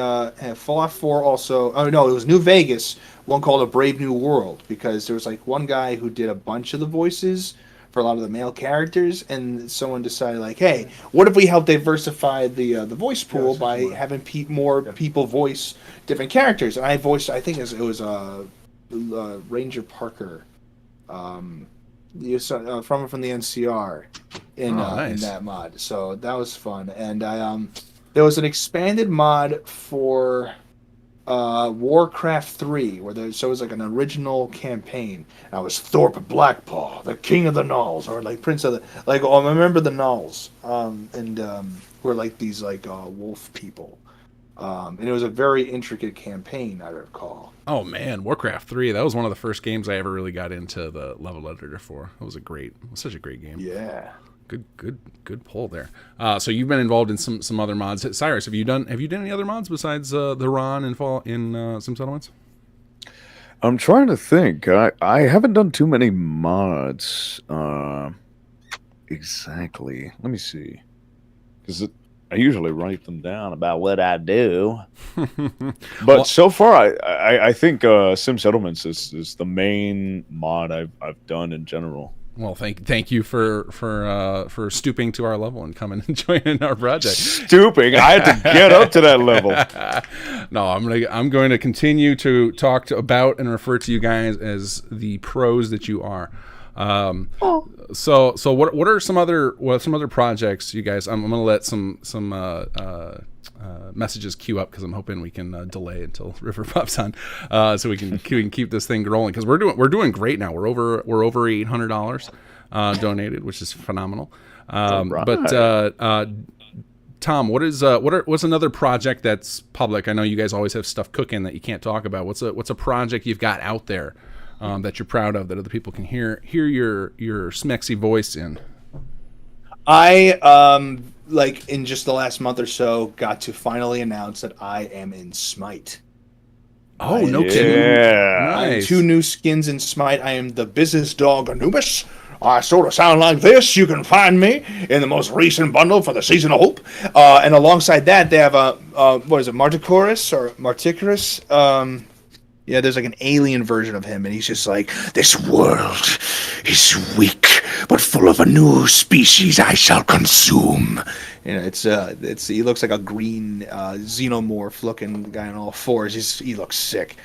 Fallout 4 also. Oh no, it was New Vegas. One called A Brave New World, because there was like one guy who did a bunch of the voices for a lot of the male characters, and someone decided like, hey, what if we help diversify the voice pool by having more people voice different characters? And I think it was Ranger Parker. From the NCR in that mod, so that was fun. And there was an expanded mod for Warcraft 3 where it was like an original campaign. And I was Thorpe Blackpaw, the king of the Gnolls, or like prince of the I remember the Gnolls, were like these like wolf people. And it was a very intricate campaign, I recall. Oh man, Warcraft 3, that was one of the first games I ever really got into the level editor for. It was such a great game. Yeah. Good pull there. So you've been involved in some other mods. Cyrus, have you done any other mods besides the Ron and Fall in Sim Settlements? I'm trying to think. I haven't done too many mods. Exactly. Let me see. Because I usually write them down about what I do. But so far, I think Sim Settlements is the main mod I've done in general. Well, thank you for stooping to our level and coming and joining our project. Stooping? I had to get up to that level. No, I'm going to continue to talk about and refer to you guys as the pros that you are. So what are some other projects you guys? I'm gonna let some messages queue up because I'm hoping we can delay until River pops on, so we can keep this thing rolling because we're doing great now. We're over $800 donated, which is phenomenal. Right. But Tom, what's another project that's public? I know you guys always have stuff cooking that you can't talk about. What's a project you've got out there that you're proud of that other people can hear your smexy voice in? I like in just the last month or so got to finally announce that I am in Smite. Oh, no kidding! Yeah. Nice. 2 new skins in Smite. I am the business dog Anubis. I sort of sound like this. You can find me in the most recent bundle for the Season of Hope. And alongside that, they have what is it, Marticorus or Marticorus? Yeah, there's like an alien version of him, and he's just like, this world is weak, but full of a new species I shall consume. You know, it's he looks like a green xenomorph looking guy on all fours. He looks sick.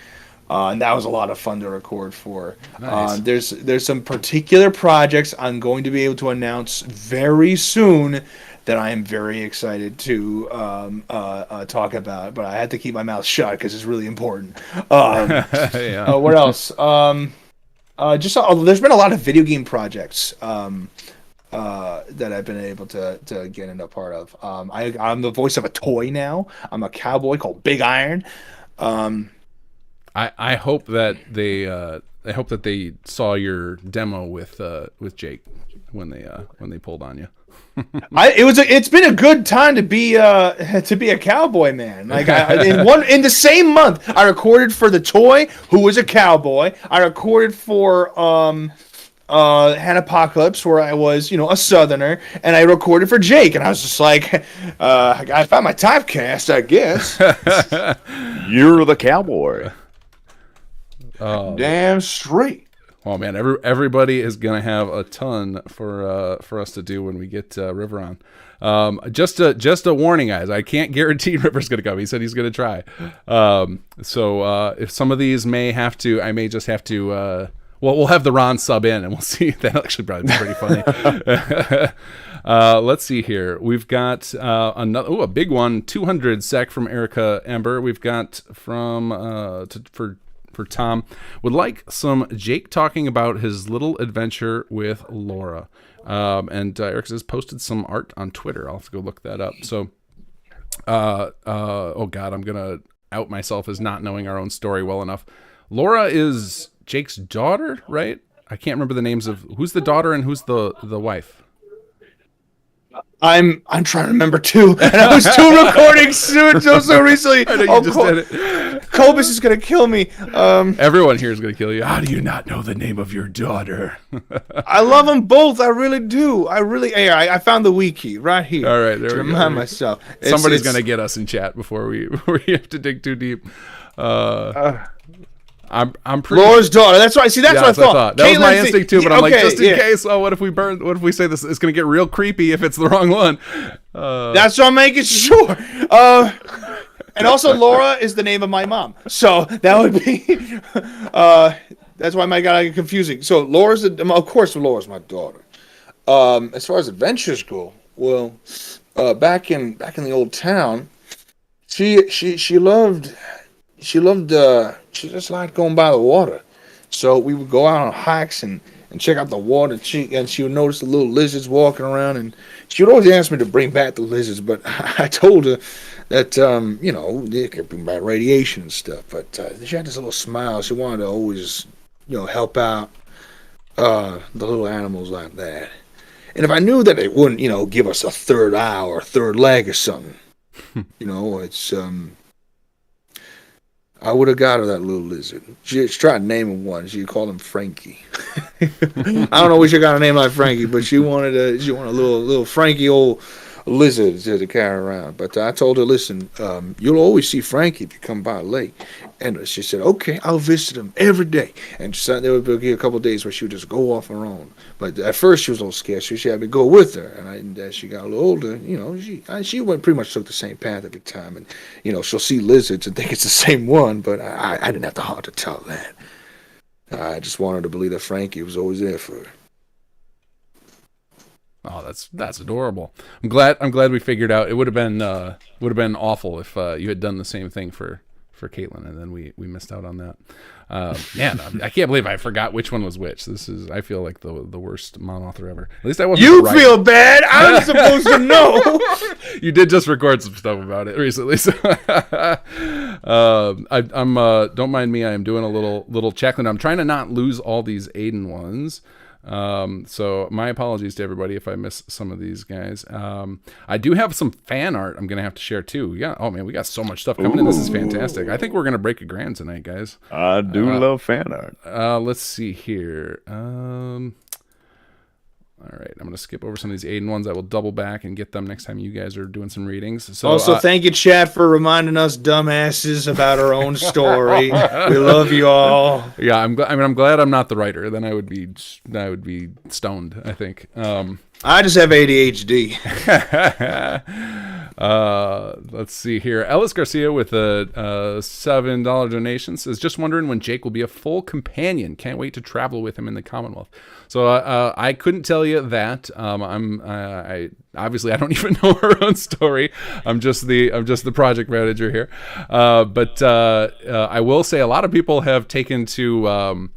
And that was a lot of fun to record for. Nice. There's some particular projects I'm going to be able to announce very soon that I am very excited to talk about, but I had to keep my mouth shut because it's really important. Yeah. What else? There's been a lot of video game projects that I've been able to get into part of. I'm the voice of a toy now. I'm a cowboy called Big Iron. I hope that they saw your demo with Jake when they pulled on you. It's been a good time to be a cowboy, man. Like in the same month, I recorded for the toy who was a cowboy. I recorded for Hanapocalypse where I was, a southerner, and I recorded for Jake, and I was just like, I found my typecast, I guess. You're the cowboy. Damn straight. Oh man, everybody is gonna have a ton for us to do when we get River on. Just a warning, guys. I can't guarantee River's gonna come. He said he's gonna try. So if some of these I may just have to. We'll have the Ron sub in, and we'll see. That'll actually probably be pretty funny. Let's see here. We've got a big one. 200 sec from Erica Ember. We've got for Tom, would like some Jake talking about his little adventure with Laura. And Eric has posted some art on Twitter. I'll have to go look that up. So, oh God, I'm going to out myself as not knowing our own story well enough. Laura is Jake's daughter, right? I can't remember the names of who's the daughter and who's the wife. I'm trying to remember too, and I was too recording so recently. I know you just did it. Cobus is gonna kill me. Everyone here is gonna kill you. How do you not know the name of your daughter? I love them both. I really do. I found the wiki right here. All right, there we go. Remind myself. Somebody's gonna get us in chat before we have to dig too deep. I'm pretty. Laura's daughter. That's right. See, that's what I thought. That was my instinct too, but I'm like, just in yeah. case. Oh, what if we say this? It's gonna get real creepy if it's the wrong one. That's what I'm making sure. And also, Laura is the name of my mom, so that would be. That's why my got confusing. So of course, Laura's my daughter. As far as adventures go, well, back in the old town, she just liked going by the water. So we would go out on hikes and check out the water. She would notice the little lizards walking around, and she would always ask me to bring back the lizards, but I told her that, they could bring back radiation and stuff. But she had this little smile. She wanted to always, help out the little animals like that. And if I knew that it wouldn't, give us a third eye or a third leg or something, it's... I would have got her that little lizard. She tried naming one. She called him Frankie. I don't know where she got a name like Frankie, but she wanted a little Frankie old lizard to carry around. But I told her, listen, you'll always see Frankie if you come by late. And she said, okay, I'll visit him every day. And there would be a couple of days where she would just go off her own. But at first she was a little scared, so she had me go with her. And as she got a little older, she went pretty much took the same path every time. And, she'll see lizards and think it's the same one, but I didn't have the heart to tell that. I just wanted to believe that Frankie was always there for her. Oh, that's adorable. I'm glad we figured out. It would have would have been awful if you had done the same thing for Caitlin, and then we missed out on that. Man, I can't believe I forgot which one was which. I feel like the worst author ever. At least I wasn't. You feel bad. I'm supposed to know. You did just record some stuff about it recently, so I'm don't mind me. I am doing a little checklist. I'm trying to not lose all these Aiden ones. So my apologies to everybody if I miss some of these guys. I do have some fan art I'm gonna have to share too. We got so much stuff coming in. This is fantastic. I think we're gonna break a grand tonight, guys. I do love fan art. Let's see here. All right, I'm going to skip over some of these Aiden ones. I will double back and get them next time you guys are doing some readings. So, also, thank you, chat, for reminding us dumbasses about our own story. We love you all. Yeah, I'm glad I'm not the writer. Then I would be stoned, I think. I just have ADHD. Let's see here. Ellis Garcia with a $7 donation says, just wondering when Jake will be a full companion. Can't wait to travel with him in the Commonwealth. So I couldn't tell you that. I obviously I don't even know her own story. I'm just the project manager here. But I will say a lot of people have taken to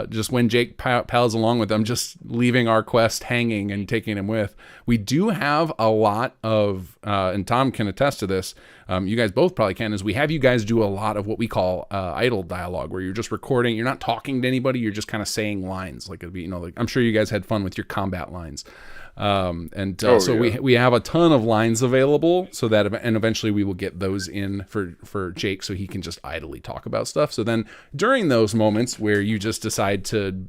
just when Jake pals along with them, just leaving our quest hanging and taking him with. We do have a lot of, and Tom can attest to this, you guys both probably can, is we have you guys do a lot of what we call idle dialogue, where you're just recording, you're not talking to anybody, you're just kind of saying lines. Like it'd be, like I'm sure you guys had fun with your combat lines. We have a ton of lines available, so that and eventually we will get those in for Jake, so he can just idly talk about stuff. So then during those moments where you just decide to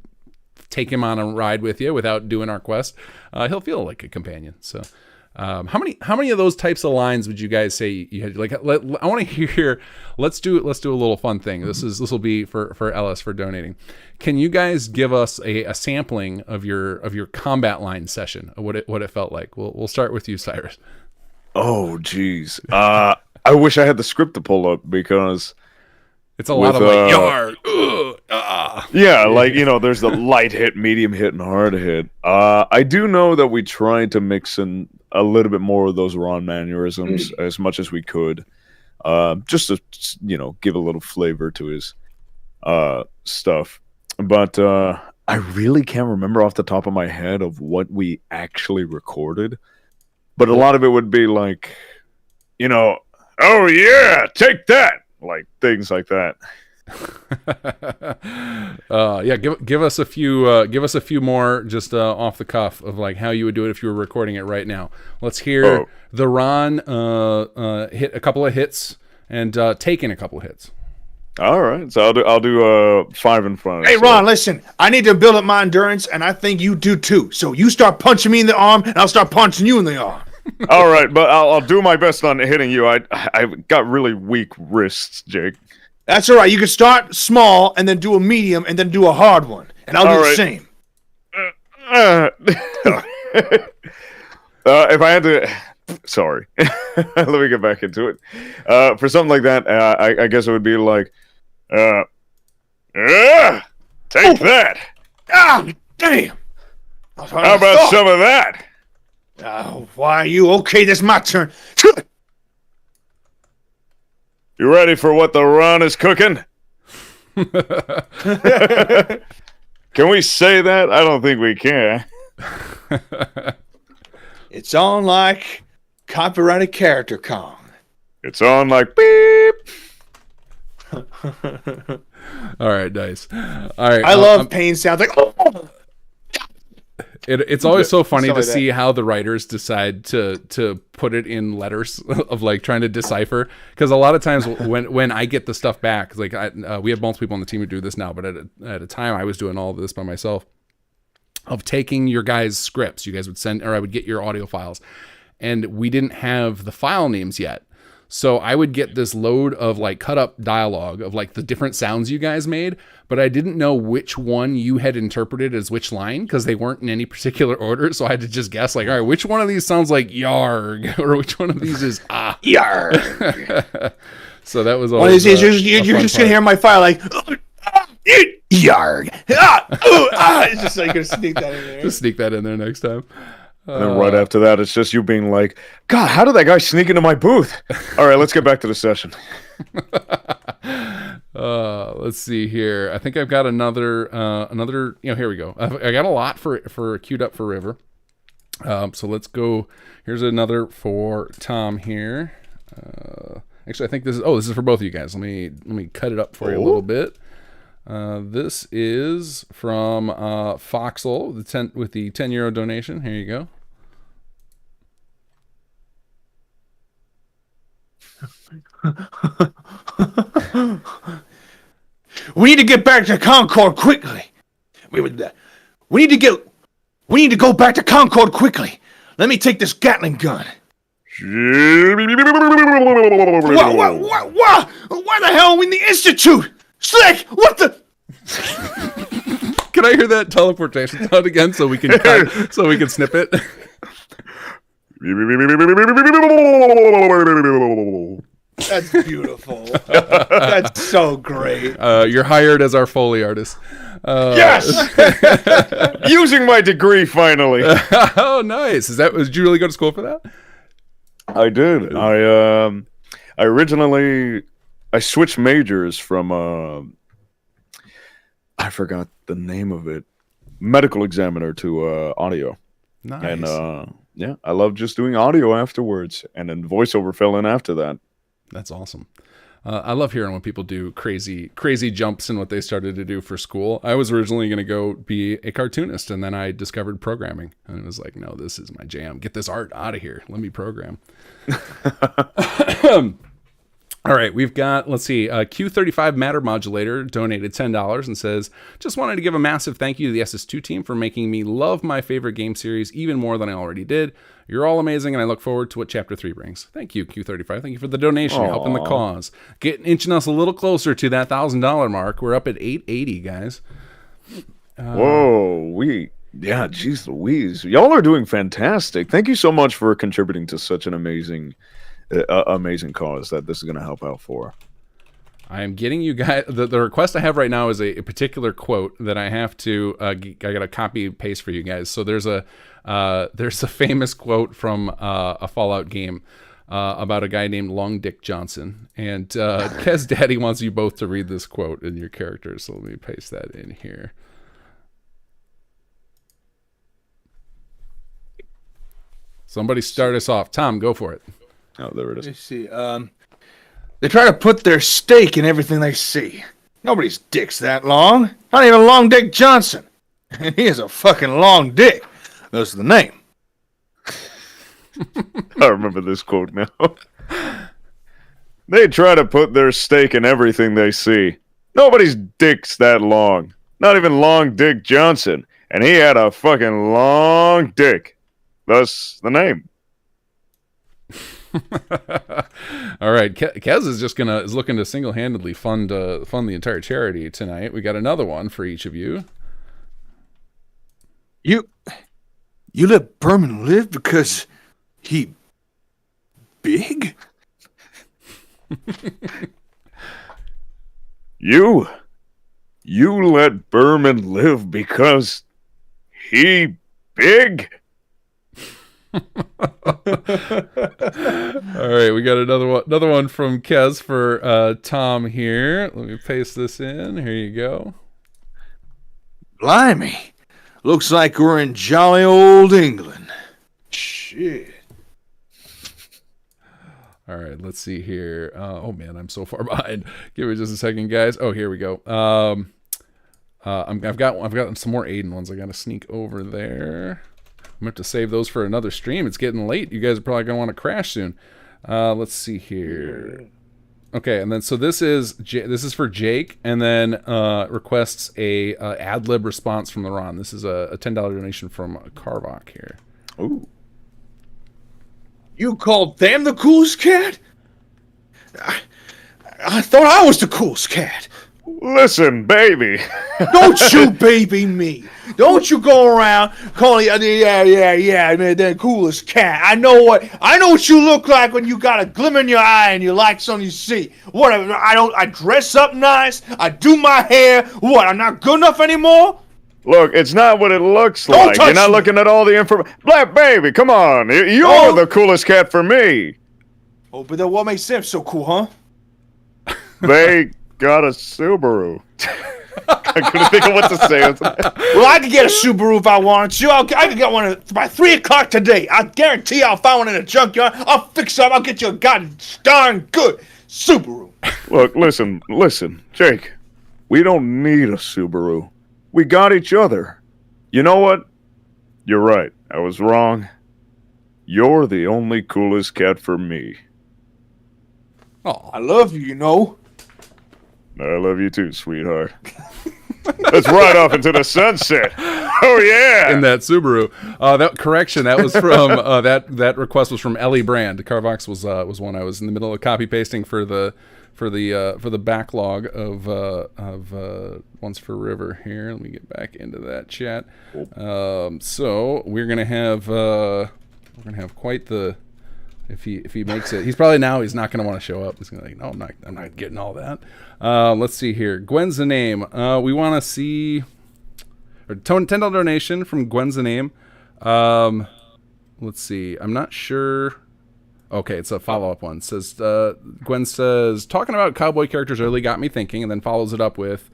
take him on a ride with you without doing our quest, he'll feel like a companion. So how many of those types of lines would you guys say you had? Like, I want to hear. Let's do a little fun thing. This will be for Ellis for donating. Can you guys give us a sampling of your combat line session? What it felt like? We'll start with you, Cyrus. Oh, geez. I wish I had the script to pull up, because it's a lot of like yar. Yeah, like there's the light hit, medium hit, and hard hit. I do know that we tried to mix in a little bit more of those Ron mannerisms as much as we could, just to give a little flavor to his stuff. But I really can't remember off the top of my head of what we actually recorded. But a lot of it would be like, oh yeah, take that, like things like that. Give us a few more just off the cuff of like how you would do it if you were recording it right now. Let's hear the Ron hit a couple of hits and taking a couple of hits. All right, so I'll do 5 in front. Hey Ron, listen, I need to build up my endurance, and I think you do too. So you start punching me in the arm, and I'll start punching you in the arm. All right, but I'll do my best on hitting you. I've got really weak wrists, Jake. That's all right. You can start small and then do a medium and then do a hard one, and I'll do the same. If I had to, sorry, let me get back into it. For something like that, I guess it would be like, take that. Ah, damn. How about some of that? Why are you okay? This is my turn. You ready for what the Ron is cooking? Can we say that? I don't think we can. It's on like copyrighted character Kong. It's on like beep. All right, nice. All right, I love pain sounds like. Oh. It's always so funny to see how the writers decide to put it in letters of like trying to decipher, because a lot of times when I get the stuff back, like we have multiple people on the team who do this now, but at a time I was doing all of this by myself, of taking your guys' scripts. You guys would send, or I would get your audio files, and we didn't have the file names yet. So I would get this load of like cut up dialogue of like the different sounds you guys made, but I didn't know which one you had interpreted as which line, because they weren't in any particular order. So I had to just guess like, all right, which one of these sounds like yarg, or which one of these is yarg. So that was always you're just gonna hear my file like yarg. It's just like gonna sneak that in there. Just sneak that in there next time. And then right after that, it's just you being like, God, how did that guy sneak into my booth? All right, let's get back to the session. Let's see here. I think I've got another, here we go. I got a lot for queued up for River. So let's go. Here's another for Tom here. Actually, I think this is for both of you guys. Let me cut it up for you a little bit. This is from Foxel with the €10 donation. Here you go. We need to get back to Concord quickly. We need to go back to Concord quickly. Let me take this Gatling gun. What? Why the hell are we in the Institute? Slick, what the? Can I hear that teleportation sound again so we can cut, so we can snip it? That's beautiful. That's so great. You're hired as our Foley artist. Yes! Using my degree finally. Oh, nice. Did you really go to school for that? I did. I originally switched majors from I forgot the name of it. Medical examiner to audio. Nice. And yeah, I love just doing audio afterwards, and then voiceover fell in after that. That's awesome. I love hearing when people do crazy jumps in what they started to do for school. I was originally going to go be a cartoonist, and then I discovered programming, and it was like, no, this is my jam. Get this art out of here. Let me program. All right, we've got, let's see, Q35 Matter Modulator donated $10 and says, just wanted to give a massive thank you to the SS2 team for making me love my favorite game series even more than I already did. You're all amazing, and I look forward to what Chapter 3 brings. Thank you, Q35. Thank you for the donation. You're helping the cause. Inching us a little closer to that $1,000 mark. We're up at $880, guys. Whoa, yeah, geez Louise. Y'all are doing fantastic. Thank you so much for contributing to such an amazing cause that this is going to help out for. I am getting you guys, the request I have right now is a particular quote that I have to, I got to copy and paste for you guys. So there's a famous quote from a Fallout game about a guy named Long Dick Johnson. And Kez Daddy wants you both to read this quote in your characters. So let me paste that in here. Somebody start us off. Tom, go for it. Oh, there it is. Let's see. They try to put their stake in everything they see. Nobody's dick's that long. Not even Long Dick Johnson. And he has a fucking long dick. That's the name. I remember this quote now. They try to put their stake in everything they see. Nobody's dick's that long. Not even Long Dick Johnson. And he had a fucking long dick. Thus the name. All right, Kez is looking to single-handedly fund the entire charity tonight. We got another one for each of you. You let Berman live because he big? You let Berman live because he big? All right, we got another one from Kez for Tom here. Let me paste this in. Here you go. Blimey. Looks like we're in jolly old England. Shit. All right, let's see here. Oh man, I'm so far behind. Give me just a second, guys. Oh, here we go. I've got some more Aiden ones. I got to sneak over there. I'm going to have to save those for another stream. It's getting late. You guys are probably going to want to crash soon. Let's see here. Okay, and then so this is for Jake, and then requests a ad lib response from the Ron. This is a $10 donation from Carvok here. Ooh. You called them the coolest cat? I thought I was the coolest cat. Listen, baby. Don't you baby me. Don't you go around calling man, the coolest cat. I know what you look like when you got a glimmer in your eye and you like something you see. Whatever. I dress up nice. I do my hair. What? I'm not good enough anymore? Look, it's not what it looks Don't like. touch You're not me. looking at all the information. Black baby, come on. You're Oh. the coolest cat for me. Oh, but then what makes them so cool, huh? They got a Subaru. I couldn't think of what to say. Well, I could get a Subaru if I wanted to. I could get one by 3 o'clock today. I guarantee I'll find one in a junkyard. I'll fix it up. I'll get you a god darn good Subaru. Look, listen, Jake. We don't need a Subaru. We got each other. You know what? You're right. I was wrong. You're the only coolest cat for me. Oh, I love you, you know. I love you too, sweetheart. Let's ride off into the sunset. Oh yeah! in that Subaru. That was from that request was from Ellie Brand. Carvox was one I was in the middle of copy pasting for the backlog of Once for River here. Let me get back into that chat. So we're gonna have quite the. If he makes it, he's not going to want to show up. He's going to be like, no, I'm not getting all that. Let's see here. Gwen's the name. We want to see or $10 donation from Gwen's the name. Let's see. I'm not sure. Okay, it's a follow-up one. It says Gwen says, talking about cowboy characters early got me thinking, and then follows it up with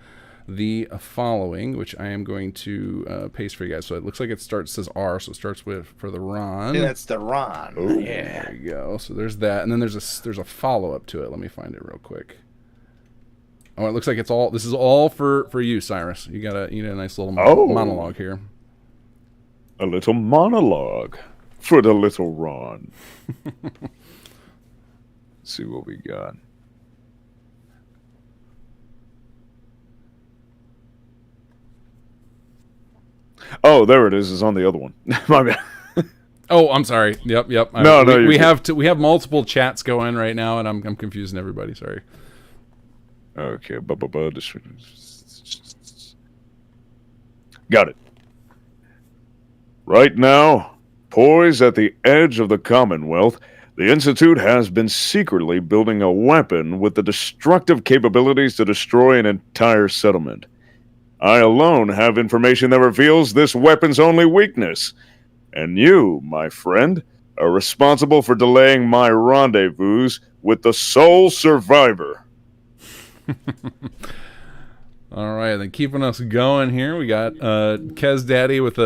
the following, which I am going to paste for you guys. So it looks like says R, so it starts with for the Ron. Yeah, that's the Ron. Ooh. Yeah. There you go. So there's that, and then there's a follow up to it. Let me find it real quick. Oh, it looks like this is all for you, Cyrus. You got a nice little monologue here. A little monologue for the little Ron. Let's see what we got. Oh, there it is. It's on the other one. My bad. Oh, I'm sorry. Yep. No, we have multiple chats going right now, and I'm confusing everybody. Sorry. Okay. Got it. Right now, poised at the edge of the Commonwealth, the Institute has been secretly building a weapon with the destructive capabilities to destroy an entire settlement. I alone have information that reveals this weapon's only weakness. And you, my friend, are responsible for delaying my rendezvous with the sole survivor. All right, then keeping us going here, we got Kez Daddy with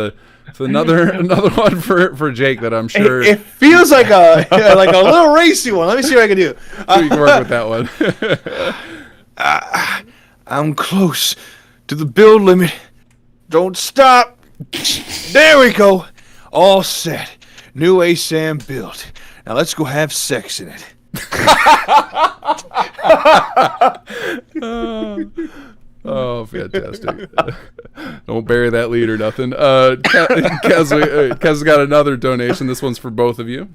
another one for Jake that I'm sure It feels like a little racy one. Let me see what I can do. sure you can work with that one. I'm close to the build limit. Don't stop. There we go. All set. New ASAM built. Now let's go have sex in it. Oh, fantastic. Don't bury that lead or nothing. Kez got another donation. This one's for both of you.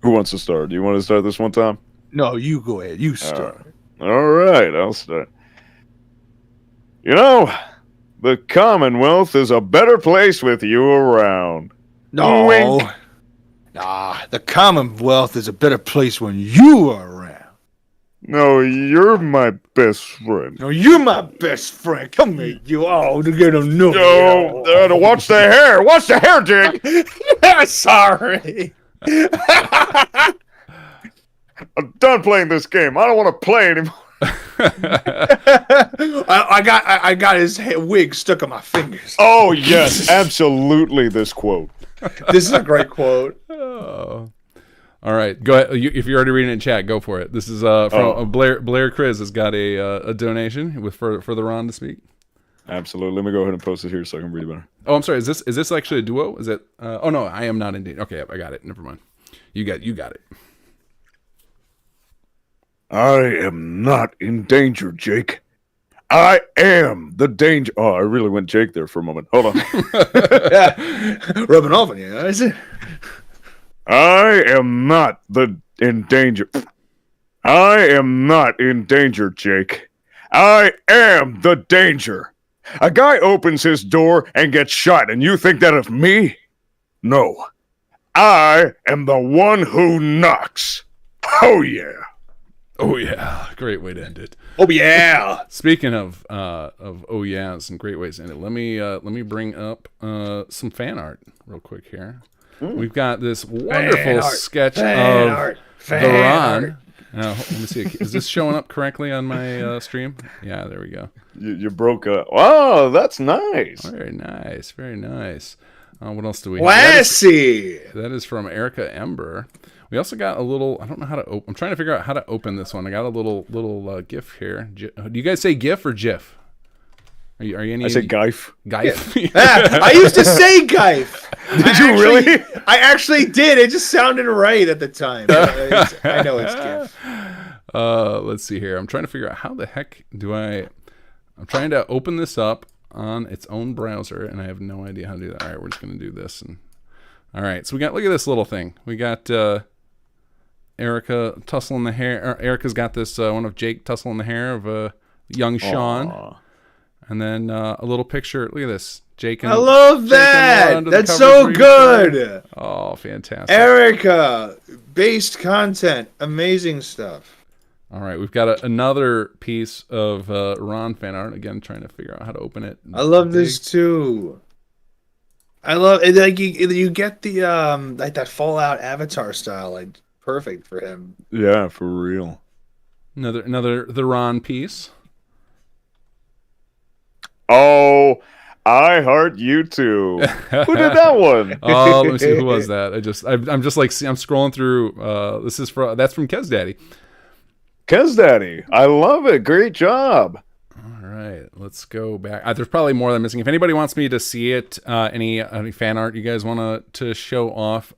Who wants to start? Do you want to start this one time? No, you go ahead. You start. All right, I'll start. You know, the Commonwealth is a better place with you around. No. Wink. Nah, the Commonwealth is a better place when you are around. No, you're my best friend. No, you're my best friend. Come here, you all to get a new. No, watch the hair. Watch the hair, Jake. Sorry. I'm done playing this game. I don't want to play anymore. I got his wig stuck on my fingers. Oh, yes, absolutely this quote. This is a great quote. Oh. All right, go ahead. If you're already reading it in chat, go for it. This is from Blair Chris has got a donation for the Ron to speak. Absolutely. Let me go ahead and post it here so I can read it better. Oh, I'm sorry. Is this actually a duo? Is it? Oh no, I am not in danger. Okay, I got it. Never mind. You got it. I am not in danger, Jake. I am the danger. Oh, I really went Jake there for a moment. Hold on. Rubbing off on you, is it? I am not in danger. I am not in danger, Jake. I am the danger. A guy opens his door and gets shot, and you think that of me? No. I am the one who knocks. Oh, yeah. Oh yeah, great way to end it. Oh yeah. Speaking of oh yeah, some great ways in it. Let me bring up some fan art real quick here. We've got this wonderful sketch of the Ron. Let me see. Is this showing up correctly on my stream? Yeah, there we go. You broke up. Wow, that's nice. Very nice. Very nice. What else do we have? Classy. That is from Erica Ember. We also got a little. I don't know how to open. I'm trying to figure out how to open this one. I got a little GIF here. Do you guys say GIF or GIF? Are you any? I say Geif. GIF. I used to say Geif. Did you really? I actually did. It just sounded right at the time. I know it's GIF. Let's see here. I'm trying to figure out how the heck do I. I'm trying to open this up on its own browser, and I have no idea how to do that. All right, we're just going to do this. All right, so we got. Look at this little thing. We got. Erica tussling the hair. Erica's got this one of Jake tussling the hair of young Sean. Aww. And then a little picture. Look at this. Jake and I love that. That's so good. Oh, fantastic. Erica, based content. Amazing stuff. All right. We've got another piece of Ron fan art. Again, trying to figure out how to open it. I love this too. I love it. Like you get the like that Fallout Avatar style. Like perfect for him. Yeah, for real. Another the Ron piece. Oh, I heart you too. Who did that one? Oh, let me see. Who was that? I'm just like I'm scrolling through. That's from Kez Daddy. Kez Daddy. I love it. Great job. All right, let's go back. There's probably more that I'm missing. If anybody wants me to see it, any fan art you guys want to show off,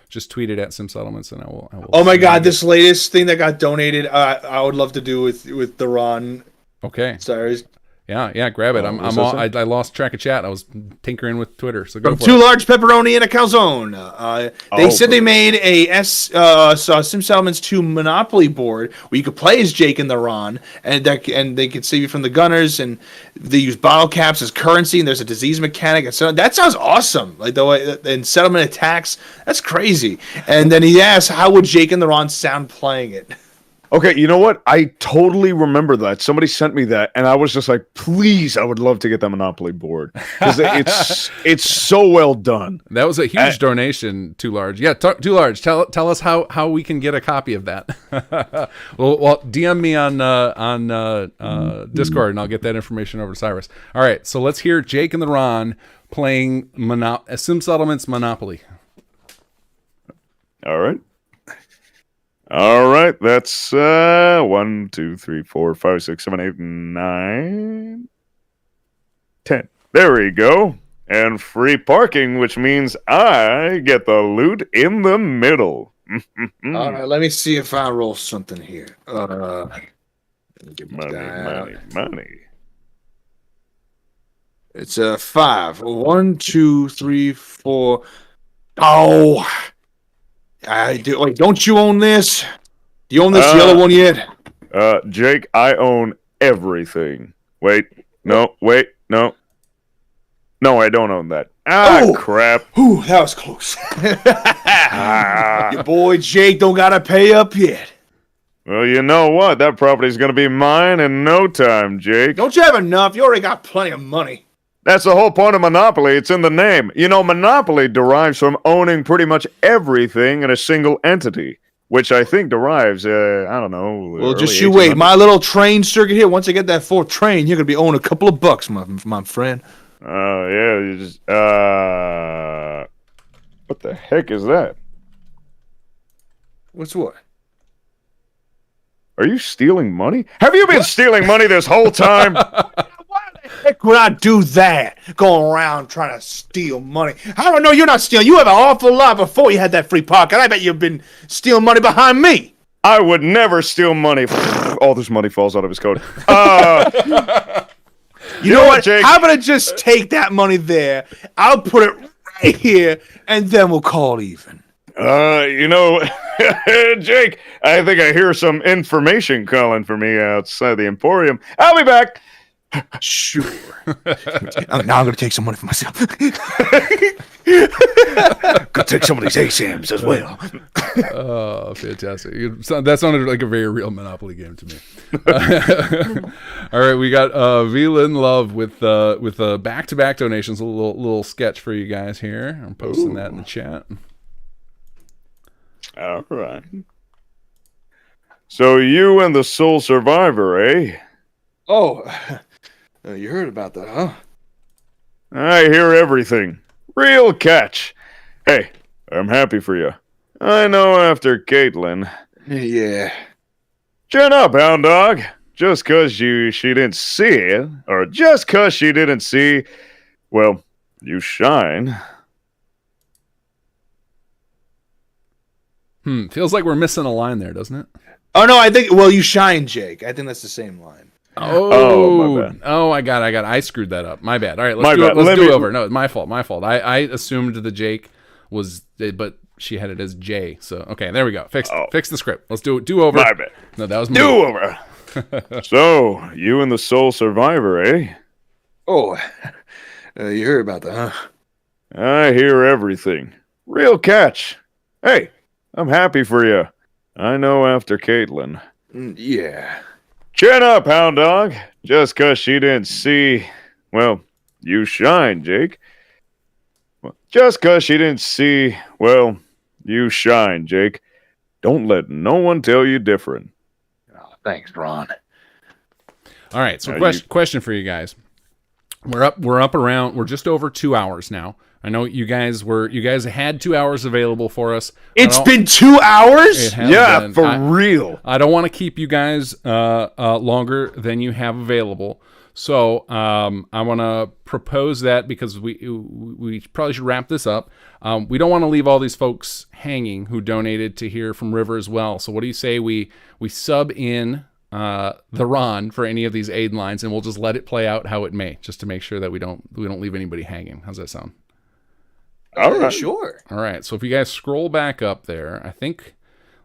just tweet it at Sim Settlements, and I will. Oh my God, this latest thing that got donated, I would love to do with the Ron. Okay. Stars. Yeah, grab it. I lost track of chat. I was tinkering with Twitter, so go From for Two it. Large Pepperoni and a Calzone. They said they made a Sim Settlements 2 Monopoly board where you could play as Jake and the Ron, and they could save you from the gunners, and they use bottle caps as currency, and there's a disease mechanic, and so that sounds awesome. Like the way and settlement attacks, that's crazy. And then he asked, how would Jake and the Ron sound playing it? Okay, you know what? I totally remember that. Somebody sent me that, and I was just like, please, I would love to get that Monopoly board. Because it's so well done. That was a huge donation, Too Large. Yeah, Too Large, tell us how we can get a copy of that. well, DM me on Discord, and I'll get that information over to Cyrus. All right, so let's hear Jake and the Ron playing Sim Settlements Monopoly. All right, that's 1, 2, 3, 4, 5, 6, 7, 8, 9, 10. There we go. And free parking, which means I get the loot in the middle. All right, let me see if I roll something here. Money. It's a 5. 1, 2, 3, 4. Oh. I do. Wait, don't you own this? Do you own this yellow one yet? Jake, I own everything. Wait, no. No, I don't own that. Crap. Ooh, that was close. Your boy Jake don't gotta pay up yet. Well, you know what? That property's gonna be mine in no time, Jake. Don't you have enough? You already got plenty of money. That's the whole point of Monopoly. It's in the name. You know, Monopoly derives from owning pretty much everything in a single entity, which I think derives, I don't know. Well, just you wait. My little train circuit here, once I get that 4th train, you're going to be owning a couple of bucks, my friend. Oh, yeah. You just, what the heck is that? What's what? Are you stealing money? Have you been stealing money this whole time? Heck would I do that? Going around trying to steal money. I don't know, you're not stealing. You have an awful lot before you had that free pocket. I bet you've been stealing money behind me. I would never steal money. All this money falls out of his coat. You know what, Jake? How about I just take that money there? I'll put it right here, and then we'll call it even. You know, Jake, I think I hear some information calling for me outside the Emporium. I'll be back. Sure. Now I'm going to take some money for myself. Could take some of these ASAMs as well. Oh, fantastic. That sounded like a very real Monopoly game to me. All right, we got V-Lin Love with back-to-back donations, a little sketch for you guys here. I'm posting that in the chat. All right. So you and the sole survivor, eh? Oh, you heard about that, huh? I hear everything. Real catch. Hey, I'm happy for you. I know after Caitlin. Yeah. Chin up, hound dog. Just 'cause she didn't see it, or just 'cause she didn't see, well, you shine. Feels like we're missing a line there, doesn't it? Oh, no, I think, well, you shine, Jake. I think that's the same line. Oh, my bad. Oh, I got it. I screwed that up. My bad. All right, My let's do bad. it. Let's Let do me- it over. No, my fault. I assumed the Jake was, but she had it as J. So, okay, there we go. Fix the script. Let's do it. Do over. My bad. No, that was me. Do over. So, you and the sole survivor, eh? Oh, you heard about that, huh? I hear everything. Real catch. Hey, I'm happy for you. I know after Caitlin. Yeah. Chin up, hound dog. Just 'cause she didn't see, well, you shine, Jake. Just 'cause she didn't see, well, you shine, Jake. Don't let no one tell you different. Oh, thanks, Ron. All right. So, Now question for you guys. We're up around. We're just over 2 hours now. I know you guys had 2 hours available for us. It's been 2 hours? It has Yeah, been. for real. I don't want to keep you guys longer than you have available. So I want to propose that because we probably should wrap this up. We don't want to leave all these folks hanging who donated to hear from River as well. So what do you say we sub in the Ron for any of these aid lines, and we'll just let it play out how it may, just to make sure that we don't leave anybody hanging. How's that sound? All right. Sure. All right. So if you guys scroll back up there, I think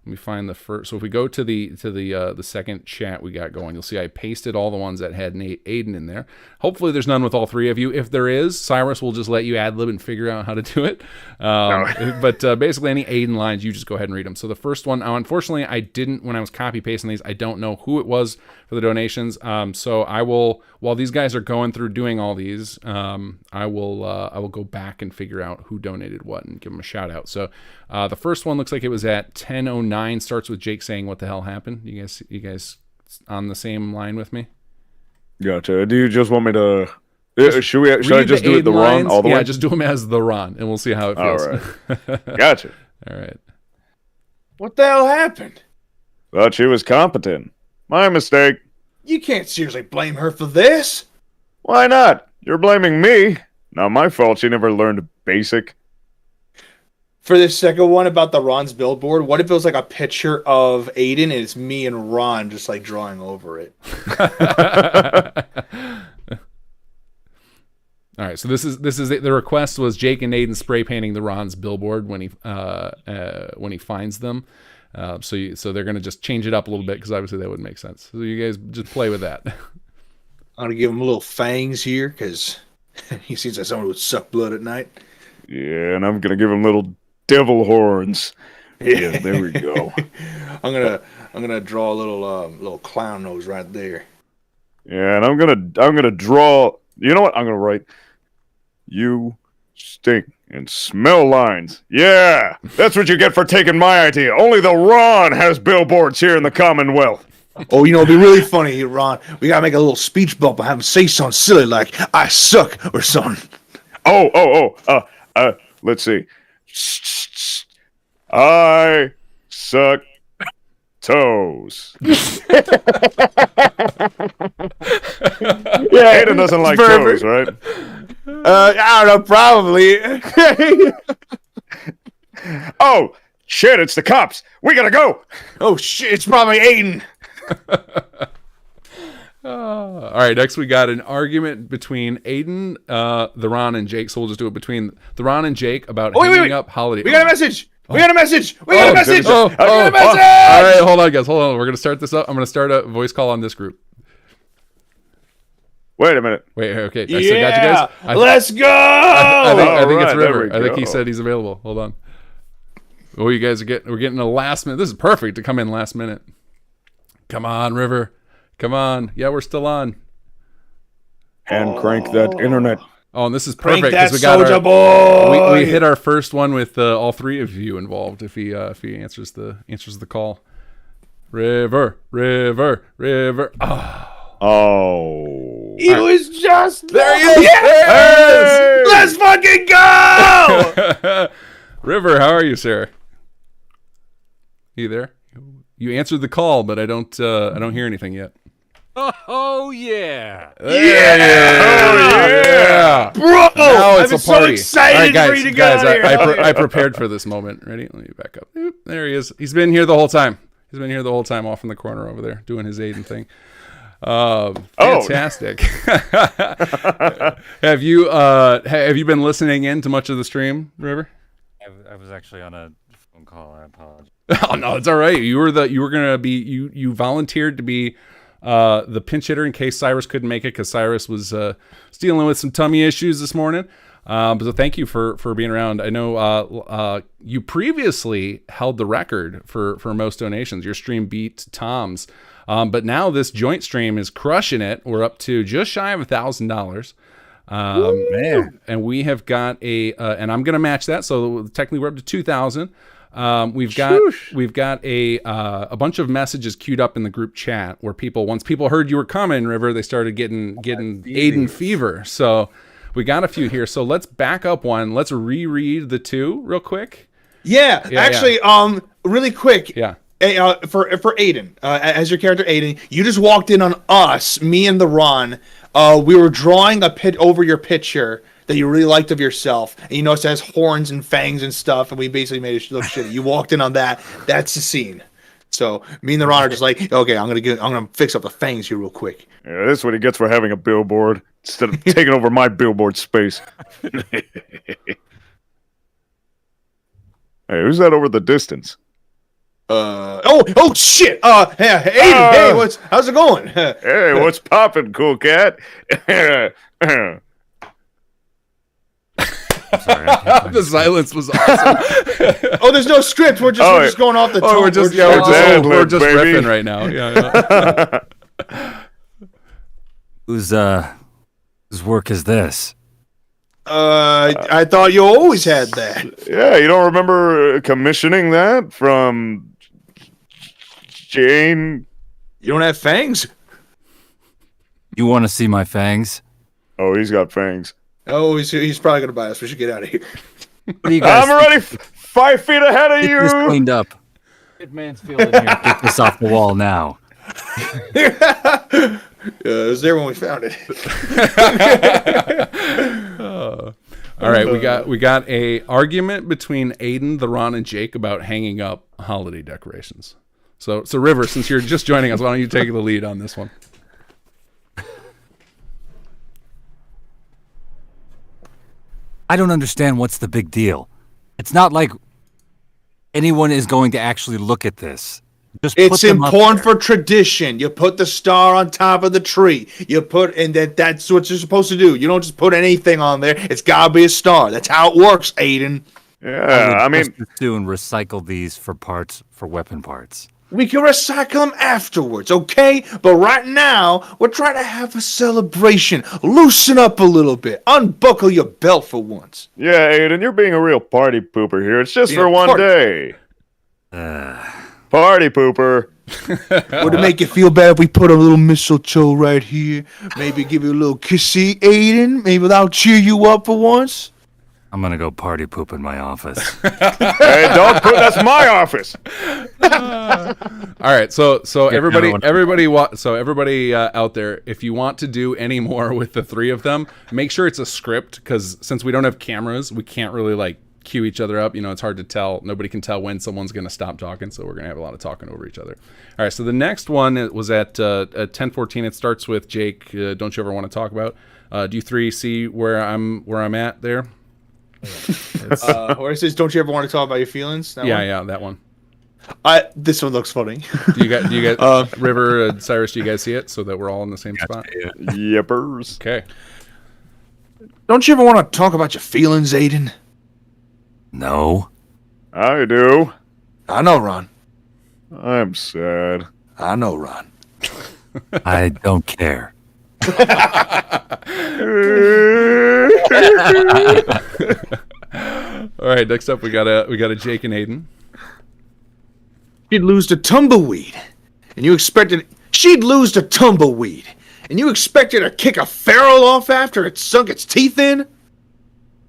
let me find the first. So if we go to the second chat we got going, you'll see I pasted all the ones that had Aiden in there. Hopefully there's none with all three of you. If there is, Cyrus will just let you ad lib and figure out how to do it. But basically any Aiden lines, you just go ahead and read them. So the first one, unfortunately, I didn't when I was copy pasting these. I don't know who it was for the donations. So I will, while these guys are going through doing all these, I will go back and figure out who donated what and give them a shout out. So the first one looks like it was at 10:09. Starts with Jake saying, "What the hell happened?" You guys on the same line with me? Gotcha. Do you just want me to? Should I just do it the lines. Ron all the way? Yeah, just do them as the Ron, and we'll see how it feels. All right. Gotcha. All right. What the hell happened? Thought she was competent. My mistake. You can't seriously blame her for this. Why not? You're blaming me. Not my fault she never learned basic. For this second one about the Ron's billboard, what if it was like a picture of Aiden and it's me and Ron just like drawing over it? All right, so this is the request was Jake and Aiden spray painting the Ron's billboard when he finds them. So they're gonna just change it up a little bit because obviously that wouldn't make sense. So you guys just play with that. I'm gonna give him little fangs here because he seems like someone who would suck blood at night. Yeah, and I'm gonna give him little devil horns. Yeah, there we go. I'm gonna draw a little clown nose right there. Yeah, and I'm gonna draw. You know what? I'm gonna write. You stink and smell lines. Yeah, that's what you get for taking my idea. Only the Ron has billboards here in the Commonwealth. Oh, you know, it'd be really funny, Ron. We gotta make a little speech bubble, have him say something silly like "I suck" or something. Let's see. I suck toes. Yeah, Aiden doesn't like toes, right? I don't know, probably. Oh, shit, it's the cops. We gotta go. Oh shit, it's probably Aiden. All right, next we got an argument between Aiden, the Ron, and Jake. So we'll just do it between the Ron and Jake about hanging up holiday. We got a message. We got a message. We got a message. Oh, We got a message. all right, hold on, guys. Hold on. We're gonna start this up. I'm gonna start a voice call on this group. Wait a minute. Wait, okay. I still got you guys. Let's go. I think it's Alright, there River. we I think he go. said he's available. Hold on. Oh, you guys we're getting a last minute. This is perfect to come in last minute. Come on, River. Come on. Yeah, we're still on. And crank that internet. Oh, and this is Crank perfect that because we got soldier our, boy. we hit our first one with all three of you involved. If he answers the call, River. Oh. He was just There he is. Yes! Let's fucking go. River, how are you, sir? You there? You answered the call, but I don't hear anything yet. Oh yeah! Yeah. Bro, Now it's I'm a so party. excited All right, guys, for you to get out of here. I prepared for this moment. Ready? Let me back up. Oop, there he is. He's been here the whole time. He's been here the whole time, off in the corner over there, doing his Aiden thing. Fantastic. Have you been listening in to much of the stream, River? I was actually on a phone call. I apologize. Oh no, it's all right. You volunteered to be the pinch hitter in case Cyrus couldn't make it because Cyrus was dealing with some tummy issues this morning. So thank you for being around. I know you previously held the record for most donations. Your stream beat Tom's, but now this joint stream is crushing it. We're up to just shy of $1,000. Man, and we have got and I'm gonna match that. So technically we're up to 2,000. We've got a bunch of messages queued up in the group chat where once people heard you were coming, River, they started getting Aiden fever. So we got a few here. So let's back up one. Let's reread the two real quick. Yeah, actually, really quick. Yeah. For Aiden, as your character Aiden, you just walked in on us, me and the Ron. We were drawing a pit over your picture that you really liked of yourself, and you noticed it has horns and fangs and stuff, and we basically made it look shitty. You walked in on that. That's the scene. So me and the Ron are just like, okay, I'm gonna fix up the fangs here real quick. Yeah, that's what he gets for having a billboard instead of taking over my billboard space. Hey, who's that over the distance? Oh shit! Hey, Aiden, how's it going? Hey, what's poppin', cool cat? The silence was awesome. Oh, there's no script. We're just going off the top. We're just ad-lib, baby. riffing right now. Yeah. Whose work is this? I thought you always had that. Yeah, you don't remember commissioning that from Jane? You don't have fangs? You want to see my fangs? Oh, he's got fangs. Oh, he's probably gonna buy us. We should get out of here. What do you guys I'm already 5 feet ahead of Get this you. cleaned up. Good man's feeling here. Get this off the wall now. It was there when we found it. All right, we got a argument between Aiden, the Ron, and Jake about hanging up holiday decorations. So River, since you're just joining us, why don't you take the lead on this one? I don't understand what's the big deal. It's not like anyone is going to actually look at this. Just It's put them up important there. for tradition. You put the star on top of the tree. That's what you're supposed to do. You don't just put anything on there. It's gotta be a star. That's how it works, Aiden. Yeah, I mean, soon recycle these for weapon parts. We can recycle them afterwards, okay? But right now, we're trying to have a celebration. Loosen up a little bit. Unbuckle your belt for once. yeah, Aiden, you're being a real party pooper here. It's just Yeah, for one party. day. Party pooper. Would it make you feel bad if we put a little mistletoe right here? Maybe give you a little kissy, Aiden? Maybe that'll cheer you up for once? I'm gonna go party poop in my office. Hey, don't put that's my office. All right, so everybody out there, if you want to do any more with the three of them, make sure it's a script, because since we don't have cameras, we can't really like cue each other up. You know, it's hard to tell. Nobody can tell when someone's going to stop talking, so we're going to have a lot of talking over each other. All right, so the next one was at 10:14. It starts with Jake. Don't you ever want to talk about? Do you three see where I'm at there? Where it says, don't you ever want to talk about your feelings? That one? Yeah, that one. This one looks funny. Do you guys, River and Cyrus? Do you guys see it so that we're all in the same spot? Yippers. Okay. Don't you ever want to talk about your feelings, Aiden? No. I do. I know, Ron. I'm sad. I know, Ron. I don't care. All right. Next up, we got a Jake and Aiden. She'd lose to tumbleweed, and you expected she'd lose to tumbleweed, and you expected her to kick a feral off after it sunk its teeth in?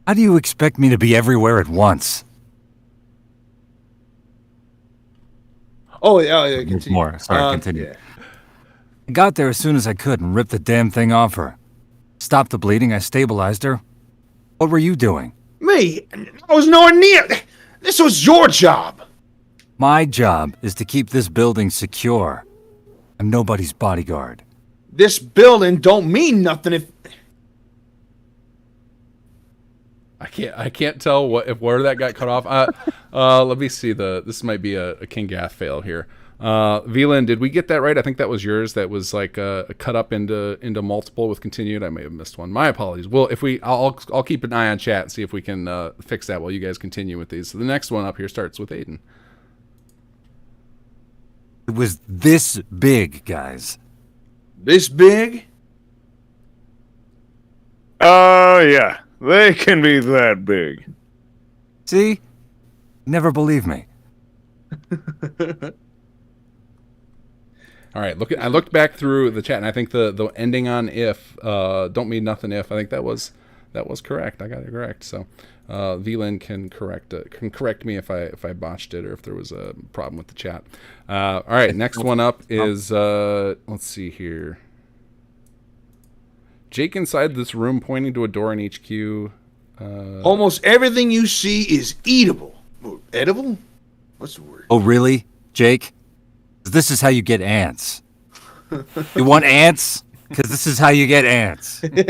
How do you expect me to be everywhere at once? Oh yeah, continue. More. Sorry, continue. Yeah. I got there as soon as I could and ripped the damn thing off her. Stopped the bleeding, I stabilized her. What were you doing? Me? I was nowhere near. This was your job. My job is to keep this building secure. I'm nobody's bodyguard. This building don't mean nothing if. I can't tell where that got cut off. Let me see this might be a King Gath fail here. Velan, did we get that right? I think that was yours. That was like a cut up into multiple with continued. I may have missed one. My apologies. Well, I'll keep an eye on chat and see if we can fix that while you guys continue with these. So the next one up here starts with Aiden. It was this big, guys. This big? Yeah. They can be that big. See? Never believe me. All right, I looked back through the chat, and I think the ending on if don't mean nothing if. I think that was correct. I got it correct. So Velan can correct me if I botched it or if there was a problem with the chat. All right, next one up is let's see here. Jake inside this room pointing to a door in HQ. Almost everything you see is eatable. Edible? What's the word? Oh, really, Jake? This is how you get ants. You want ants? Because this is how you get ants. This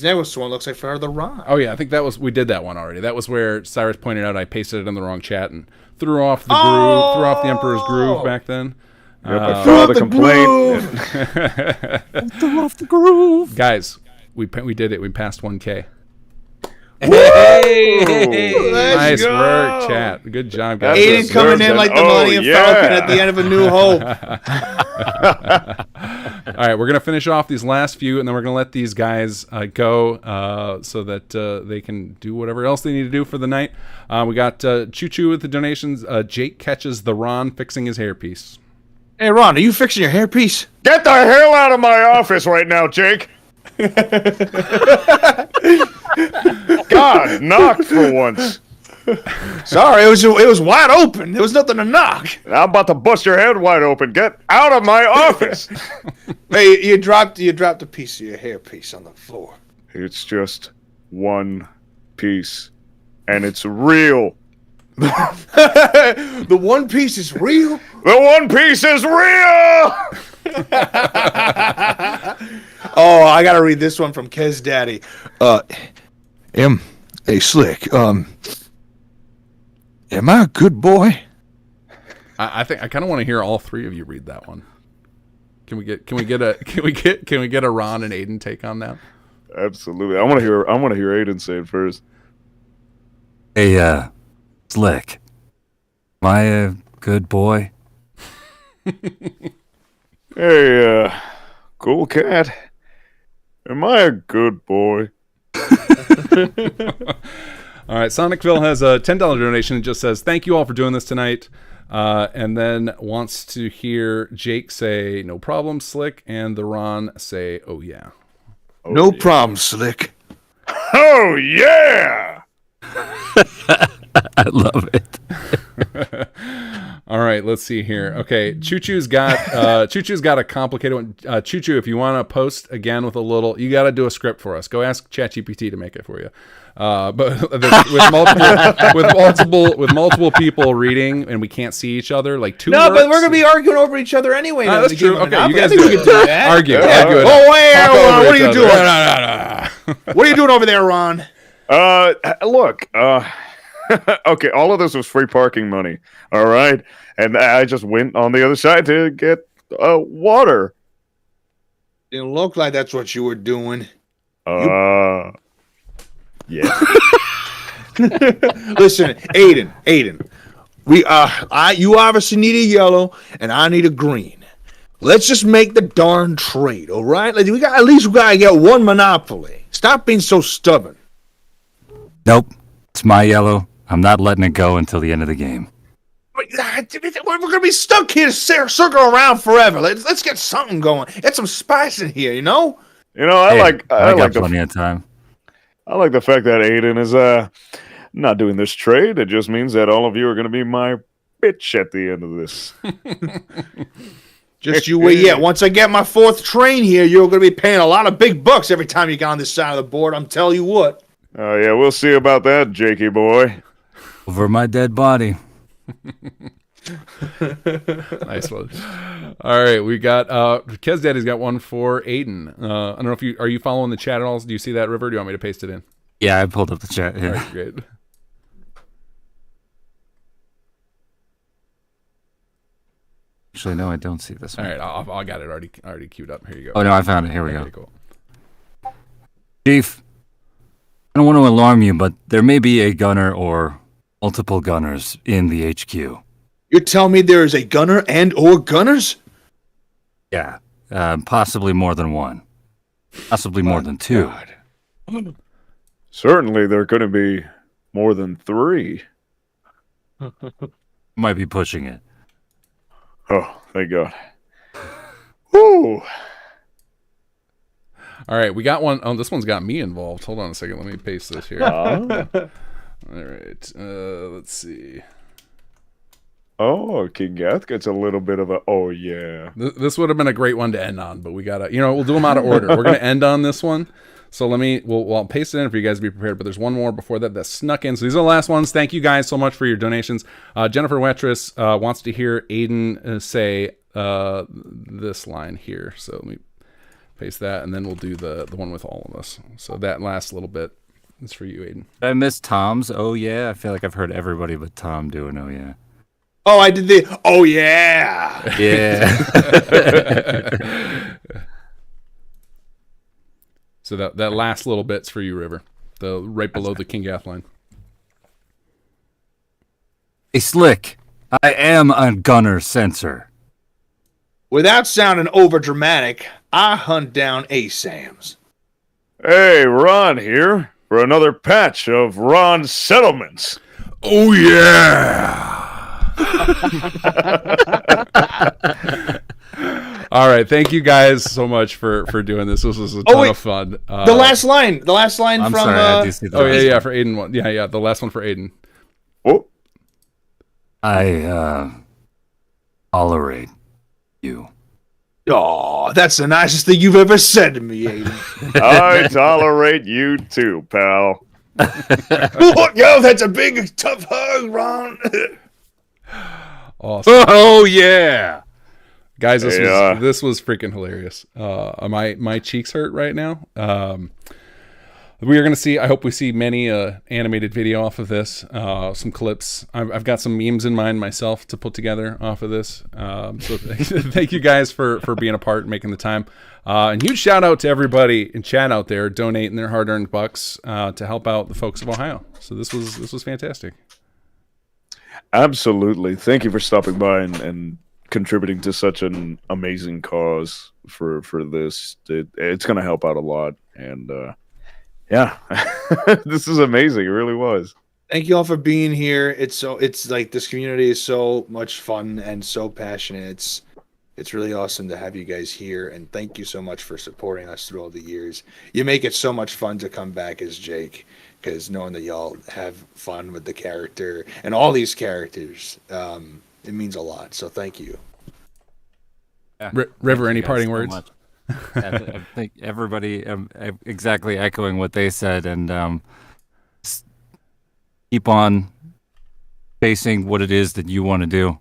next one looks like Father Ron. Oh yeah, I think we did that one already. That was where Cyrus pointed out I pasted it in the wrong chat and threw off the groove, threw off the Emperor's Groove back then. Yep, I filed a complaint. Threw off the groove. Guys, we did it. We passed 1K. Hey! Nice work, chat. Good job, guys. Aiden coming in like the Millennium Falcon at the end of A New Hope. All right, we're going to finish off these last few, and then we're going to let these guys go so that they can do whatever else they need to do for the night. We got Choo Choo with the donations. Jake catches the Ron fixing his hairpiece. Hey, Ron, are you fixing your hairpiece? Get the hell out of my office right now, Jake. God, knock for once. Sorry, it was wide open. There was nothing to knock. I'm about to bust your head wide open. Get out of my office. Hey, you dropped a piece of your hairpiece on the floor. It's just one piece, and it's real. The one piece is real? The one piece is real! Oh, I gotta read this one from Kez Daddy. Hey, Slick, am I a good boy? I think I kind of want to hear all three of you read that one. Can we get a Ron and Aiden take on that? Absolutely. I want to hear Aiden say it first. Hey, Slick. Am I a good boy? Hey, cool cat. Am I a good boy? All right, Sonicville has a $10 donation and just says, thank you all for doing this tonight. And then wants to hear Jake say, no problem, Slick, and the Ron say, oh yeah. Oh, No yeah. problem, Slick. Oh, yeah! I love it. All right, let's see here. Okay, Choo Choo's got a complicated one. Choo Choo, if you want to post again with a little, you got to do a script for us. Go ask ChatGPT to make it for you. But with multiple people reading and we can't see each other, like two. No, works. but we're gonna be arguing over each other anyway. That's to true. give them Okay, an you option. guys I think do we it. can do that. Argue. Yeah. Argue it. Oh, wait, Talk Ron, over what are each you other. doing? What are you doing over there, Ron? Look, okay, all of this was free parking money, all right? And I just went on the other side to get water. Didn't look like that's what you were doing. Yeah. Listen, Aiden, you obviously need a yellow, and I need a green. Let's just make the darn trade, all right? Like, we gotta get one monopoly. Stop being so stubborn. Nope. It's my yellow. I'm not letting it go until the end of the game. We're gonna be stuck here to circle around forever. Let's get something going. Get some spice in here, you know. I got like plenty of time. I like the fact that Aiden is not doing this trade. It just means that all of you are going to be my bitch at the end of this. Just you wait. Yeah, once I get my fourth train here, you're going to be paying a lot of big bucks every time you get on this side of the board. I'm telling you what. Oh yeah, we'll see about that, Jakey boy. Over my dead body. Nice one. All right, we got Kez Daddy's got one for Aiden. I don't know if are you following the chat at all? Do you see that, River? Do you want me to paste it in? Yeah, I pulled up the chat. Yeah. All right, great. Actually, no, I don't see this one. All right, I got it already queued up. Here you go. Oh no, I found it. Here we go. Okay, cool. Chief, I don't want to alarm you, but there may be a gunner or multiple gunners in the HQ. You're telling me there is a gunner and/or gunners? Yeah, possibly more than one. Possibly more than two. God. Certainly, there are going to be more than 3. Might be pushing it. Oh, thank God. Woo! All right, we got one. Oh, this one's got me involved. Hold on a second. Let me paste this here. All right. Let's see. Oh, King Gath gets a little bit of a, oh, yeah. This would have been a great one to end on, but we got to, we'll do them out of order. We're going to end on this one. So I'll paste it in for you guys to be prepared, but there's one more before that snuck in. So these are the last ones. Thank you guys so much for your donations. Jennifer Wettress wants to hear Aiden say this line here. So let me paste that, and then we'll do the one with all of us. So that last little bit is for you, Aiden. I missed Tom's oh yeah. I feel like I've heard everybody but Tom do an oh yeah. Oh, I did the, oh yeah. Yeah. So that last little bit's for you, River. Right below the King Gath line. Hey, Slick, I am a gunner sensor. Without sounding over dramatic, I hunt down ASAMs. Hey, Ron here for another patch of Ron's settlements. Oh, yeah. All right, thank you guys so much for doing this. This was a ton of fun. The last line I'm from. sorry, I do see the last yeah, for Aiden one. Yeah, the last one for Aiden. Oh, I tolerate you. Oh, that's the nicest thing you've ever said to me, Aiden. I tolerate you too, pal. Yo, that's a big, tough hug, Ron. Awesome. Oh yeah. Guys, this was freaking hilarious. My cheeks hurt right now. We are going to see, I hope we see many animated video off of this, some clips. I've got some memes in mind myself to put together off of this. So thank you guys for being a part and making the time. And huge shout out to everybody in chat out there donating their hard-earned bucks to help out the folks of Ohio. So this was fantastic. Absolutely. Thank you for stopping by and contributing to such an amazing cause for this. It's going to help out a lot. And yeah, this is amazing. It really was. Thank you all for being here. It's like this community is so much fun and so passionate. It's really awesome to have you guys here, and thank you so much for supporting us through all the years. You make it so much fun to come back as Jake, because knowing that y'all have fun with the character and all these characters, it means a lot. So thank you. Yeah. River, any parting words? I think everybody exactly echoing what they said, and keep on facing what it is that you want to do.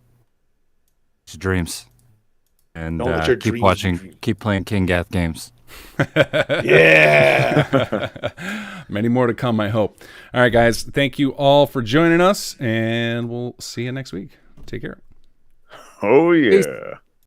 It's dreams. And keep watching, keep playing King Gath games. Yeah. Many more to come, I hope. All right, guys. Thank you all for joining us, and we'll see you next week. Take care. Oh, yeah.